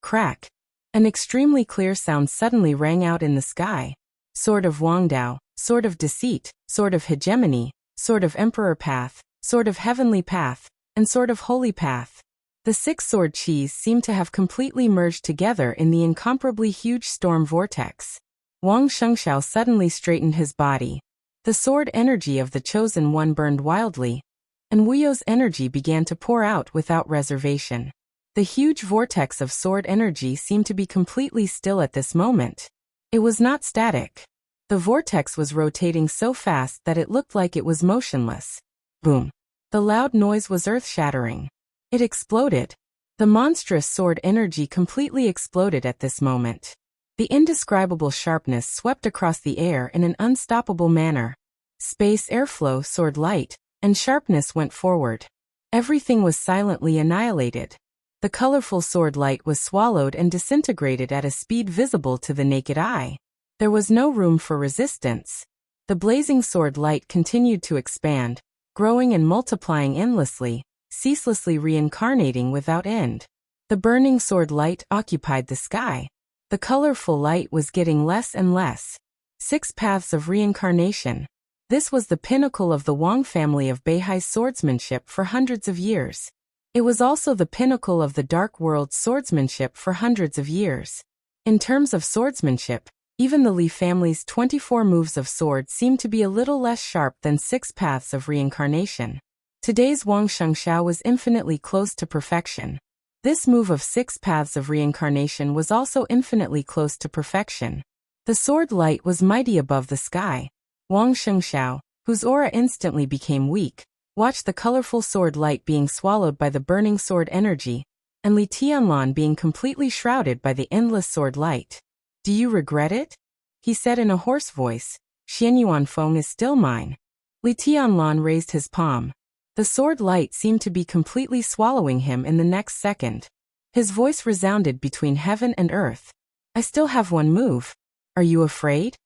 Crack. An extremely clear sound suddenly rang out in the sky. Sword of Wangdao, sword of deceit, sword of hegemony, sword of emperor path, sword of heavenly path, and sword of holy path. The 6 sword qis seemed to have completely merged together in the incomparably huge storm vortex. Wang Shengxiao suddenly straightened his body. The sword energy of the chosen one burned wildly, and Wuyo's energy began to pour out without reservation. The huge vortex of sword energy seemed to be completely still at this moment. It was not static. The vortex was rotating so fast that it looked like it was motionless. Boom. The loud noise was earth-shattering. It exploded. The monstrous sword energy completely exploded at this moment. The indescribable sharpness swept across the air in an unstoppable manner. Space airflow, sword light, and sharpness went forward. Everything was silently annihilated. The colorful sword light was swallowed and disintegrated at a speed visible to the naked eye. There was no room for resistance. The blazing sword light continued to expand, growing and multiplying endlessly, ceaselessly reincarnating without end. The burning sword light occupied the sky. The colorful light was getting less and less. 6 paths of reincarnation. This was the pinnacle of the Wang family of Beihai's swordsmanship for hundreds of years. It was also the pinnacle of the Dark World's swordsmanship for hundreds of years. In terms of swordsmanship, even the Li family's 24 moves of sword seemed to be a little less sharp than 6 paths of reincarnation. Today's Wang Shengxiao was infinitely close to perfection. This move of 6 paths of reincarnation was also infinitely close to perfection. The sword light was mighty above the sky. Wang Shengxiao, whose aura instantly became weak, watched the colorful sword light being swallowed by the burning sword energy, and Li Tianlan being completely shrouded by the endless sword light. Do you regret it? He said in a hoarse voice. Xianyuan Feng is still mine. Li Tianlan raised his palm. The sword light seemed to be completely swallowing him in the next second. His voice resounded between heaven and earth. I still have one move. Are you afraid?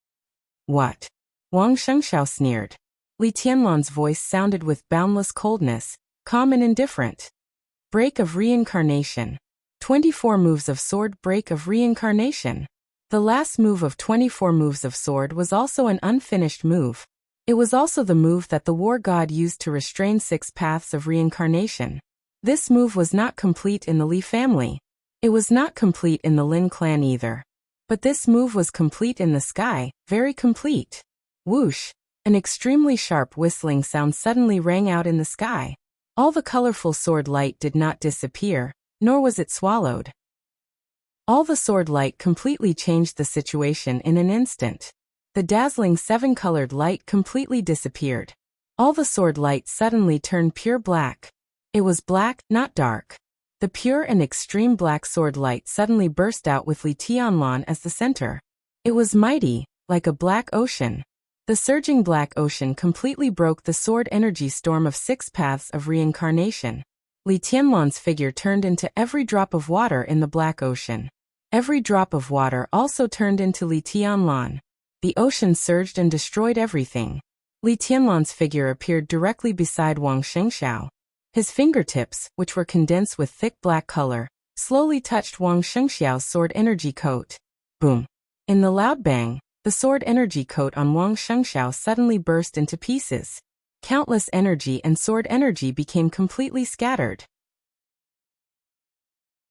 What? Wang Shengxiao sneered. Li Tianlan's voice sounded with boundless coldness, calm and indifferent. Break of reincarnation. 24 moves of sword. Break of reincarnation. The last move of 24 moves of sword was also an unfinished move. It was also the move that the war god used to restrain 6 paths of reincarnation. This move was not complete in the Li family. It was not complete in the Lin clan either. But this move was complete in the sky, very complete. Whoosh! An extremely sharp whistling sound suddenly rang out in the sky. All the colorful sword light did not disappear, nor was it swallowed. All the sword light completely changed the situation in an instant. The dazzling seven-colored light completely disappeared. All the sword light suddenly turned pure black. It was black, not dark. The pure and extreme black sword light suddenly burst out with Li Tianlan as the center. It was mighty, like a black ocean. The surging black ocean completely broke the sword energy storm of 6 paths of reincarnation. Li Tianlan's figure turned into every drop of water in the black ocean. Every drop of water also turned into Li Tianlan. The ocean surged and destroyed everything. Li Tianlan's figure appeared directly beside Wang Shengxiao. His fingertips, which were condensed with thick black color, slowly touched Wang Shengxiao's sword energy coat. Boom! In the loud bang, the sword energy coat on Wang Shengxiao suddenly burst into pieces. Countless energy and sword energy became completely scattered.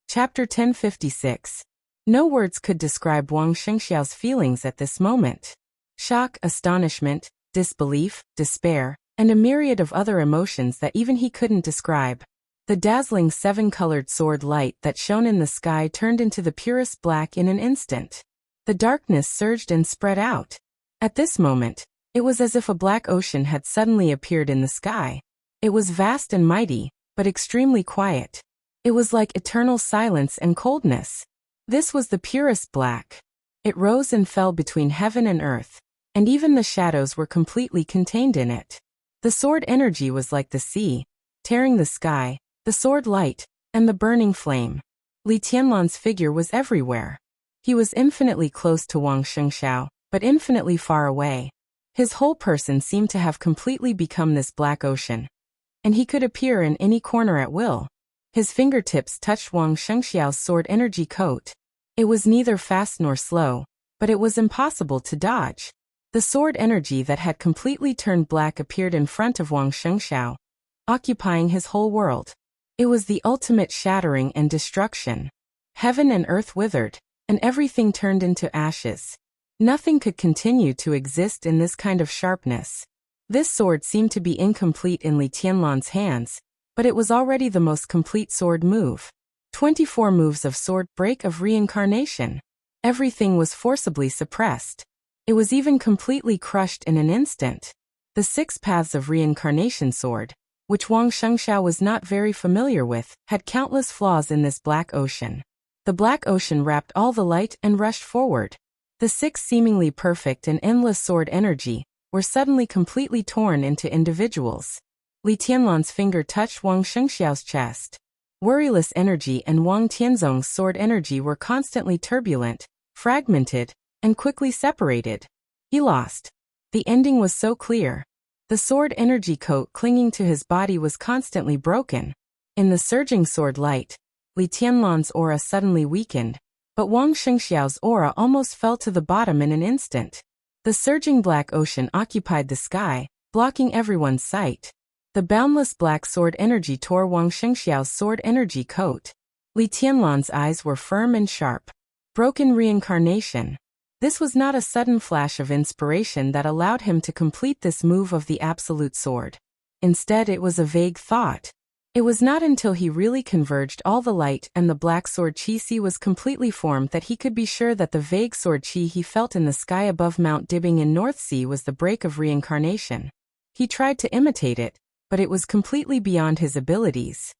Chapter 1056. No words could describe Wang Shengxiao's feelings at this moment. Shock, astonishment, disbelief, despair, and a myriad of other emotions that even he couldn't describe. The dazzling seven-colored sword light that shone in the sky turned into the purest black in an instant. The darkness surged and spread out. At this moment, it was as if a black ocean had suddenly appeared in the sky. It was vast and mighty, but extremely quiet. It was like eternal silence and coldness. This was the purest black. It rose and fell between heaven and earth, and even the shadows were completely contained in it. The sword energy was like the sea, tearing the sky, the sword light, and the burning flame. Li Tianlan's figure was everywhere. He was infinitely close to Wang Shengxiao, but infinitely far away. His whole person seemed to have completely become this black ocean, and he could appear in any corner at will. His fingertips touched Wang Shengxiao's sword energy coat. It was neither fast nor slow, but it was impossible to dodge. The sword energy that had completely turned black appeared in front of Wang Shengxiao, occupying his whole world. It was the ultimate shattering and destruction. Heaven and earth withered, and everything turned into ashes. Nothing could continue to exist in this kind of sharpness. This sword seemed to be incomplete in Li Tianlan's hands, but it was already the most complete sword move. 24 moves of sword break of reincarnation. Everything was forcibly suppressed. It was even completely crushed in an instant. The 6 paths of reincarnation sword, which Wang Shengxiao was not very familiar with, had countless flaws in this black ocean. The black ocean wrapped all the light and rushed forward. The 6 seemingly perfect and endless sword energy were suddenly completely torn into individuals. Li Tianlan's finger touched Wang Shengxiao's chest. Worryless energy and Wang Tianzong's sword energy were constantly turbulent, fragmented, and quickly separated. He lost. The ending was so clear. The sword energy coat clinging to his body was constantly broken. In the surging sword light, Li Tianlan's aura suddenly weakened, but Wang Shengxiao's aura almost fell to the bottom in an instant. The surging black ocean occupied the sky, blocking everyone's sight. The boundless black sword energy tore Wang Shengxiao's sword energy coat. Li Tianlan's eyes were firm and sharp. Broken reincarnation. This was not a sudden flash of inspiration that allowed him to complete this move of the absolute sword. Instead, it was a vague thought. It was not until he really converged all the light and the black sword chi was completely formed that he could be sure that the vague sword chi he felt in the sky above Mount Dibbing in North Sea was the break of reincarnation. He tried to imitate it, but it was completely beyond his abilities.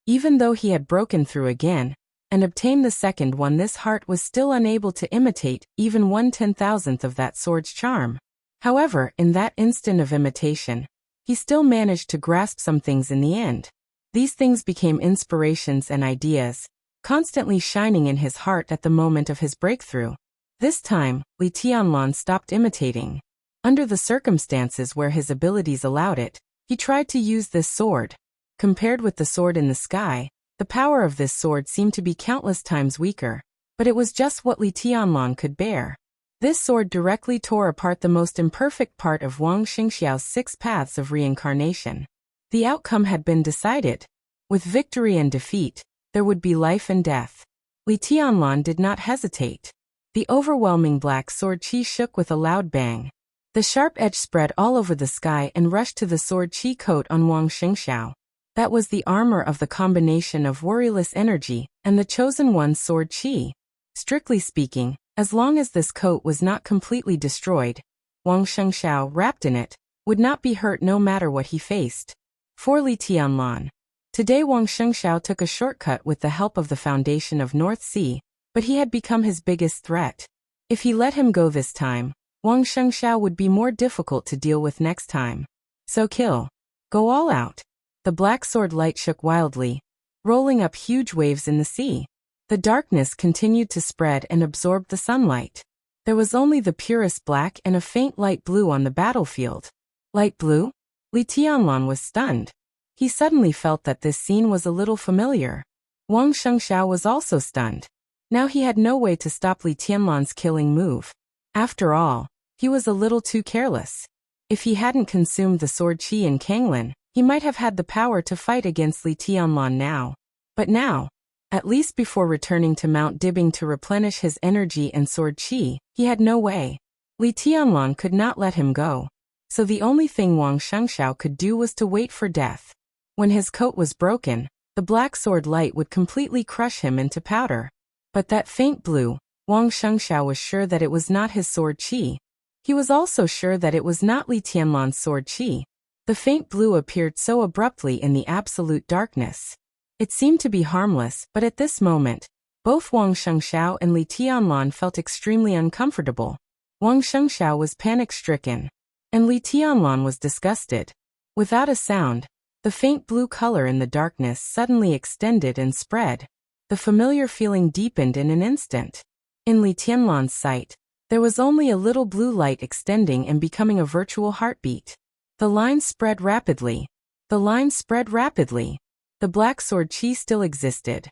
Even though he had broken through again, and obtained the second one, this heart was still unable to imitate even 1/10,000th of that sword's charm. However, in that instant of imitation, he still managed to grasp some things in the end. These things became inspirations and ideas, constantly shining in his heart at the moment of his breakthrough. This time, Li Tianlan stopped imitating. Under the circumstances where his abilities allowed it, he tried to use this sword. Compared with the sword in the sky, the power of this sword seemed to be countless times weaker, but it was just what Li Tianlan could bear. This sword directly tore apart the most imperfect part of Wang Shengxiao's 6 paths of reincarnation. The outcome had been decided. With victory and defeat, there would be life and death. Li Tianlan did not hesitate. The overwhelming black sword chi shook with a loud bang. The sharp edge spread all over the sky and rushed to the sword chi coat on Wang Shengxiao. That was the armor of the combination of worryless energy and the Chosen One's sword chi. Strictly speaking, as long as this coat was not completely destroyed, Wang Shengxiao, wrapped in it, would not be hurt no matter what he faced. For Li Tianlan. Today Wang Shengxiao took a shortcut with the help of the foundation of North Sea, but he had become his biggest threat. If he let him go this time, Wang Shengxiao would be more difficult to deal with next time. So kill. Go all out. The black sword light shook wildly, rolling up huge waves in the sea. The darkness continued to spread and absorb the sunlight. There was only the purest black and a faint light blue on the battlefield. Light blue? Li Tianlan was stunned. He suddenly felt that this scene was a little familiar. Wang Shengxiao was also stunned. Now he had no way to stop Li Tianlan's killing move. After all, he was a little too careless. If he hadn't consumed the sword chi in Kanglin, he might have had the power to fight against Li Tianlan now. But now, at least before returning to Mount Dibbing to replenish his energy and sword chi, he had no way. Li Tianlan could not let him go. So the only thing Wang Shengxiao could do was to wait for death. When his coat was broken, the black sword light would completely crush him into powder. But that faint blue, Wang Shengxiao was sure that it was not his sword chi. He was also sure that it was not Li Tianlan's sword chi. The faint blue appeared so abruptly in the absolute darkness. It seemed to be harmless, but at this moment, both Wang Shengxiao and Li Tianlan felt extremely uncomfortable. Wang Shengxiao was panic-stricken, and Li Tianlan was disgusted. Without a sound, the faint blue color in the darkness suddenly extended and spread. The familiar feeling deepened in an instant. In Li Tianlan's sight, there was only a little blue light extending and becoming a virtual heartbeat. The line spread rapidly. The line spread rapidly. The black sword chi still existed.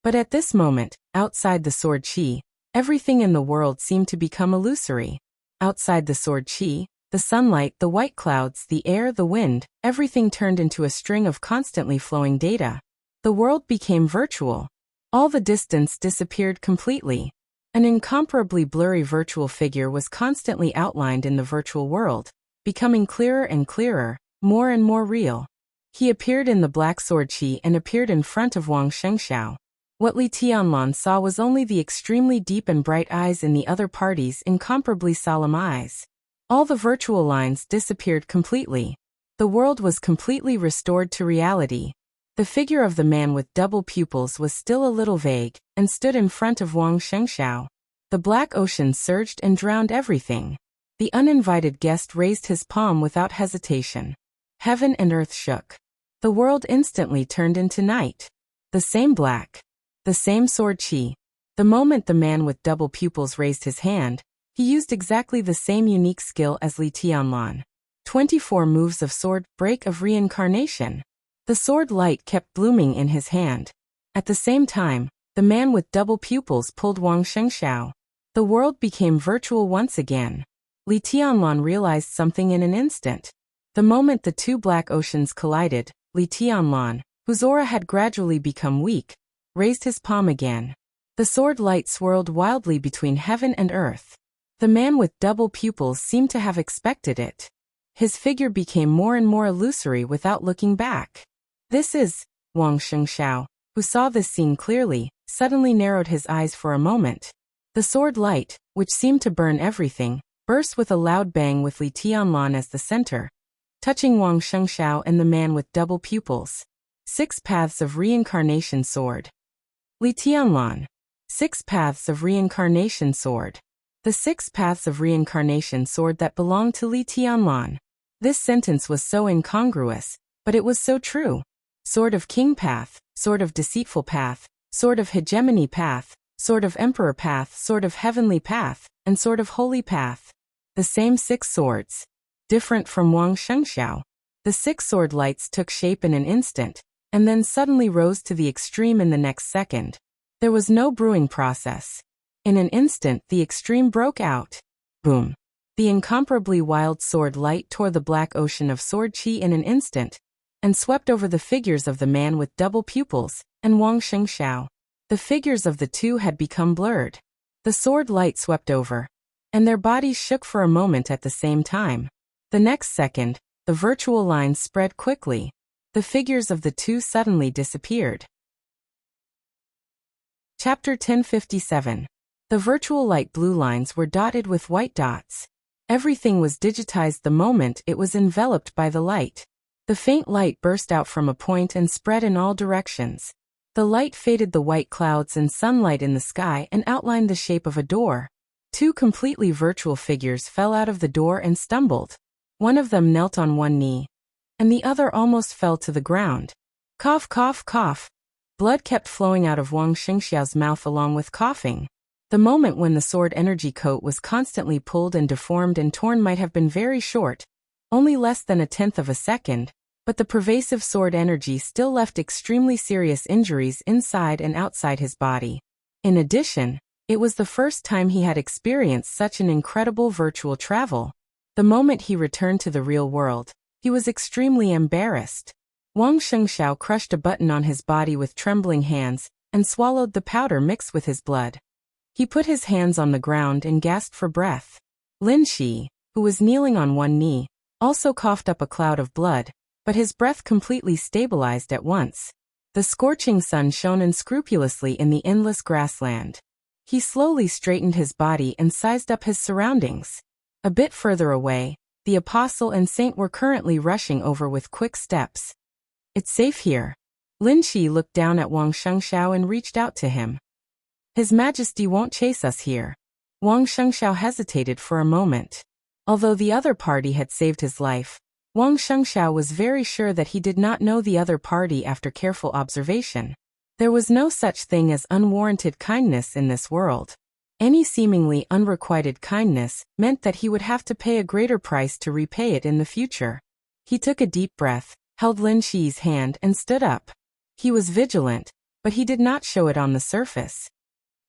But at this moment, outside the sword chi, everything in the world seemed to become illusory. Outside the sword chi, the sunlight, the white clouds, the air, the wind, everything turned into a string of constantly flowing data. The world became virtual. All the distance disappeared completely. An incomparably blurry virtual figure was constantly outlined in the virtual world, becoming clearer and clearer, more and more real. He appeared in the black sword chi and appeared in front of Wang Shengxiao. What Li Tianlan saw was only the extremely deep and bright eyes in the other party's incomparably solemn eyes. All the virtual lines disappeared completely. The world was completely restored to reality. The figure of the man with double pupils was still a little vague, and stood in front of Wang Shengxiao. The black ocean surged and drowned everything. The uninvited guest raised his palm without hesitation. Heaven and earth shook. The world instantly turned into night. The same black. The same sword chi. The moment the man with double pupils raised his hand, he used exactly the same unique skill as Li Tianlan. 24 moves of sword break of reincarnation. The sword light kept blooming in his hand. At the same time, the man with double pupils pulled Wang Shengxiao. The world became virtual once again. Li Tianlan realized something in an instant. The moment the two black oceans collided, Li Tianlan, whose aura had gradually become weak, raised his palm again. The sword light swirled wildly between heaven and earth. The man with double pupils seemed to have expected it. His figure became more and more illusory without looking back. This is, Wang Shengxiao, who saw this scene clearly, suddenly narrowed his eyes for a moment. The sword light, which seemed to burn everything, burst with a loud bang with Li Tianlan as the center, touching Wang Shengxiao and the man with double pupils. 6 paths of reincarnation sword. Li Tianlan. 6 paths of reincarnation sword. The 6 paths of reincarnation sword that belonged to Li Tianlan. This sentence was so incongruous, but it was so true. Sword of king path, sword of deceitful path, sword of hegemony path, sword of emperor path, sword of heavenly path, and sword of holy path. The same 6 swords. Different from Wang Shengxiao. The 6 sword lights took shape in an instant, and then suddenly rose to the extreme in the next second. There was no brewing process. In an instant the extreme broke out. Boom. The incomparably wild sword light tore the black ocean of sword chi in an instant, and swept over the figures of the man with double pupils, and Wang Shengxiao. The figures of the two had become blurred. The sword light swept over, and their bodies shook for a moment at the same time. The next second, the virtual lines spread quickly. The figures of the two suddenly disappeared. Chapter 1057. The virtual light blue lines were dotted with white dots. Everything was digitized the moment it was enveloped by the light. The faint light burst out from a point and spread in all directions. The light faded the white clouds and sunlight in the sky and outlined the shape of a door. Two completely virtual figures fell out of the door and stumbled. One of them knelt on one knee, and the other almost fell to the ground. Cough, cough, cough. Blood kept flowing out of Wang Shengxiao's mouth along with coughing. The moment when the sword energy coat was constantly pulled and deformed and torn might have been very short, only less than 1/10 of a second, but the pervasive sword energy still left extremely serious injuries inside and outside his body. In addition, it was the first time he had experienced such an incredible virtual travel. The moment he returned to the real world, he was extremely embarrassed. Wang Shengxiao crushed a button on his body with trembling hands and swallowed the powder mixed with his blood. He put his hands on the ground and gasped for breath. Lin Shi, who was kneeling on one knee, also coughed up a cloud of blood, but his breath completely stabilized at once. The scorching sun shone unscrupulously in the endless grassland. He slowly straightened his body and sized up his surroundings. A bit further away, the apostle and saint were currently rushing over with quick steps. It's safe here. Lin Shi looked down at Wang Shengxiao and reached out to him. His Majesty won't chase us here. Wang Shengxiao hesitated for a moment. Although the other party had saved his life, Wang Shengxiao was very sure that he did not know the other party after careful observation. There was no such thing as unwarranted kindness in this world. Any seemingly unrequited kindness meant that he would have to pay a greater price to repay it in the future. He took a deep breath, held Lin Shi's hand and stood up. He was vigilant, but he did not show it on the surface.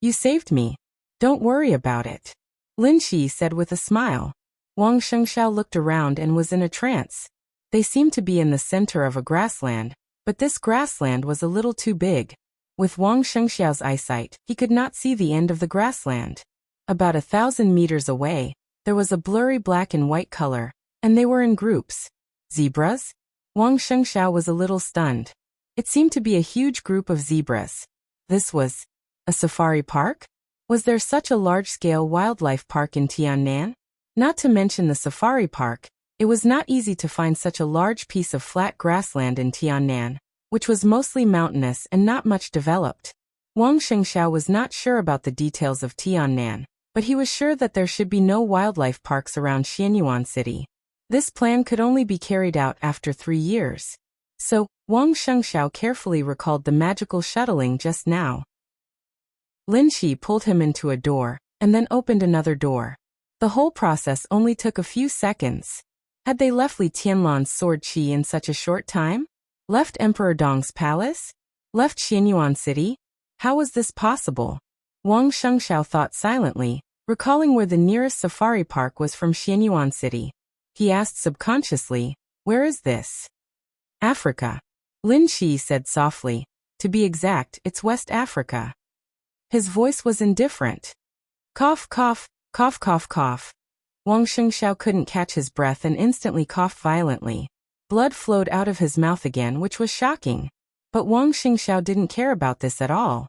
You saved me. Don't worry about it, Lin Shi said with a smile. Wang Shengxiao looked around and was in a trance. They seemed to be in the center of a grassland, but this grassland was a little too big. With Wang Shengxiao's eyesight, he could not see the end of the grassland. About 1,000 meters away, there was a blurry black and white color, and they were in groups. Zebras? Wang Shengxiao was a little stunned. It seemed to be a huge group of zebras. This was a safari park? Was there such a large-scale wildlife park in Tiannan? Not to mention the safari park, it was not easy to find such a large piece of flat grassland in Tiannan, which was mostly mountainous and not much developed. Wang Shengxiao was not sure about the details of Tiannan, but he was sure that there should be no wildlife parks around Xianyuan City. This plan could only be carried out after 3 years. So, Wang Shengxiao carefully recalled the magical shuttling just now. Lin Shi pulled him into a door, and then opened another door. The whole process only took a few seconds. Had they left Li Tianlan's sword Qi in such a short time? Left Emperor Dong's palace? Left Xianyuan City? How was this possible? Wang Shengxiao thought silently, recalling where the nearest safari park was from Xianyuan City. He asked subconsciously, where is this? Africa. Lin Shi said softly. To be exact, it's West Africa. His voice was indifferent. Cough, cough, cough, cough, cough. Wang Shengxiao couldn't catch his breath and instantly coughed violently. Blood flowed out of his mouth again, which was shocking. But Wang Shengxiao didn't care about this at all.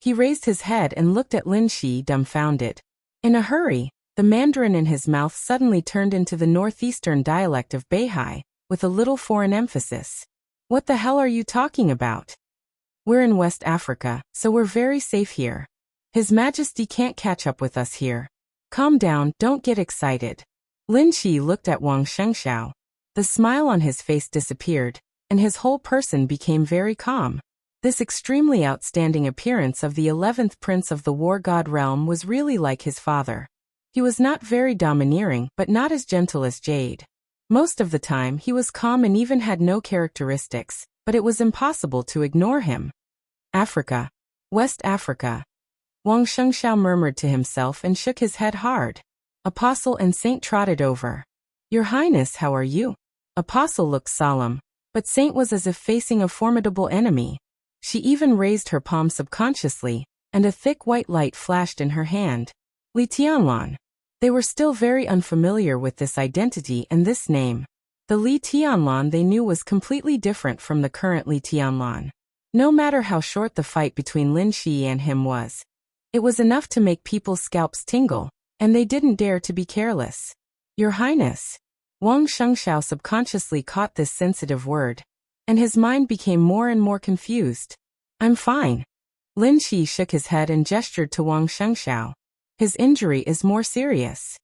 He raised his head and looked at Lin Shi dumbfounded. In a hurry, the Mandarin in his mouth suddenly turned into the northeastern dialect of Beihai, with a little foreign emphasis. What the hell are you talking about? We're in West Africa, so we're very safe here. His Majesty can't catch up with us here. Calm down, don't get excited. Lin Shi looked at Wang Shengxiao. The smile on his face disappeared, and his whole person became very calm. This extremely outstanding appearance of the 11th prince of the war god realm was really like his father. He was not very domineering, but not as gentle as Jade. Most of the time he was calm and even had no characteristics, but it was impossible to ignore him. Africa. West Africa. Wang Shengxiao murmured to himself and shook his head hard. Apostle and Saint trotted over. Your Highness, how are you? Apostle looked solemn, but Saint was as if facing a formidable enemy. She even raised her palm subconsciously, and a thick white light flashed in her hand. Li Tianlan. They were still very unfamiliar with this identity and this name. The Li Tianlan they knew was completely different from the current Li Tianlan. No matter how short the fight between Lin Shi and him was, it was enough to make people's scalps tingle, and they didn't dare to be careless. Your Highness. Wang Shengxiao subconsciously caught this sensitive word, and his mind became more and more confused. I'm fine. Lin Shi shook his head and gestured to Wang Shengxiao. His injury is more serious.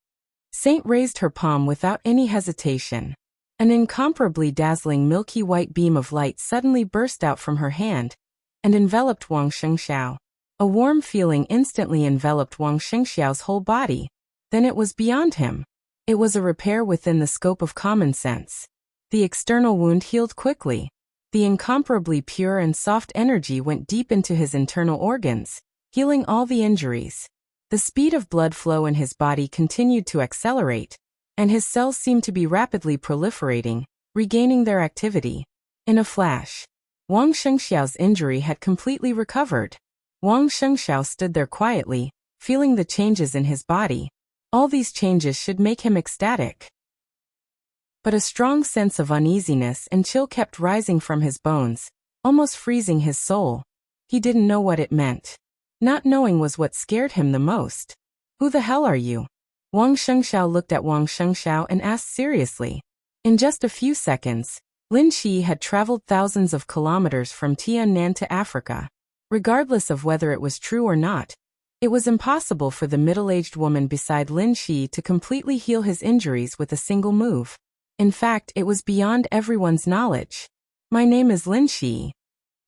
Saint raised her palm without any hesitation. An incomparably dazzling milky white beam of light suddenly burst out from her hand and enveloped Wang Shengxiao. A warm feeling instantly enveloped Wang Shengxiao's whole body. Then it was beyond him. It was a repair within the scope of common sense. The external wound healed quickly. The incomparably pure and soft energy went deep into his internal organs, healing all the injuries. The speed of blood flow in his body continued to accelerate, and his cells seemed to be rapidly proliferating, regaining their activity. In a flash, Wang Shengxiao's injury had completely recovered. Wang Shengxiao stood there quietly, feeling the changes in his body. All these changes should make him ecstatic. But a strong sense of uneasiness and chill kept rising from his bones, almost freezing his soul. He didn't know what it meant. Not knowing was what scared him the most. Who the hell are you? Wang Shengxiao looked at Wang Shengxiao and asked seriously. In just a few seconds, Lin Shi had traveled thousands of kilometers from Tiannan to Africa. Regardless of whether it was true or not, it was impossible for the middle-aged woman beside Lin Shi to completely heal his injuries with a single move. In fact, it was beyond everyone's knowledge. My name is Lin Shi.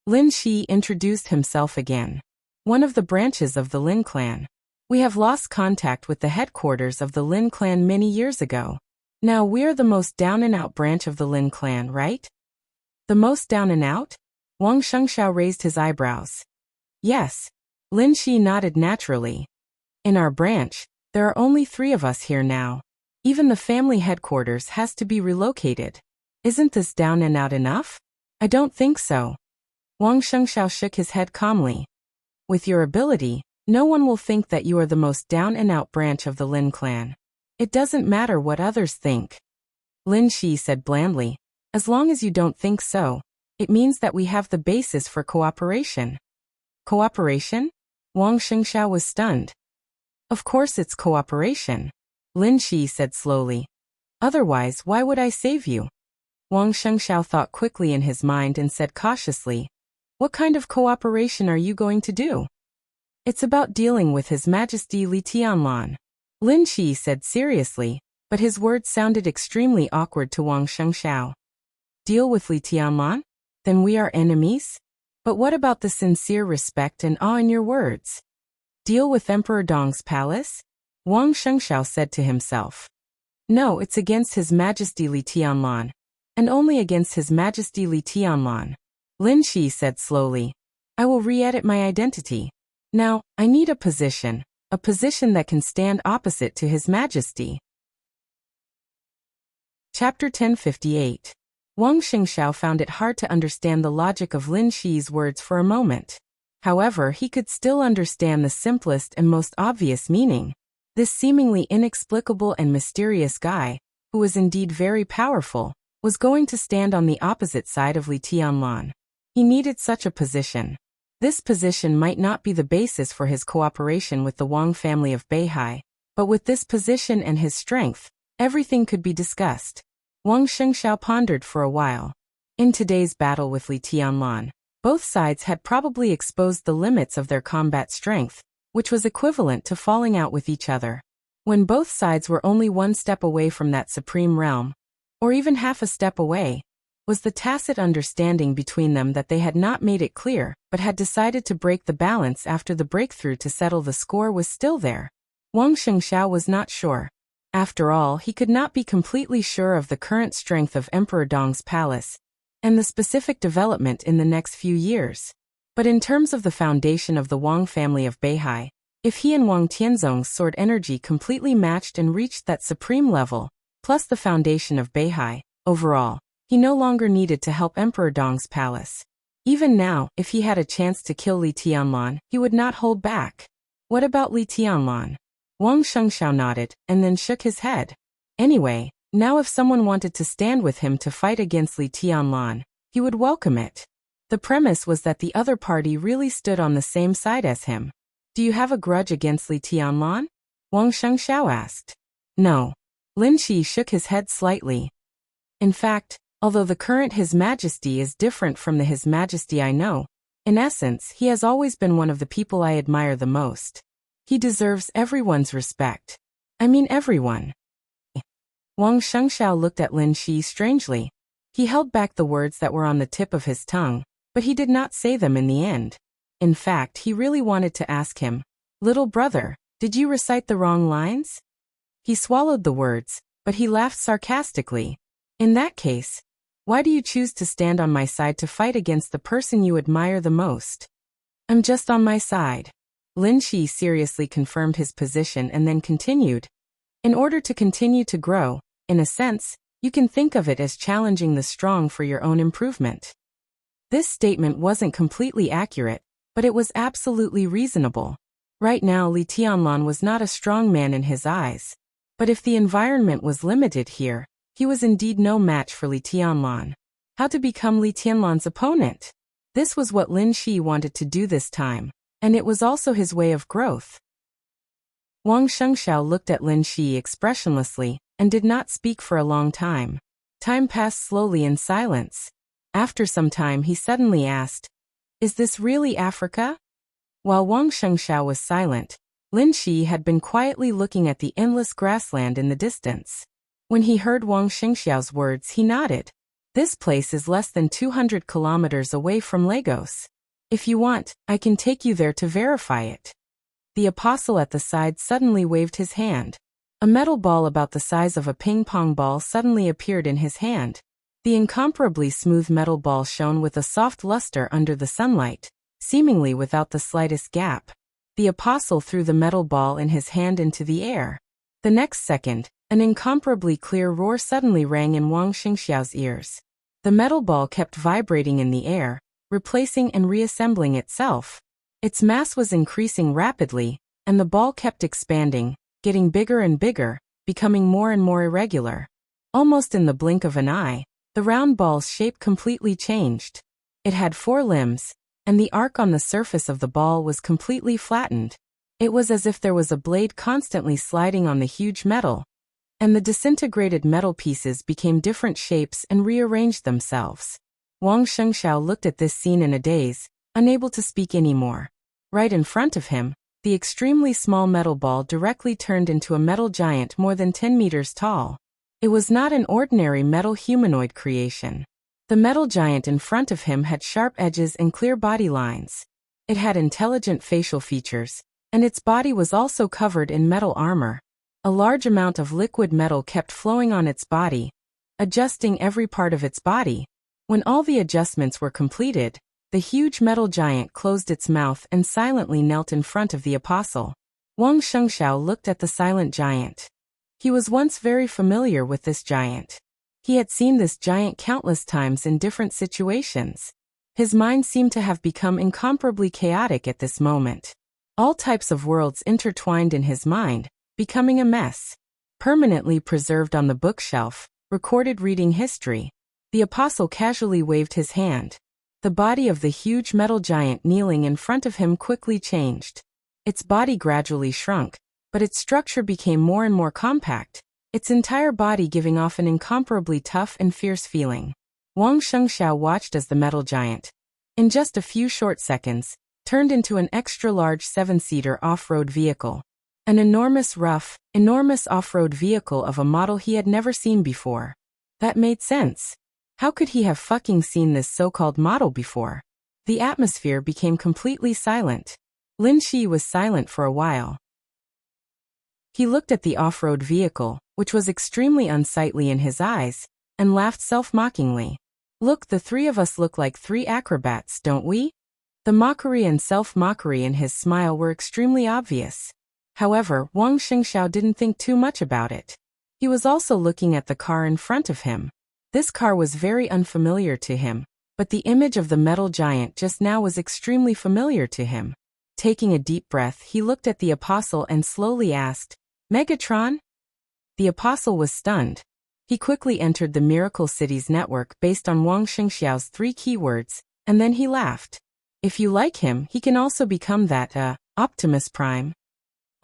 Lin Shi introduced himself again. One of the branches of the Lin clan. We have lost contact with the headquarters of the Lin clan many years ago. Now we are the most down-and-out branch of the Lin clan, right? The most down-and-out? Wang Shengxiao raised his eyebrows. Yes. Lin Shi nodded naturally. In our branch, there are only 3 of us here now. Even the family headquarters has to be relocated. Isn't this down and out enough? I don't think so. Wang Shengxiao shook his head calmly. With your ability, no one will think that you are the most down and out branch of the Lin clan. It doesn't matter what others think. Lin Shi said blandly. As long as you don't think so, it means that we have the basis for cooperation. Cooperation? Wang Shengxiao was stunned. Of course it's cooperation. Lin Shi said slowly. Otherwise, why would I save you? Wang Shengxiao thought quickly in his mind and said cautiously. What kind of cooperation are you going to do? It's about dealing with His Majesty Li Tianlan. Lin Shi said seriously, but his words sounded extremely awkward to Wang Shengxiao. Deal with Li Tianlan? Then we are enemies? But what about the sincere respect and awe in your words? Deal with Emperor Dong's palace? Wang Shengxiao said to himself. No, it's against His Majesty Li Tianlan, and only against His Majesty Li Tianlan. Lin Shi said slowly. I will re-edit my identity. Now, I need a position that can stand opposite to His Majesty. Chapter 1058. Wang Shengxiao found it hard to understand the logic of Lin Shi's words for a moment. However, he could still understand the simplest and most obvious meaning. This seemingly inexplicable and mysterious guy, who was indeed very powerful, was going to stand on the opposite side of Li Tianlan. He needed such a position. This position might not be the basis for his cooperation with the Wang family of Beihai, but with this position and his strength, everything could be discussed. Wang Shengxiao pondered for a while. In today's battle with Li Tianlan, both sides had probably exposed the limits of their combat strength, which was equivalent to falling out with each other. When both sides were only one step away from that supreme realm, or even half a step away, was the tacit understanding between them that they had not made it clear, but had decided to break the balance after the breakthrough to settle the score was still there. Wang Shengxiao was not sure. After all, he could not be completely sure of the current strength of Emperor Dong's palace, and the specific development in the next few years. But in terms of the foundation of the Wang family of Beihai, if he and Wang Tianzong's sword energy completely matched and reached that supreme level, plus the foundation of Beihai, overall, he no longer needed to help Emperor Dong's palace. Even now, if he had a chance to kill Li Tianlan, he would not hold back. What about Li Tianlan? Wang Shengxiao nodded, and then shook his head. Anyway, Now if someone wanted to stand with him to fight against Li Tianlan, he would welcome it. The premise was that the other party really stood on the same side as him. Do you have a grudge against Li Tianlan? Wang Shengxiao asked. No. Lin Shi shook his head slightly. In fact, although the current His Majesty is different from the His Majesty I know, in essence, he has always been one of the people I admire the most. He deserves everyone's respect. I mean everyone. Wang Shengxiao looked at Lin Shi strangely. He held back the words that were on the tip of his tongue, but he did not say them in the end. In fact, he really wanted to ask him, "Little brother, did you recite the wrong lines?" He swallowed the words, but he laughed sarcastically. In that case, why do you choose to stand on my side to fight against the person you admire the most? I'm just on my side. Lin Shi seriously confirmed his position and then continued. In order to continue to grow, in a sense, you can think of it as challenging the strong for your own improvement. This statement wasn't completely accurate, but it was absolutely reasonable. Right now Li Tianlan was not a strong man in his eyes. But if the environment was limited here, he was indeed no match for Li Tianlan. How to become Li Tianlan's opponent? This was what Lin Shi wanted to do this time, and it was also his way of growth. Wang Shengxiao looked at Lin Shi expressionlessly, and did not speak for a long time. Time passed slowly in silence. After some time he suddenly asked, "Is this really Africa?" While Wang Shengxiao was silent, Lin Shi had been quietly looking at the endless grassland in the distance. When he heard Wang Shengxiao's words, he nodded. This place is less than 200 kilometers away from Lagos. If you want, I can take you there to verify it. The apostle at the side suddenly waved his hand. A metal ball about the size of a ping-pong ball suddenly appeared in his hand. The incomparably smooth metal ball shone with a soft luster under the sunlight, seemingly without the slightest gap. The apostle threw the metal ball in his hand into the air. The next second, an incomparably clear roar suddenly rang in Wang Shengxiao's ears. The metal ball kept vibrating in the air, replacing and reassembling itself. Its mass was increasing rapidly, and the ball kept expanding, getting bigger and bigger, becoming more and more irregular. Almost in the blink of an eye, the round ball's shape completely changed. It had 4 limbs, and the arc on the surface of the ball was completely flattened. It was as if there was a blade constantly sliding on the huge metal, and the disintegrated metal pieces became different shapes and rearranged themselves. Wang Shengxiao looked at this scene in a daze, unable to speak anymore. Right in front of him, the extremely small metal ball directly turned into a metal giant more than 10 meters tall. It was not an ordinary metal humanoid creation. The metal giant in front of him had sharp edges and clear body lines. It had intelligent facial features, and its body was also covered in metal armor. A large amount of liquid metal kept flowing on its body, adjusting every part of its body. When all the adjustments were completed, the huge metal giant closed its mouth and silently knelt in front of the apostle. Wang Shengxiao looked at the silent giant. He was once very familiar with this giant. He had seen this giant countless times in different situations. His mind seemed to have become incomparably chaotic at this moment. All types of worlds intertwined in his mind, becoming a mess. Permanently preserved on the bookshelf, recorded reading history. The apostle casually waved his hand. The body of the huge metal giant kneeling in front of him quickly changed. Its body gradually shrunk, but its structure became more and more compact, its entire body giving off an incomparably tough and fierce feeling. Wang Shengxiao watched as the metal giant, in just a few short seconds, turned into an extra-large 7-seater off-road vehicle. An enormous off-road vehicle of a model he had never seen before. That made sense. How could he have fucking seen this so-called model before? The atmosphere became completely silent. Lin Shi was silent for a while. He looked at the off-road vehicle, which was extremely unsightly in his eyes, and laughed self-mockingly. Look, the 3 of us look like 3 acrobats, don't we? The mockery and self-mockery in his smile were extremely obvious. However, Wang Shengxiao didn't think too much about it. He was also looking at the car in front of him. This car was very unfamiliar to him, but the image of the metal giant just now was extremely familiar to him. Taking a deep breath, he looked at the apostle and slowly asked, "Megatron?" The apostle was stunned. He quickly entered the Miracle Cities network based on Wang Shengxiao's 3 keywords, and then he laughed. If you like him, he can also become that, Optimus Prime.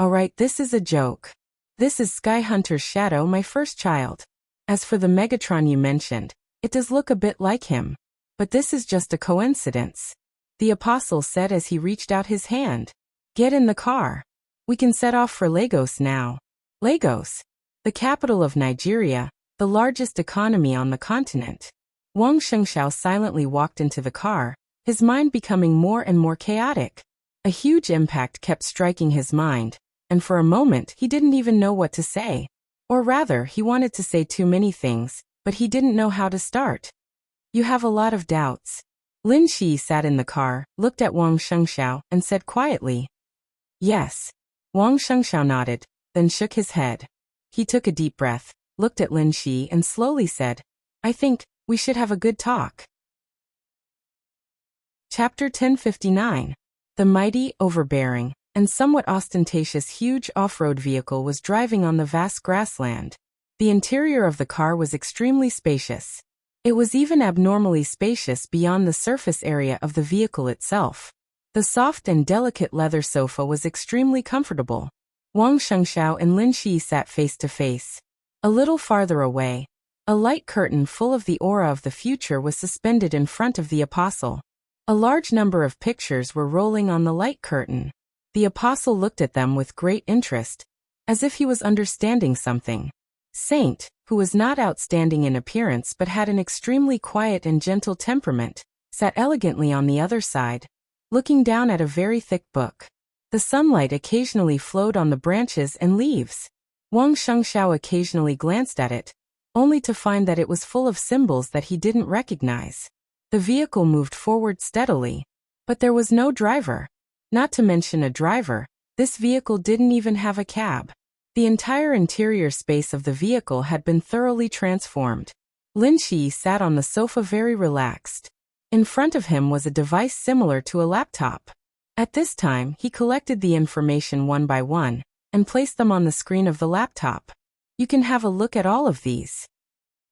Alright, this is a joke. This is Sky Hunter's shadow, my first child. As for the Megatron you mentioned, it does look a bit like him. But this is just a coincidence. The Apostle said as he reached out his hand. Get in the car. We can set off for Lagos now. Lagos, the capital of Nigeria, the largest economy on the continent. Wang Shengxiao silently walked into the car, his mind becoming more and more chaotic. A huge impact kept striking his mind, and for a moment he didn't even know what to say. Or rather, he wanted to say too many things, but he didn't know how to start. You have a lot of doubts. Lin Shi sat in the car, looked at Wang Shengxiao, and said quietly. Yes. Wang Shengxiao nodded, then shook his head. He took a deep breath, looked at Lin Shi and slowly said, I think we should have a good talk. Chapter 1059. The mighty, overbearing, and somewhat ostentatious huge off-road vehicle was driving on the vast grassland. The interior of the car was extremely spacious. It was even abnormally spacious beyond the surface area of the vehicle itself. The soft and delicate leather sofa was extremely comfortable. Wang Shengxiao and Lin Shi sat face to face. A little farther away, a light curtain full of the aura of the future was suspended in front of the Apostle. A large number of pictures were rolling on the light curtain. The Apostle looked at them with great interest, as if he was understanding something. Saint, who was not outstanding in appearance but had an extremely quiet and gentle temperament, sat elegantly on the other side, looking down at a very thick book. The sunlight occasionally flowed on the branches and leaves. Wang Shengxiao occasionally glanced at it, only to find that it was full of symbols that he didn't recognize. The vehicle moved forward steadily, but there was no driver. Not to mention a driver, this vehicle didn't even have a cab. The entire interior space of the vehicle had been thoroughly transformed. Lin Shi sat on the sofa very relaxed. In front of him was a device similar to a laptop. At this time, he collected the information one by one, and placed them on the screen of the laptop. You can have a look at all of these.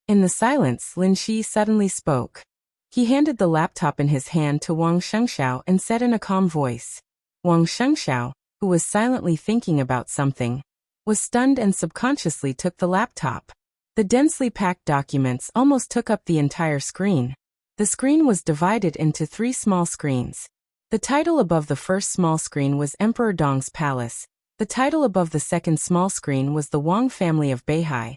In the silence, Lin Shi suddenly spoke. He handed the laptop in his hand to Wang Shengxiao and said in a calm voice. Wang Shengxiao, who was silently thinking about something, was stunned and subconsciously took the laptop. The densely packed documents almost took up the entire screen. The screen was divided into 3 small screens. The title above the first small screen was Emperor Dong's Palace. The title above the second small screen was the Wang family of Beihai.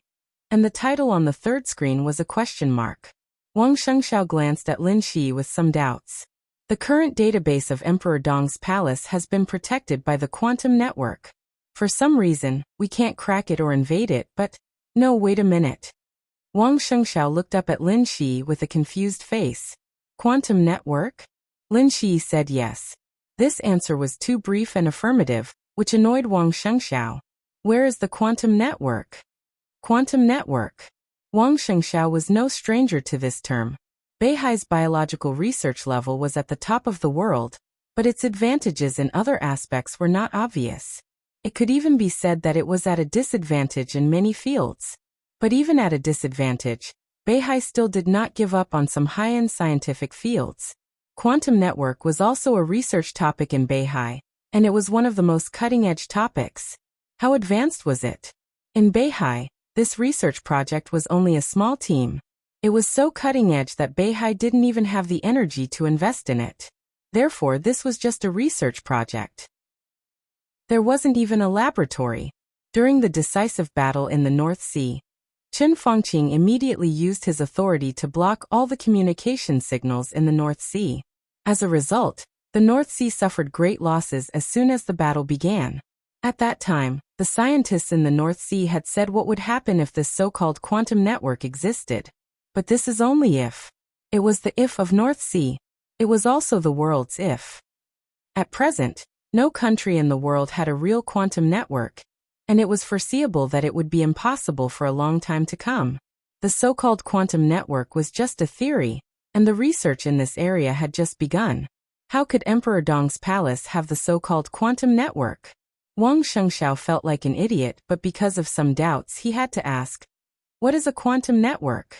And the title on the third screen was a question mark. Wang Shengxiao glanced at Lin Shi with some doubts. The current database of Emperor Dong's Palace has been protected by the quantum network. For some reason, we can't crack it or invade it, but... No, wait a minute. Wang Shengxiao looked up at Lin Shi with a confused face. Quantum network? Lin Shi said yes. This answer was too brief and affirmative, which annoyed Wang Shengxiao. Where is the quantum network? Quantum network. Wang Shengxiao was no stranger to this term. Beihai's biological research level was at the top of the world, but its advantages in other aspects were not obvious. It could even be said that it was at a disadvantage in many fields. But even at a disadvantage, Beihai still did not give up on some high-end scientific fields. Quantum network was also a research topic in Beihai, and it was one of the most cutting-edge topics. How advanced was it? In Beihai, this research project was only a small team. It was so cutting-edge that Beihai didn't even have the energy to invest in it. Therefore, this was just a research project. There wasn't even a laboratory. During the decisive battle in the North Sea, Chen Fangqing immediately used his authority to block all the communication signals in the North Sea. As a result, the North Sea suffered great losses as soon as the battle began. At that time, the scientists in the North Sea had said what would happen if this so-called quantum network existed. But this is only if. It was the if of North Sea. It was also the world's if. At present, no country in the world had a real quantum network, and it was foreseeable that it would be impossible for a long time to come. The so-called quantum network was just a theory, and the research in this area had just begun. How could Emperor Dong's palace have the so-called quantum network? Wang Shengxiao felt like an idiot, but because of some doubts he had to ask. What is a quantum network?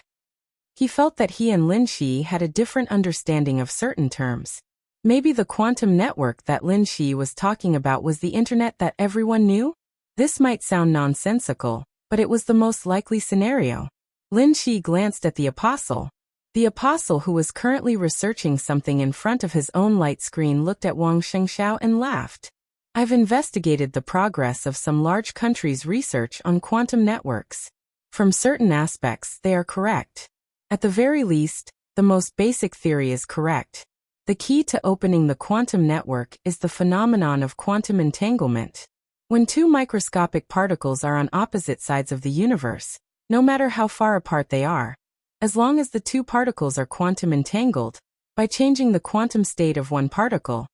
He felt that he and Lin Shi had a different understanding of certain terms. Maybe the quantum network that Lin Shi was talking about was the internet that everyone knew? This might sound nonsensical, but it was the most likely scenario. Lin Shi glanced at the apostle. The apostle, who was currently researching something in front of his own light screen, looked at Wang Shengxiao and laughed. I've investigated the progress of some large countries' research on quantum networks. From certain aspects, they are correct. At the very least, the most basic theory is correct. The key to opening the quantum network is the phenomenon of quantum entanglement. When two microscopic particles are on opposite sides of the universe, no matter how far apart they are, as long as the two particles are quantum entangled, by changing the quantum state of one particle,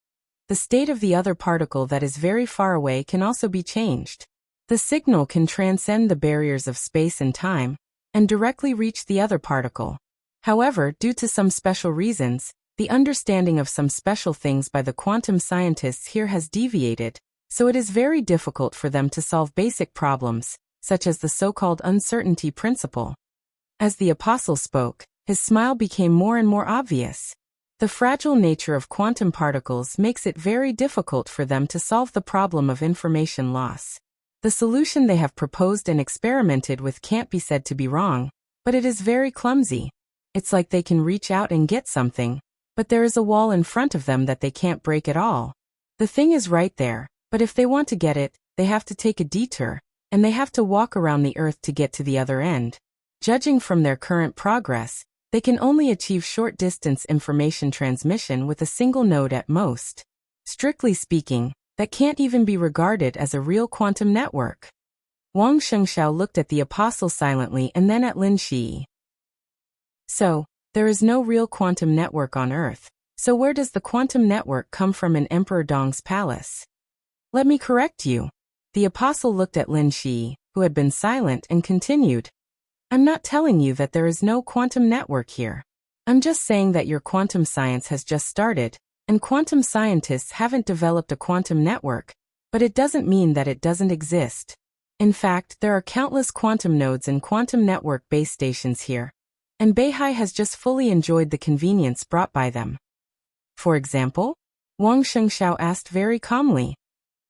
the state of the other particle that is very far away can also be changed. The signal can transcend the barriers of space and time, and directly reach the other particle. However, due to some special reasons, the understanding of some special things by the quantum scientists here has deviated, so it is very difficult for them to solve basic problems, such as the so-called uncertainty principle. As the apostle spoke, his smile became more and more obvious. The fragile nature of quantum particles makes it very difficult for them to solve the problem of information loss. The solution they have proposed and experimented with can't be said to be wrong, but it is very clumsy. It's like they can reach out and get something, but there is a wall in front of them that they can't break at all. The thing is right there, but if they want to get it, they have to take a detour, and they have to walk around the Earth to get to the other end. Judging from their current progress, they can only achieve short-distance information transmission with a single node at most. Strictly speaking, that can't even be regarded as a real quantum network. Wang Shengxiao looked at the apostle silently and then at Lin Shi. So, there is no real quantum network on Earth. So where does the quantum network come from in Emperor Dong's palace? Let me correct you. The apostle looked at Lin Shi, who had been silent, and continued. I'm not telling you that there is no quantum network here. I'm just saying that your quantum science has just started, and quantum scientists haven't developed a quantum network, but it doesn't mean that it doesn't exist. In fact, there are countless quantum nodes and quantum network base stations here, and Beihai has just fully enjoyed the convenience brought by them. For example? Wang Shengxiao asked very calmly.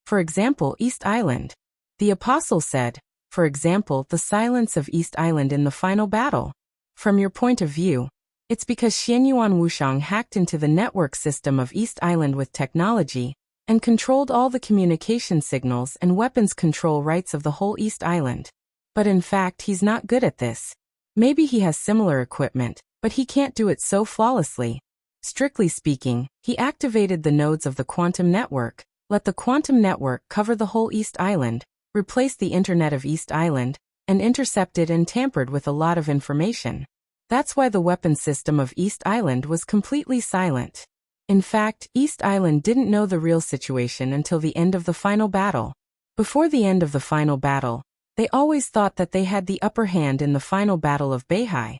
For example, East Island. The apostle said, for example, the silence of East Island in the final battle. From your point of view, it's because Xianyuan Wuxiang hacked into the network system of East Island with technology, and controlled all the communication signals and weapons control rights of the whole East Island. But in fact, he's not good at this. Maybe he has similar equipment, but he can't do it so flawlessly. Strictly speaking, he activated the nodes of the quantum network, let the quantum network cover the whole East Island, replaced the internet of East Island, and intercepted and tampered with a lot of information. That's why the weapon system of East Island was completely silent. In fact, East Island didn't know the real situation until the end of the final battle. Before the end of the final battle, they always thought that they had the upper hand in the final battle of Beihai.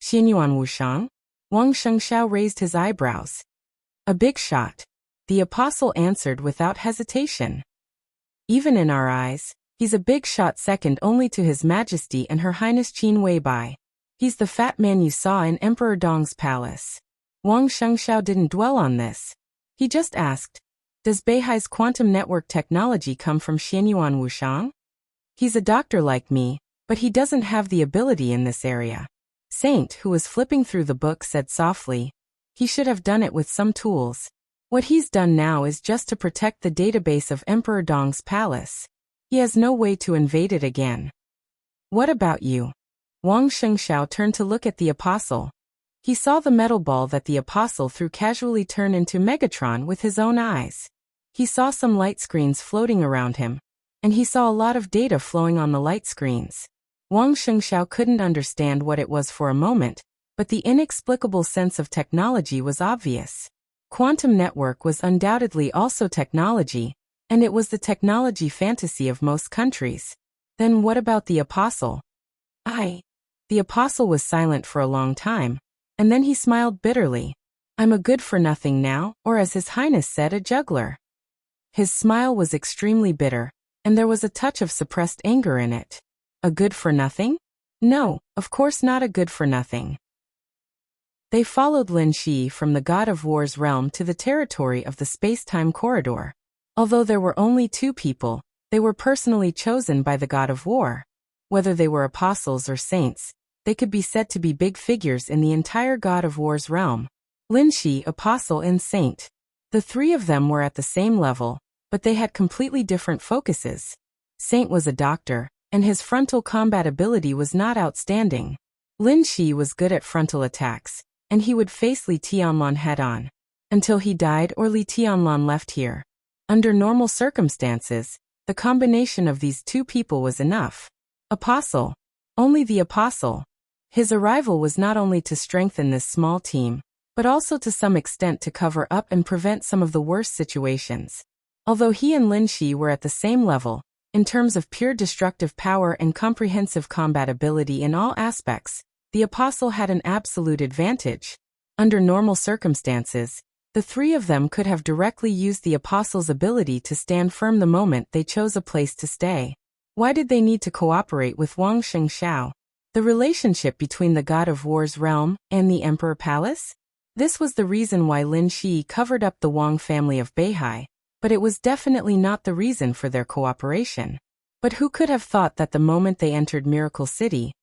Xianyuan Wuxiang? Wang Shengxiao raised his eyebrows. A big shot. The apostle answered without hesitation. Even in our eyes, he's a big shot second only to His Majesty and Her Highness Qin Weibai. He's the fat man you saw in Emperor Dong's palace. Wang Shengxiao didn't dwell on this. He just asked, does Beihai's quantum network technology come from Xianyuan Wuxiang? He's a doctor like me, but he doesn't have the ability in this area. Saint, who was flipping through the book, said softly, he should have done it with some tools. What he's done now is just to protect the database of Emperor Dong's palace. He has no way to invade it again. What about you? Wang Shengxiao turned to look at the apostle. He saw the metal ball that the apostle threw casually turn into Megatron with his own eyes. He saw some light screens floating around him, and he saw a lot of data flowing on the light screens. Wang Shengxiao couldn't understand what it was for a moment, but the inexplicable sense of technology was obvious. Quantum network was undoubtedly also technology, and it was the technology fantasy of most countries. Then what about the apostle? The apostle was silent for a long time, and then he smiled bitterly. I'm a good-for-nothing now, or as His Highness said, a juggler. His smile was extremely bitter, and there was a touch of suppressed anger in it. A good-for-nothing? No, of course not a good-for-nothing. They followed Lin Shi from the God of War's realm to the territory of the space-time corridor. Although there were only 2 people, they were personally chosen by the God of War. Whether they were apostles or saints, they could be said to be big figures in the entire God of War's realm. Lin Shi, apostle and saint. The 3 of them were at the same level, but they had completely different focuses. Saint was a doctor, and his frontal combat ability was not outstanding. Lin Shi was good at frontal attacks, and he would face Li Tianlan head-on. Until he died or Li Tianlan left here. Under normal circumstances, the combination of these 2 people was enough. Apostle. Only the apostle. His arrival was not only to strengthen this small team, but also to some extent to cover up and prevent some of the worst situations. Although he and Lin Shi were at the same level, in terms of pure destructive power and comprehensive combat ability in all aspects, the apostle had an absolute advantage. Under normal circumstances, the 3 of them could have directly used the apostle's ability to stand firm the moment they chose a place to stay. Why did they need to cooperate with Wang Shengxiao? The relationship between the God of War's realm and the Emperor Palace? This was the reason why Lin Shi covered up the Wang family of Beihai, but it was definitely not the reason for their cooperation. But who could have thought that the moment they entered Miracle City,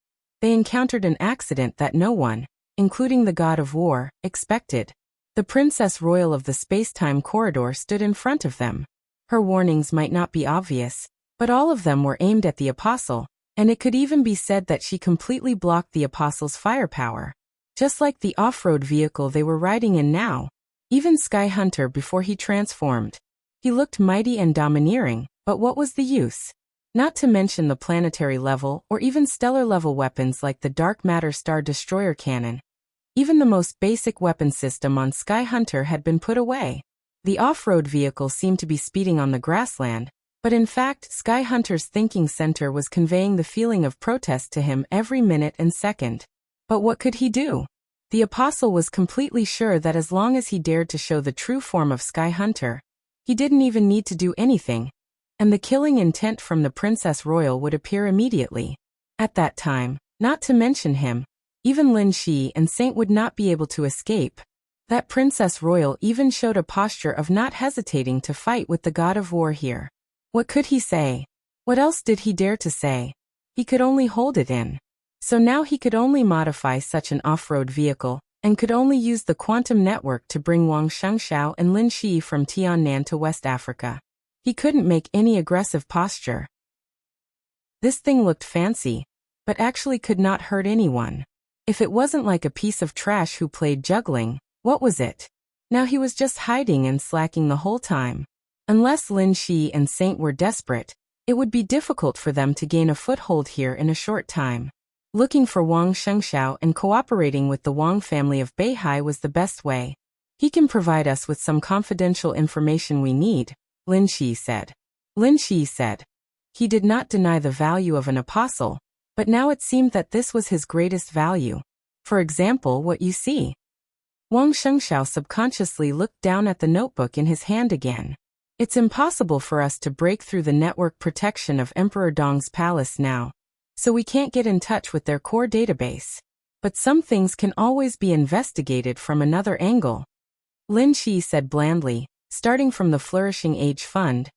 they encountered an accident that no one, including the God of War, expected. The Princess Royal of the space-time corridor stood in front of them. Her warnings might not be obvious, but all of them were aimed at the apostle, and it could even be said that she completely blocked the apostle's firepower. Just like the off-road vehicle they were riding in now. Even Sky Hunter before he transformed. He looked mighty and domineering, but what was the use? Not to mention the planetary level or even stellar level weapons like the Dark Matter Star Destroyer cannon. Even the most basic weapon system on Sky Hunter had been put away. The off-road vehicle seemed to be speeding on the grassland, but in fact Sky Hunter's thinking center was conveying the feeling of protest to him every minute and second. But what could he do? The apostle was completely sure that as long as he dared to show the true form of Sky Hunter, he didn't even need to do anything, and the killing intent from the Princess Royal would appear immediately. At that time, not to mention him, even Lin Shi and Saint would not be able to escape. That Princess Royal even showed a posture of not hesitating to fight with the God of War here. What could he say? What else did he dare to say? He could only hold it in. So now he could only modify such an off-road vehicle, and could only use the quantum network to bring Wang Shengxiao and Lin Shi from Tiannan to West Africa. He couldn't make any aggressive posture. This thing looked fancy, but actually could not hurt anyone. If it wasn't like a piece of trash who played juggling, what was it? Now he was just hiding and slacking the whole time. Unless Lin Shi and Saint were desperate, it would be difficult for them to gain a foothold here in a short time. Looking for Wang Shengxiao and cooperating with the Wang family of Beihai was the best way. He can provide us with some confidential information we need, Lin Shi said. Lin Shi said. He did not deny the value of an apostle, but now it seemed that this was his greatest value. For example, what you see. Wang Shengxiao subconsciously looked down at the notebook in his hand again. It's impossible for us to break through the network protection of Emperor Dong's palace now, so we can't get in touch with their core database. But some things can always be investigated from another angle. Lin Shi said blandly, starting from the Flourishing Age Fund.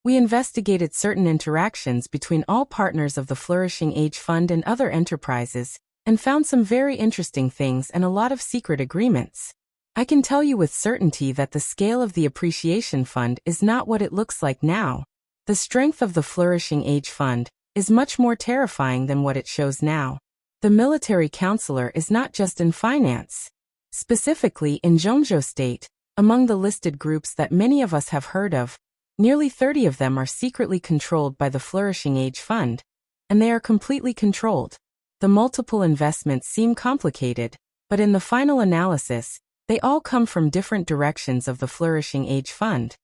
We investigated certain interactions between all partners of the Flourishing Age Fund and other enterprises, and found some very interesting things and a lot of secret agreements. I can tell you with certainty that the scale of the Appreciation Fund is not what it looks like now. The strength of the Flourishing Age Fund is much more terrifying than what it shows now. The military counselor is not just in finance. Specifically in Zhongzhou State, among the listed groups that many of us have heard of, nearly 30 of them are secretly controlled by the Flourishing Age Fund, and they are completely controlled. The multiple investments seem complicated, but in the final analysis, they all come from different directions of the Flourishing Age Fund.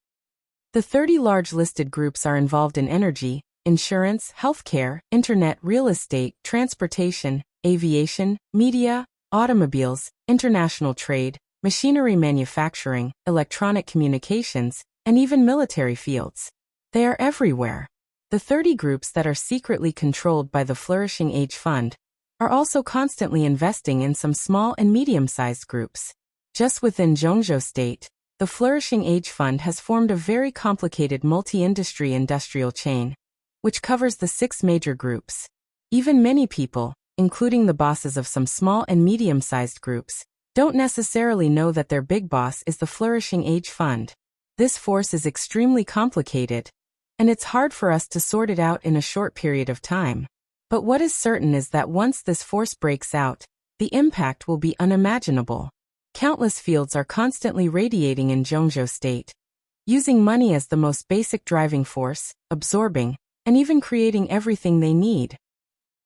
The 30 large listed groups are involved in energy, insurance, healthcare, internet, real estate, transportation, aviation, media, automobiles, international trade, machinery manufacturing, electronic communications, and even military fields. They are everywhere. The 30 groups that are secretly controlled by the Flourishing Age Fund are also constantly investing in some small and medium-sized groups. Just within Zhongzhou State, the Flourishing Age Fund has formed a very complicated multi-industry industrial chain, which covers the 6 major groups. Even many people, including the bosses of some small and medium-sized groups, don't necessarily know that their big boss is the Flourishing Age Fund. This force is extremely complicated, and it's hard for us to sort it out in a short period of time. But what is certain is that once this force breaks out, the impact will be unimaginable. Countless fields are constantly radiating in Zhongzhou State, using money as the most basic driving force, absorbing, and even creating everything they need.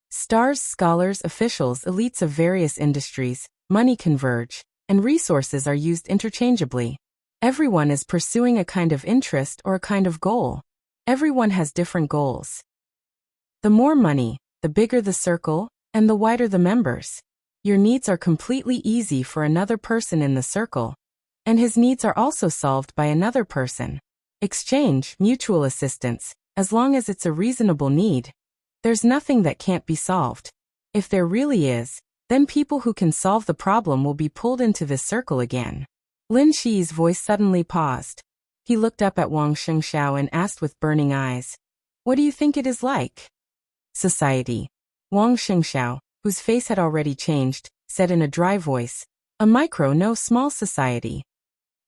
Stars, scholars, officials, elites of various industries, money converge, and resources are used interchangeably. Everyone is pursuing a kind of interest or a kind of goal. Everyone has different goals. The more money, the bigger the circle, and the wider the members. Your needs are completely easy for another person in the circle, and his needs are also solved by another person. Exchange, mutual assistance, as long as it's a reasonable need. There's nothing that can't be solved. If there really is, then people who can solve the problem will be pulled into this circle again. Lin Shi's voice suddenly paused. He looked up at Wang Shengxiao and asked with burning eyes, "What do you think it is like?" Society. Wang Shengxiao, whose face had already changed, said in a dry voice, "A micro, no small society.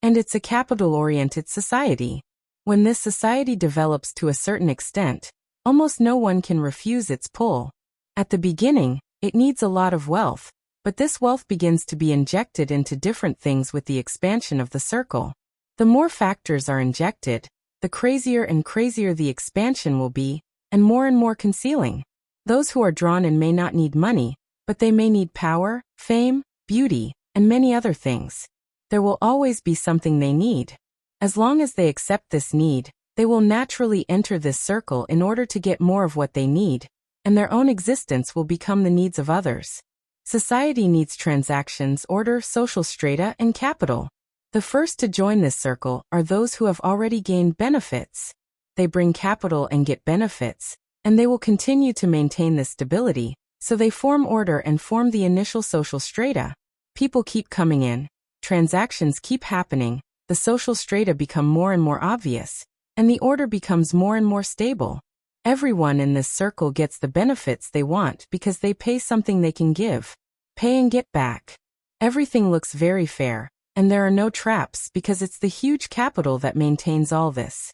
And it's a capital-oriented society. When this society develops to a certain extent, almost no one can refuse its pull. At the beginning, it needs a lot of wealth, but this wealth begins to be injected into different things with the expansion of the circle. The more factors are injected, the crazier and crazier the expansion will be, and more concealing. Those who are drawn in may not need money, but they may need power, fame, beauty, and many other things. There will always be something they need. As long as they accept this need, they will naturally enter this circle in order to get more of what they need, and their own existence will become the needs of others. Society needs transactions, order, social strata, and capital. The first to join this circle are those who have already gained benefits. They bring capital and get benefits, and they will continue to maintain this stability, so they form order and form the initial social strata. People keep coming in, transactions keep happening, the social strata become more and more obvious, and the order becomes more and more stable. Everyone in this circle gets the benefits they want because they pay something they can give. Pay and get back. Everything looks very fair, and there are no traps because it's the huge capital that maintains all this.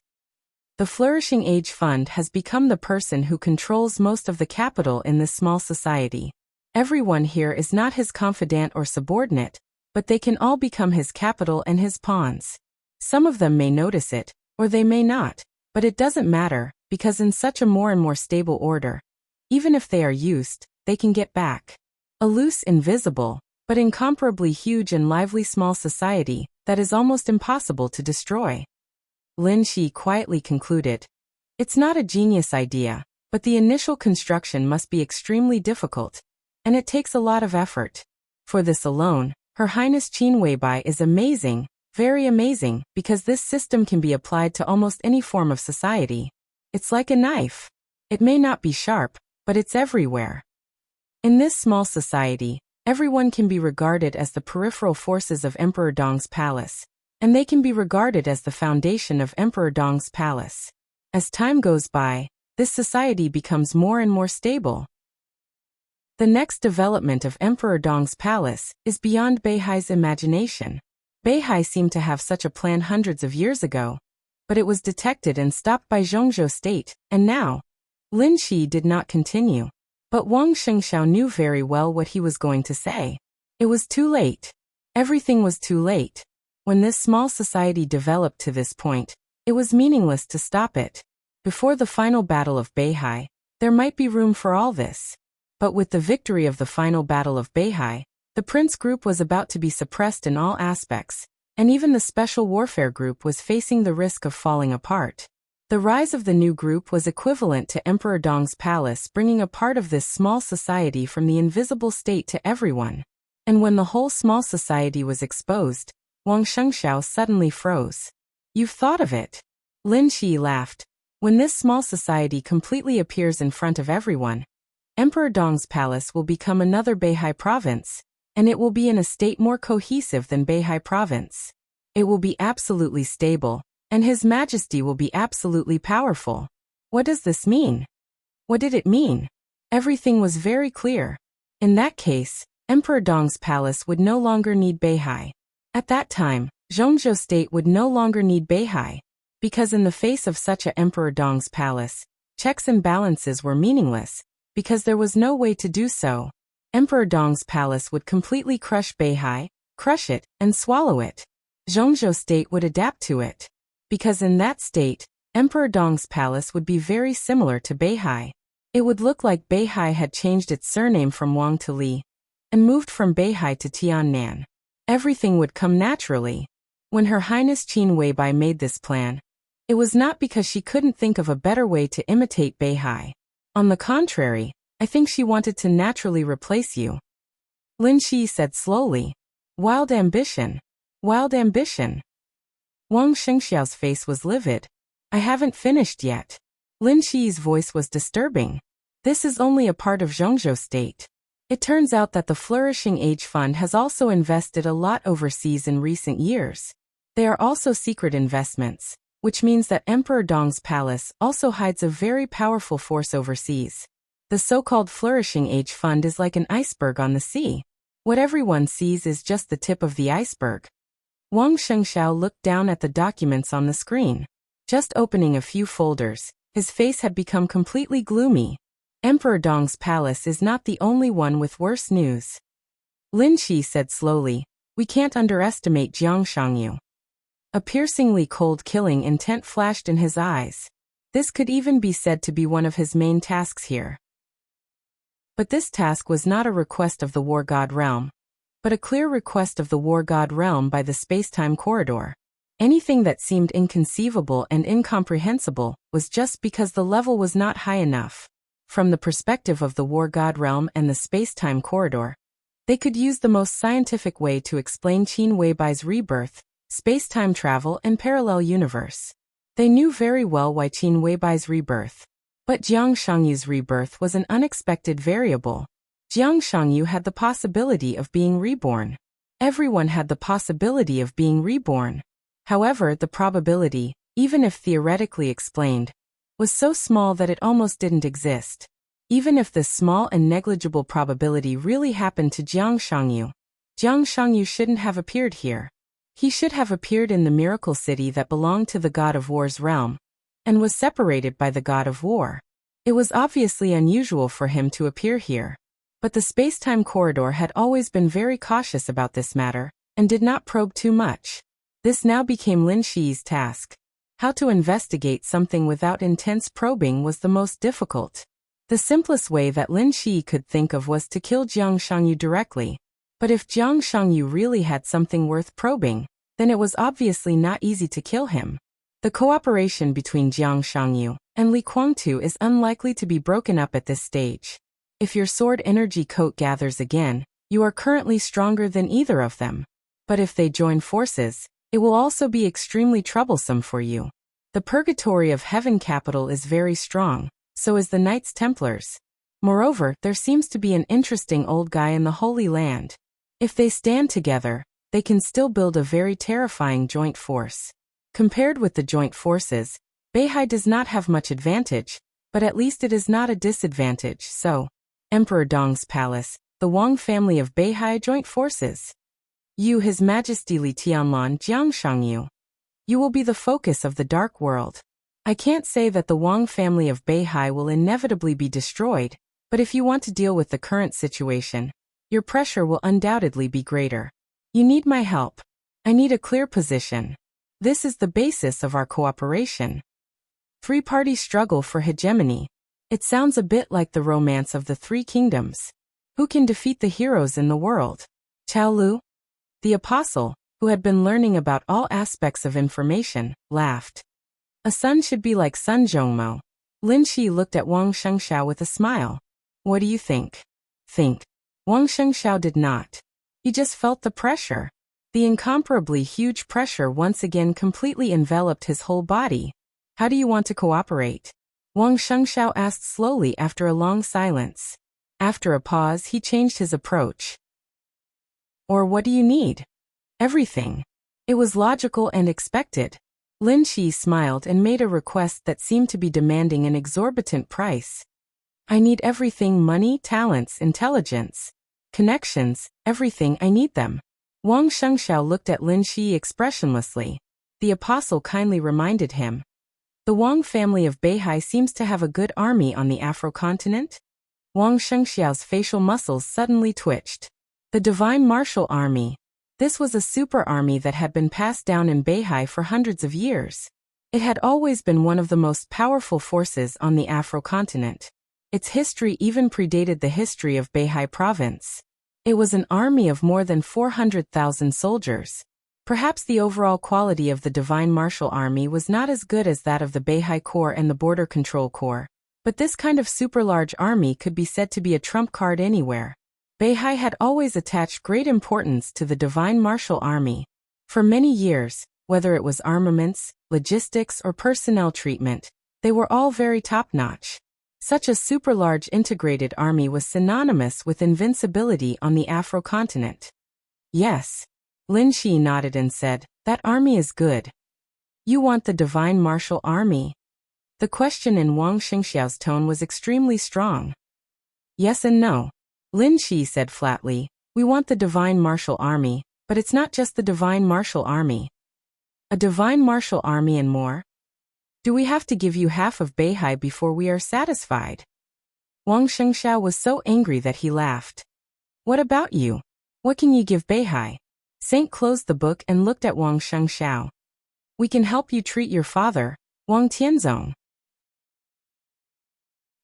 The Flourishing Age Fund has become the person who controls most of the capital in this small society. Everyone here is not his confidant or subordinate, but they can all become his capital and his pawns. Some of them may notice it, or they may not, but it doesn't matter, because in such a more and more stable order, even if they are used, they can get back. A loose, invisible, but incomparably huge and lively small society that is almost impossible to destroy. Lin Shi quietly concluded, "It's not a genius idea, but the initial construction must be extremely difficult, and it takes a lot of effort. For this alone, Her Highness Qin Weibai is amazing, very amazing, because this system can be applied to almost any form of society. It's like a knife. It may not be sharp, but it's everywhere." In this small society, everyone can be regarded as the peripheral forces of Emperor Dong's palace, and they can be regarded as the foundation of Emperor Dong's palace. As time goes by, this society becomes more and more stable. The next development of Emperor Dong's palace is beyond Beihai's imagination. Beihai seemed to have such a plan hundreds of years ago, but it was detected and stopped by Zhongzhou State, and now, Lin Shi did not continue. But Wang Shengxiao knew very well what he was going to say. It was too late. Everything was too late. When this small society developed to this point, it was meaningless to stop it. Before the final battle of Beihai, there might be room for all this. But with the victory of the final battle of Beihai, the Prince Group was about to be suppressed in all aspects, and even the Special Warfare Group was facing the risk of falling apart. The rise of the new group was equivalent to Emperor Dong's palace bringing a part of this small society from the invisible state to everyone. And when the whole small society was exposed, Wang Shengxiao suddenly froze. "You've thought of it." Lin Shi laughed. "When this small society completely appears in front of everyone, Emperor Dong's palace will become another Beihai province, and it will be in a state more cohesive than Beihai province. It will be absolutely stable, and His Majesty will be absolutely powerful. What does this mean? What did it mean? Everything was very clear. In that case, Emperor Dong's palace would no longer need Beihai. At that time, Zhongzhou state would no longer need Beihai, because in the face of such a Emperor Dong's palace, checks and balances were meaningless, because there was no way to do so. Emperor Dong's palace would completely crush Beihai, crush it, and swallow it. Zhongzhou state would adapt to it, because in that state, Emperor Dong's palace would be very similar to Beihai. It would look like Beihai had changed its surname from Wang to Li, and moved from Beihai to Tiannan. Everything would come naturally. When Her Highness Qin Weibai made this plan, it was not because she couldn't think of a better way to imitate Beihai. On the contrary, I think she wanted to naturally replace you. Lin Shi said slowly. Wild ambition. Wild ambition. Wang Shengxiao's face was livid. I haven't finished yet. Lin Shi's voice was disturbing. This is only a part of Zhongzhou state. It turns out that the Flourishing Age Fund has also invested a lot overseas in recent years. They are also secret investments, which means that Emperor Dong's palace also hides a very powerful force overseas. The so-called Flourishing Age Fund is like an iceberg on the sea. What everyone sees is just the tip of the iceberg. Wang Shengxiao looked down at the documents on the screen. Just opening a few folders, his face had become completely gloomy. Emperor Dong's palace is not the only one with worse news. Lin Shi said slowly, we can't underestimate Jiang Shangyu. A piercingly cold killing intent flashed in his eyes. This could even be said to be one of his main tasks here. But this task was not a request of the War God Realm, but a clear request of the War God Realm by the space-time corridor. Anything that seemed inconceivable and incomprehensible was just because the level was not high enough. From the perspective of the War God Realm and the space-time corridor, they could use the most scientific way to explain Qin Weibai's rebirth, space-time travel and parallel universe. They knew very well why Qin Weibai's rebirth. But Jiang Shangyu's rebirth was an unexpected variable. Jiang Shangyu had the possibility of being reborn. Everyone had the possibility of being reborn. However, the probability, even if theoretically explained, was so small that it almost didn't exist. Even if this small and negligible probability really happened to Jiang Shangyu shouldn't have appeared here. He should have appeared in the miracle city that belonged to the God of War's realm, and was separated by the God of War. It was obviously unusual for him to appear here. But the space-time corridor had always been very cautious about this matter, and did not probe too much. This now became Lin Shi's task. How to investigate something without intense probing was the most difficult. The simplest way that Lin Shi could think of was to kill Jiang Shangyu directly. But if Jiang Shangyu really had something worth probing, then it was obviously not easy to kill him. The cooperation between Jiang Shangyu and Li Guangtu is unlikely to be broken up at this stage. If your sword energy coat gathers again, you are currently stronger than either of them. But if they join forces, it will also be extremely troublesome for you. The Purgatory of Heaven capital is very strong, so is the Knights Templars. Moreover, there seems to be an interesting old guy in the Holy Land. If they stand together, they can still build a very terrifying joint force. Compared with the joint forces, Beihai does not have much advantage, but at least it is not a disadvantage, so. Emperor Dong's palace, the Wang family of Beihai joint forces. You, His Majesty Li Tianlan Jiang Shangyu. You will be the focus of the dark world. I can't say that the Wang family of Beihai will inevitably be destroyed, but if you want to deal with the current situation, your pressure will undoubtedly be greater. You need my help. I need a clear position. This is the basis of our cooperation. Three-party struggle for hegemony. It sounds a bit like the romance of the Three Kingdoms. Who can defeat the heroes in the world? Chao Lu? The apostle, who had been learning about all aspects of information, laughed. A son should be like Sun Zhongmo. Lin Shi looked at Wang Shengxiao with a smile. What do you think? Wang Shengxiao did not. He just felt the pressure. The incomparably huge pressure once again completely enveloped his whole body. How do you want to cooperate? Wang Shengxiao asked slowly after a long silence. After a pause, he changed his approach. Or what do you need? Everything. It was logical and expected. Lin Shi smiled and made a request that seemed to be demanding an exorbitant price. I need everything: money, talents, intelligence, connections, everything. I need them. Wang Shengxiao looked at Lin Shi expressionlessly. The apostle kindly reminded him. The Wang family of Beihai seems to have a good army on the Afro continent. Wang Shengxiao's facial muscles suddenly twitched. The Divine Martial Army. This was a super army that had been passed down in Beihai for hundreds of years. It had always been one of the most powerful forces on the Afro continent. Its history even predated the history of Beihai province. It was an army of more than 400,000 soldiers. Perhaps the overall quality of the Divine Martial Army was not as good as that of the Beihai Corps and the Border Control Corps, but this kind of super-large army could be said to be a trump card anywhere. Beihai had always attached great importance to the Divine Martial Army. For many years, whether it was armaments, logistics, or personnel treatment, they were all very top-notch. Such a super-large integrated army was synonymous with invincibility on the Afro continent. Yes. Lin Shi nodded and said, that army is good. You want the Divine Martial Army? The question in Wang Shengxiao's tone was extremely strong. Yes and no. Lin Shi said flatly, we want the Divine Martial Army, but it's not just the Divine Martial Army. A Divine Martial Army and more? Do we have to give you half of Beihai before we are satisfied? Wang Shengxiao was so angry that he laughed. What about you? What can you give Beihai? Saint closed the book and looked at Wang Shengxiao. We can help you treat your father, Wang Tianzong.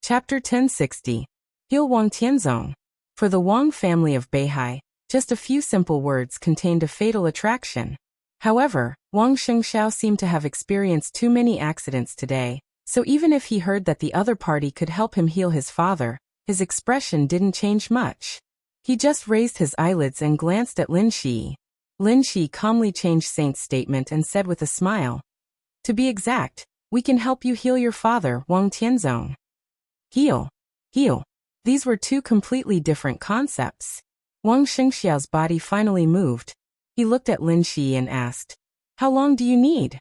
Chapter 1060. Heal Wang Tianzong. For the Wang family of Beihai, just a few simple words contained a fatal attraction. However, Wang Shengxiao seemed to have experienced too many accidents today, so even if he heard that the other party could help him heal his father, his expression didn't change much. He just raised his eyelids and glanced at Lin Shi. Lin Shi calmly changed Saint's statement and said with a smile. To be exact, we can help you heal your father, Wang Tianzong. Heal. Heal. These were two completely different concepts. Wang Shengxiao's body finally moved. He looked at Lin Shi and asked, how long do you need?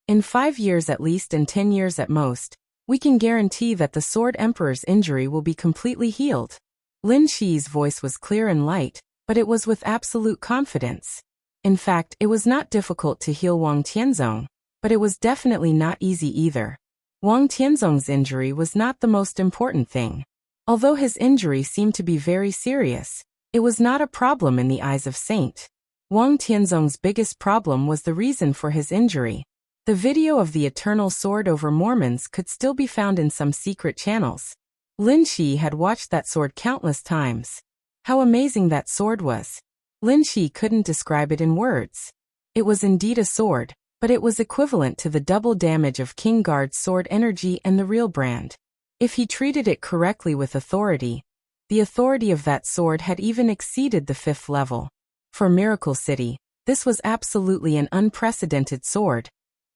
In 5 years at least and 10 years at most, we can guarantee that the Sword Emperor's injury will be completely healed. Lin Shi's voice was clear and light, but it was with absolute confidence. In fact, it was not difficult to heal Wang Tianzong, but it was definitely not easy either. Wang Tianzong's injury was not the most important thing. Although his injury seemed to be very serious, it was not a problem in the eyes of Saint. Wang Tianzong's biggest problem was the reason for his injury. The video of the Eternal Sword over Mormons could still be found in some secret channels. Lin Shi had watched that sword countless times. How amazing that sword was! Lin Shi couldn't describe it in words. It was indeed a sword, but it was equivalent to the double damage of King Guard's sword energy and the real brand. If he treated it correctly with authority, the authority of that sword had even exceeded the 5th level. For Miracle City, this was absolutely an unprecedented sword,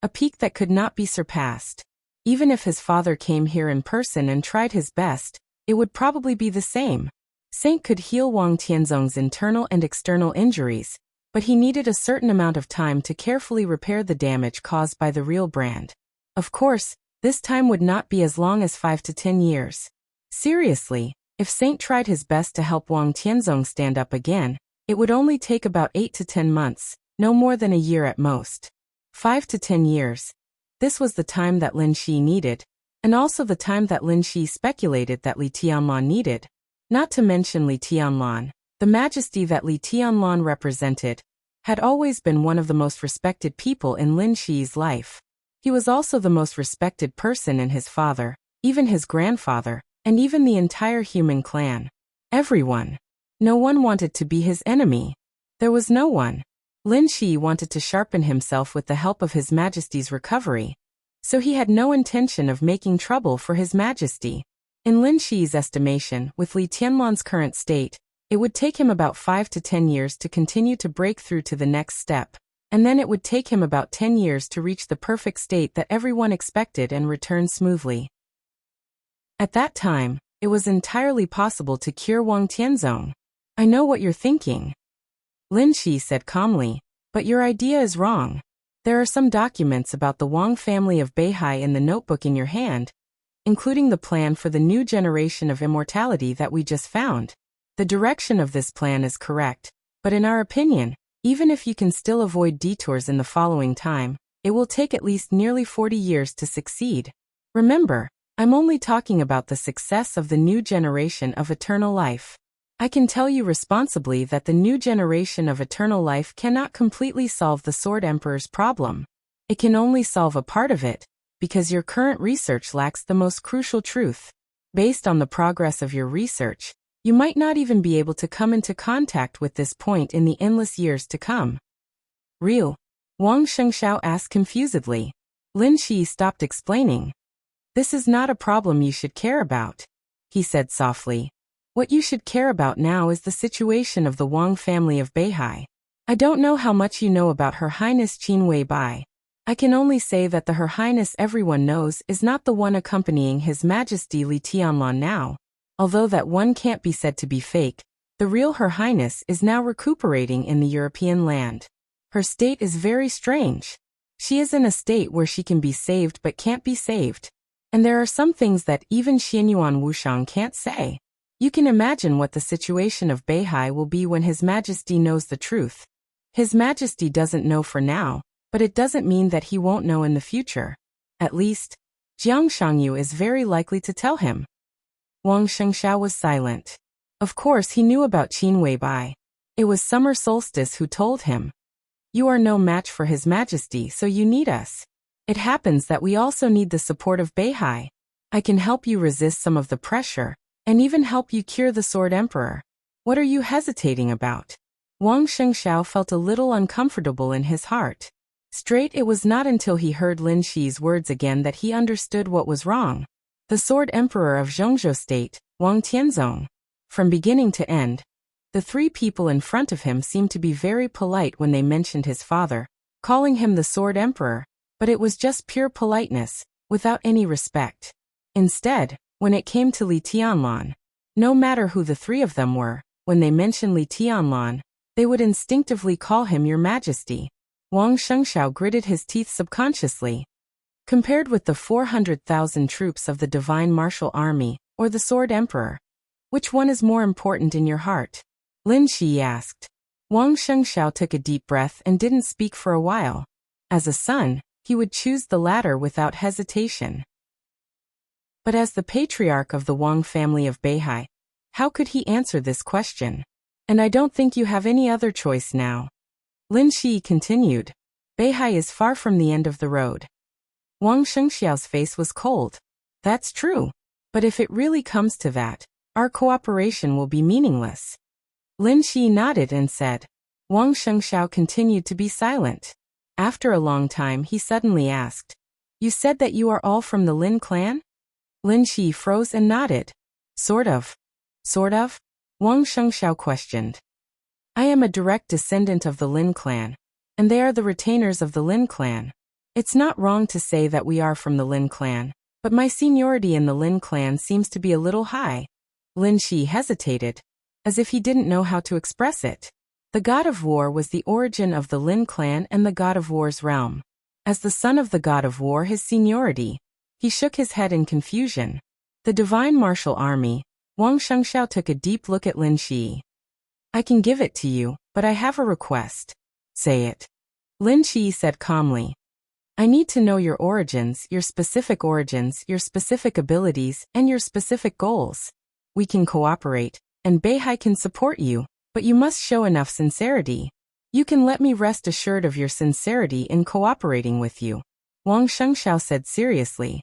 a peak that could not be surpassed. Even if his father came here in person and tried his best, it would probably be the same. Saint could heal Wang Tianzong's internal and external injuries, but he needed a certain amount of time to carefully repair the damage caused by the real brand. Of course, this time would not be as long as 5 to 10 years. Seriously, if Saint tried his best to help Wang Tianzong stand up again, it would only take about 8 to 10 months, no more than a year at most. 5 to 10 years. This was the time that Lin Shi needed, and also the time that Lin Shi speculated that Li Tianlan needed. Not to mention Li Tianlan, the majesty that Li Tianlan represented, had always been one of the most respected people in Lin Shi's life. He was also the most respected person in his father, even his grandfather, and even the entire human clan. Everyone. No one wanted to be his enemy. There was no one. Lin Shi wanted to sharpen himself with the help of His Majesty's recovery, so he had no intention of making trouble for His Majesty. In Lin Shi's estimation, with Li Tianlan's current state, it would take him about 5 to 10 years to continue to break through to the next step, and then it would take him about 10 years to reach the perfect state that everyone expected and return smoothly. At that time, it was entirely possible to cure Wang Tianzong. I know what you're thinking, Lin Shi said calmly, but your idea is wrong. There are some documents about the Wang family of Beihai in the notebook in your hand, including the plan for the new generation of immortality that we just found. The direction of this plan is correct, but in our opinion, even if you can still avoid detours in the following time, it will take at least nearly 40 years to succeed. Remember, I'm only talking about the success of the new generation of eternal life. I can tell you responsibly that the new generation of eternal life cannot completely solve the Sword Emperor's problem. It can only solve a part of it, because your current research lacks the most crucial truth. Based on the progress of your research, you might not even be able to come into contact with this point in the endless years to come. Real? Wang Shengxiao asked confusedly. Lin Shi stopped explaining. This is not a problem you should care about, he said softly. What you should care about now is the situation of the Wang family of Beihai. I don't know how much you know about Her Highness Qin Wei Bai. I can only say that the Her Highness everyone knows is not the one accompanying His Majesty Li Tianlan now. Although that one can't be said to be fake, the real Her Highness is now recuperating in the European land. Her state is very strange. She is in a state where she can be saved but can't be saved. And there are some things that even Xianyuan Wushang can't say. You can imagine what the situation of Beihai will be when His Majesty knows the truth. His Majesty doesn't know for now, but it doesn't mean that he won't know in the future. At least, Jiang Shangyu is very likely to tell him. Wang Shengxiao was silent. Of course he knew about Qin Wei Bai. It was Summer Solstice who told him. You are no match for His Majesty, so you need us. It happens that we also need the support of Beihai. I can help you resist some of the pressure, and even help you cure the Sword Emperor. What are you hesitating about? Wang Shengxiao felt a little uncomfortable in his heart. Straight, it was not until he heard Lin Shi's words again that he understood what was wrong. The Sword Emperor of Zhongzhou State, Wang Tianzong. From beginning to end, the three people in front of him seemed to be very polite when they mentioned his father, calling him the Sword Emperor, but it was just pure politeness, without any respect. Instead, when it came to Li Tianlan, no matter who the three of them were, when they mentioned Li Tianlan, they would instinctively call him Your Majesty. Wang Shengxiao gritted his teeth subconsciously. Compared with the 400,000 troops of the Divine Martial Army, or the Sword Emperor, which one is more important in your heart? Lin Shi asked. Wang Shengxiao took a deep breath and didn't speak for a while. As a son, he would choose the latter without hesitation. But as the patriarch of the Wang family of Beihai, how could he answer this question? And I don't think you have any other choice now. Lin Shi continued. Beihai is far from the end of the road. Wang Shengxiao's face was cold. That's true. But if it really comes to that, our cooperation will be meaningless. Lin Shi nodded and said. Wang Shengxiao continued to be silent. After a long time he suddenly asked. You said that you are all from the Lin clan? Lin Shi froze and nodded. Sort of. Sort of? Wang Shengxiao questioned. I am a direct descendant of the Lin clan, and they are the retainers of the Lin clan. It's not wrong to say that we are from the Lin clan, but my seniority in the Lin clan seems to be a little high. Lin Shi hesitated, as if he didn't know how to express it. The God of War was the origin of the Lin clan and the God of War's realm. As the son of the God of War, his seniority. He shook his head in confusion. The Divine Martial Army. Wang Shengxiao took a deep look at Lin Shi. I can give it to you, but I have a request. Say it. Lin Shi said calmly. I need to know your origins, your specific abilities, and your specific goals. We can cooperate, and Beihai can support you, but you must show enough sincerity. You can let me rest assured of your sincerity in cooperating with you. Wang Shengxiao said seriously.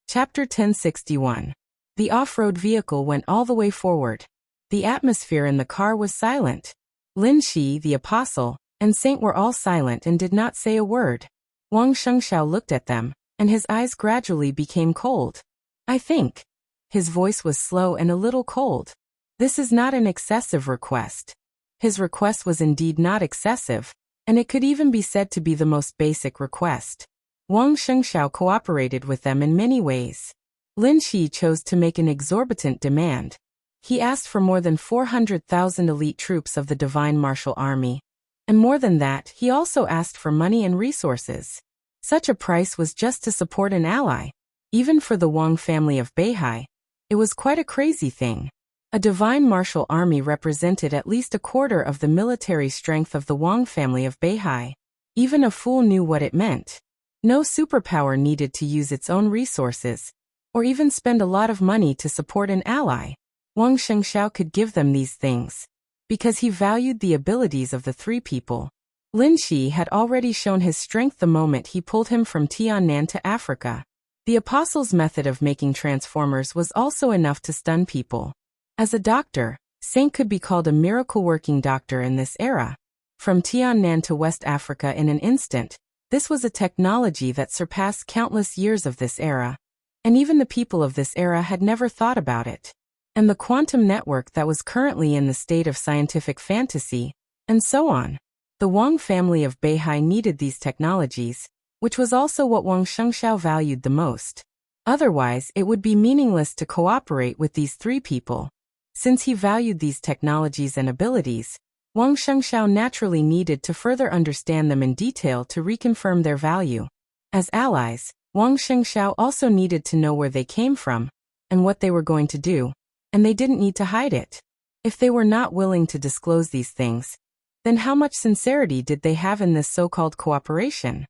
Chapter 1061. The off-road vehicle went all the way forward. The atmosphere in the car was silent. Lin Shi, the apostle, and saint were all silent and did not say a word. Wang Shengxiao looked at them, and his eyes gradually became cold. I think. His voice was slow and a little cold. This is not an excessive request. His request was indeed not excessive, and it could even be said to be the most basic request. Wang Shengxiao cooperated with them in many ways. Lin Shi chose to make an exorbitant demand. He asked for more than 400,000 elite troops of the Divine Martial Army. And more than that, he also asked for money and resources. Such a price was just to support an ally. Even for the Wang family of Beihai, it was quite a crazy thing. A divine martial army represented at least a quarter of the military strength of the Wang family of Beihai. Even a fool knew what it meant. No superpower needed to use its own resources, or even spend a lot of money to support an ally. Wang Shengxiao could give them these things, because he valued the abilities of the three people. Lin Shi had already shown his strength the moment he pulled him from Tiannan to Africa. The apostle's method of making transformers was also enough to stun people. As a doctor, Saint could be called a miracle-working doctor in this era. From Tiannan to West Africa in an instant, this was a technology that surpassed countless years of this era. And even the people of this era had never thought about it. And the quantum network that was currently in the state of scientific fantasy, and so on. The Wang family of Beihai needed these technologies, which was also what Wang Shengxiao valued the most. Otherwise, it would be meaningless to cooperate with these three people. Since he valued these technologies and abilities, Wang Shengxiao naturally needed to further understand them in detail to reconfirm their value. As allies, Wang Shengxiao also needed to know where they came from, and what they were going to do, and they didn't need to hide it. If they were not willing to disclose these things, then how much sincerity did they have in this so-called cooperation?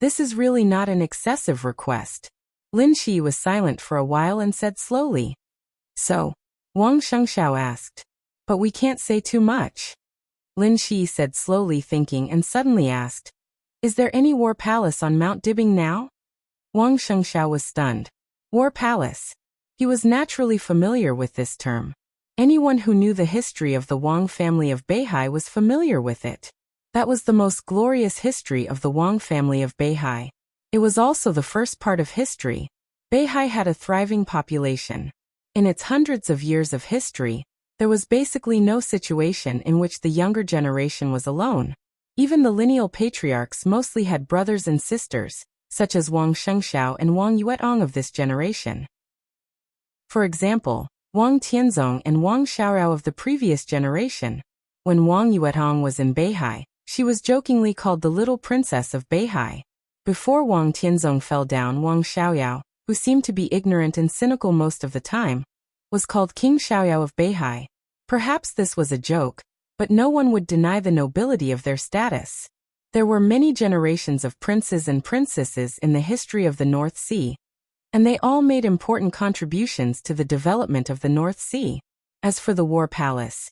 This is really not an excessive request. Lin Shi was silent for a while and said slowly. So, Wang Shengxiao asked. But we can't say too much. Lin Shi said slowly, thinking, and suddenly asked, is there any war palace on Mount Dibing now? Wang Shengxiao was stunned. War palace. He was naturally familiar with this term. Anyone who knew the history of the Wang family of Beihai was familiar with it. That was the most glorious history of the Wang family of Beihai. It was also the first part of history. Beihai had a thriving population. In its hundreds of years of history, there was basically no situation in which the younger generation was alone. Even the lineal patriarchs mostly had brothers and sisters, such as Wang Shengxiao and Wang Yuetong of this generation. For example, Wang Tianzong and Wang Xiaorao of the previous generation. When Wang Yuetong was in Beihai, she was jokingly called the little princess of Beihai. Before Wang Tianzong fell down, Wang Xiaoyao, who seemed to be ignorant and cynical most of the time, was called King Xiaoyao of Beihai. Perhaps this was a joke, but no one would deny the nobility of their status. There were many generations of princes and princesses in the history of the North Sea, and they all made important contributions to the development of the North Sea. As for the War Palace,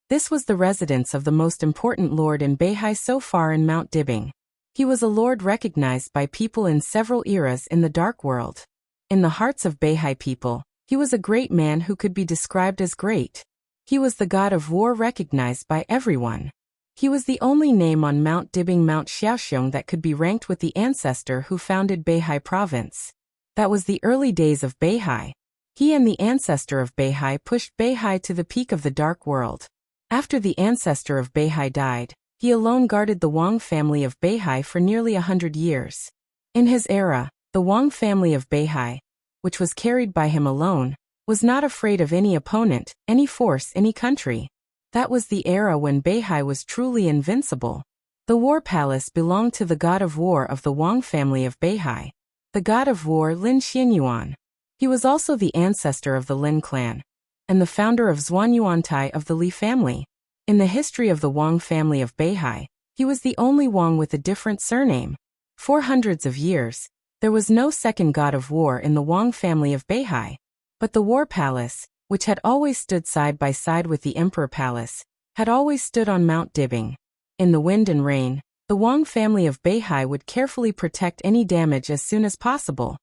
this was the residence of the most important lord in Beihai so far in Mount Dibing. He was a lord recognized by people in several eras in the Dark World. In the hearts of Beihai people, he was a great man who could be described as great. He was the god of war recognized by everyone. He was the only name on Mount Dibing, Mount Xiaoxiong, that could be ranked with the ancestor who founded Beihai province. That was the early days of Beihai. He and the ancestor of Beihai pushed Beihai to the peak of the Dark World. After the ancestor of Beihai died, he alone guarded the Wang family of Beihai for nearly 100 years. In his era, the Wang family of Beihai, which was carried by him alone, was not afraid of any opponent, any force, any country. That was the era when Beihai was truly invincible. The War Palace belonged to the god of war of the Wang family of Beihai, the god of war Lin Xianyuan. He was also the ancestor of the Lin clan, and the founder of Zhuanyuantai of the Li family. In the history of the Wang family of Beihai, he was the only Wang with a different surname. For hundreds of years, there was no second god of war in the Wang family of Beihai. But the War Palace, which had always stood side by side with the Emperor Palace, had always stood on Mount Dibing. In the wind and rain, the Wang family of Beihai would carefully protect any damage as soon as possible,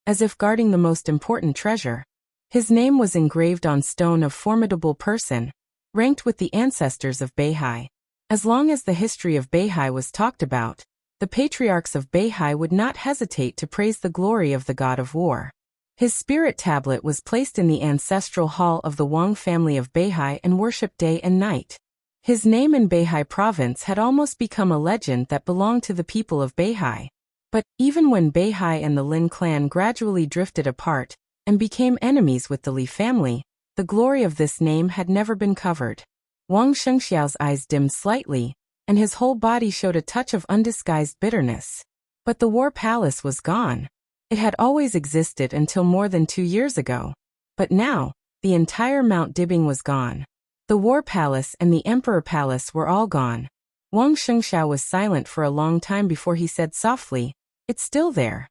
as if guarding the most important treasure. His name was engraved on stone of formidable person, ranked with the ancestors of Beihai. As long as the history of Beihai was talked about, the patriarchs of Beihai would not hesitate to praise the glory of the god of war. His spirit tablet was placed in the ancestral hall of the Wang family of Beihai and worshipped day and night. His name in Beihai province had almost become a legend that belonged to the people of Beihai. But, even when Beihai and the Lin clan gradually drifted apart, and became enemies with the Li family, the glory of this name had never been covered. Wang Shengxiao's eyes dimmed slightly, and his whole body showed a touch of undisguised bitterness. But the War Palace was gone. It had always existed until more than 2 years ago. But now, the entire Mount Dibing was gone. The War Palace and the Emperor Palace were all gone. Wang Shengxiao was silent for a long time before he said softly, "It's still there.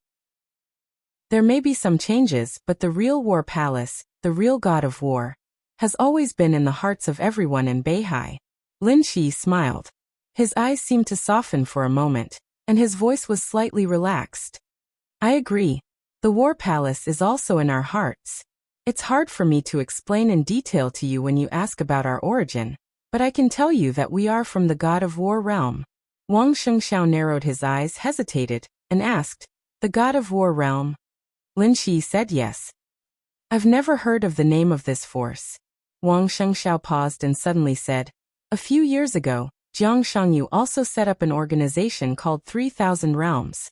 There may be some changes, but the real War Palace, the real god of war, has always been in the hearts of everyone in Beihai." Lin Shi smiled. His eyes seemed to soften for a moment, and his voice was slightly relaxed. "I agree. The War Palace is also in our hearts. It's hard for me to explain in detail to you when you ask about our origin, but I can tell you that we are from the God of War realm." Wang Shengxiao narrowed his eyes, hesitated, and asked, "The God of War realm?" Lin Shi said yes. "I've never heard of the name of this force." Wang Shengxiao paused and suddenly said, "A few years ago, Jiang Shangyu also set up an organization called 3,000 Realms."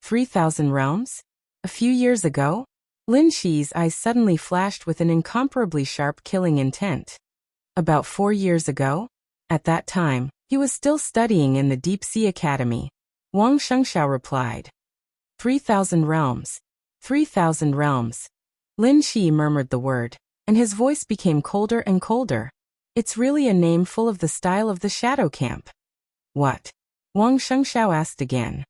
3,000 Realms? A few years ago? Lin Shi's eyes suddenly flashed with an incomparably sharp killing intent. About 4 years ago? At that time, he was still studying in the Deep Sea Academy. Wang Shengxiao replied. 3,000 Realms. 3,000 Realms. Lin Shi murmured the word, and his voice became colder and colder. "It's really a name full of the style of the Shadow Camp." "What?" Wang Shengxiao asked again.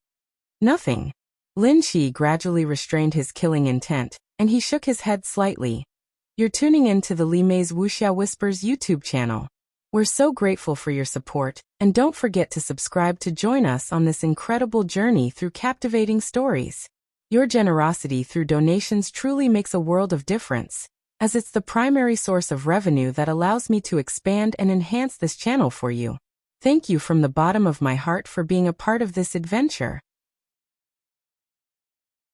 "Nothing." Lin Shi gradually restrained his killing intent, and he shook his head slightly. "You're tuning in to the Li Mei's Wuxia Whispers YouTube channel. We're so grateful for your support, and don't forget to subscribe to join us on this incredible journey through captivating stories. Your generosity through donations truly makes a world of difference, as it's the primary source of revenue that allows me to expand and enhance this channel for you. Thank you from the bottom of my heart for being a part of this adventure."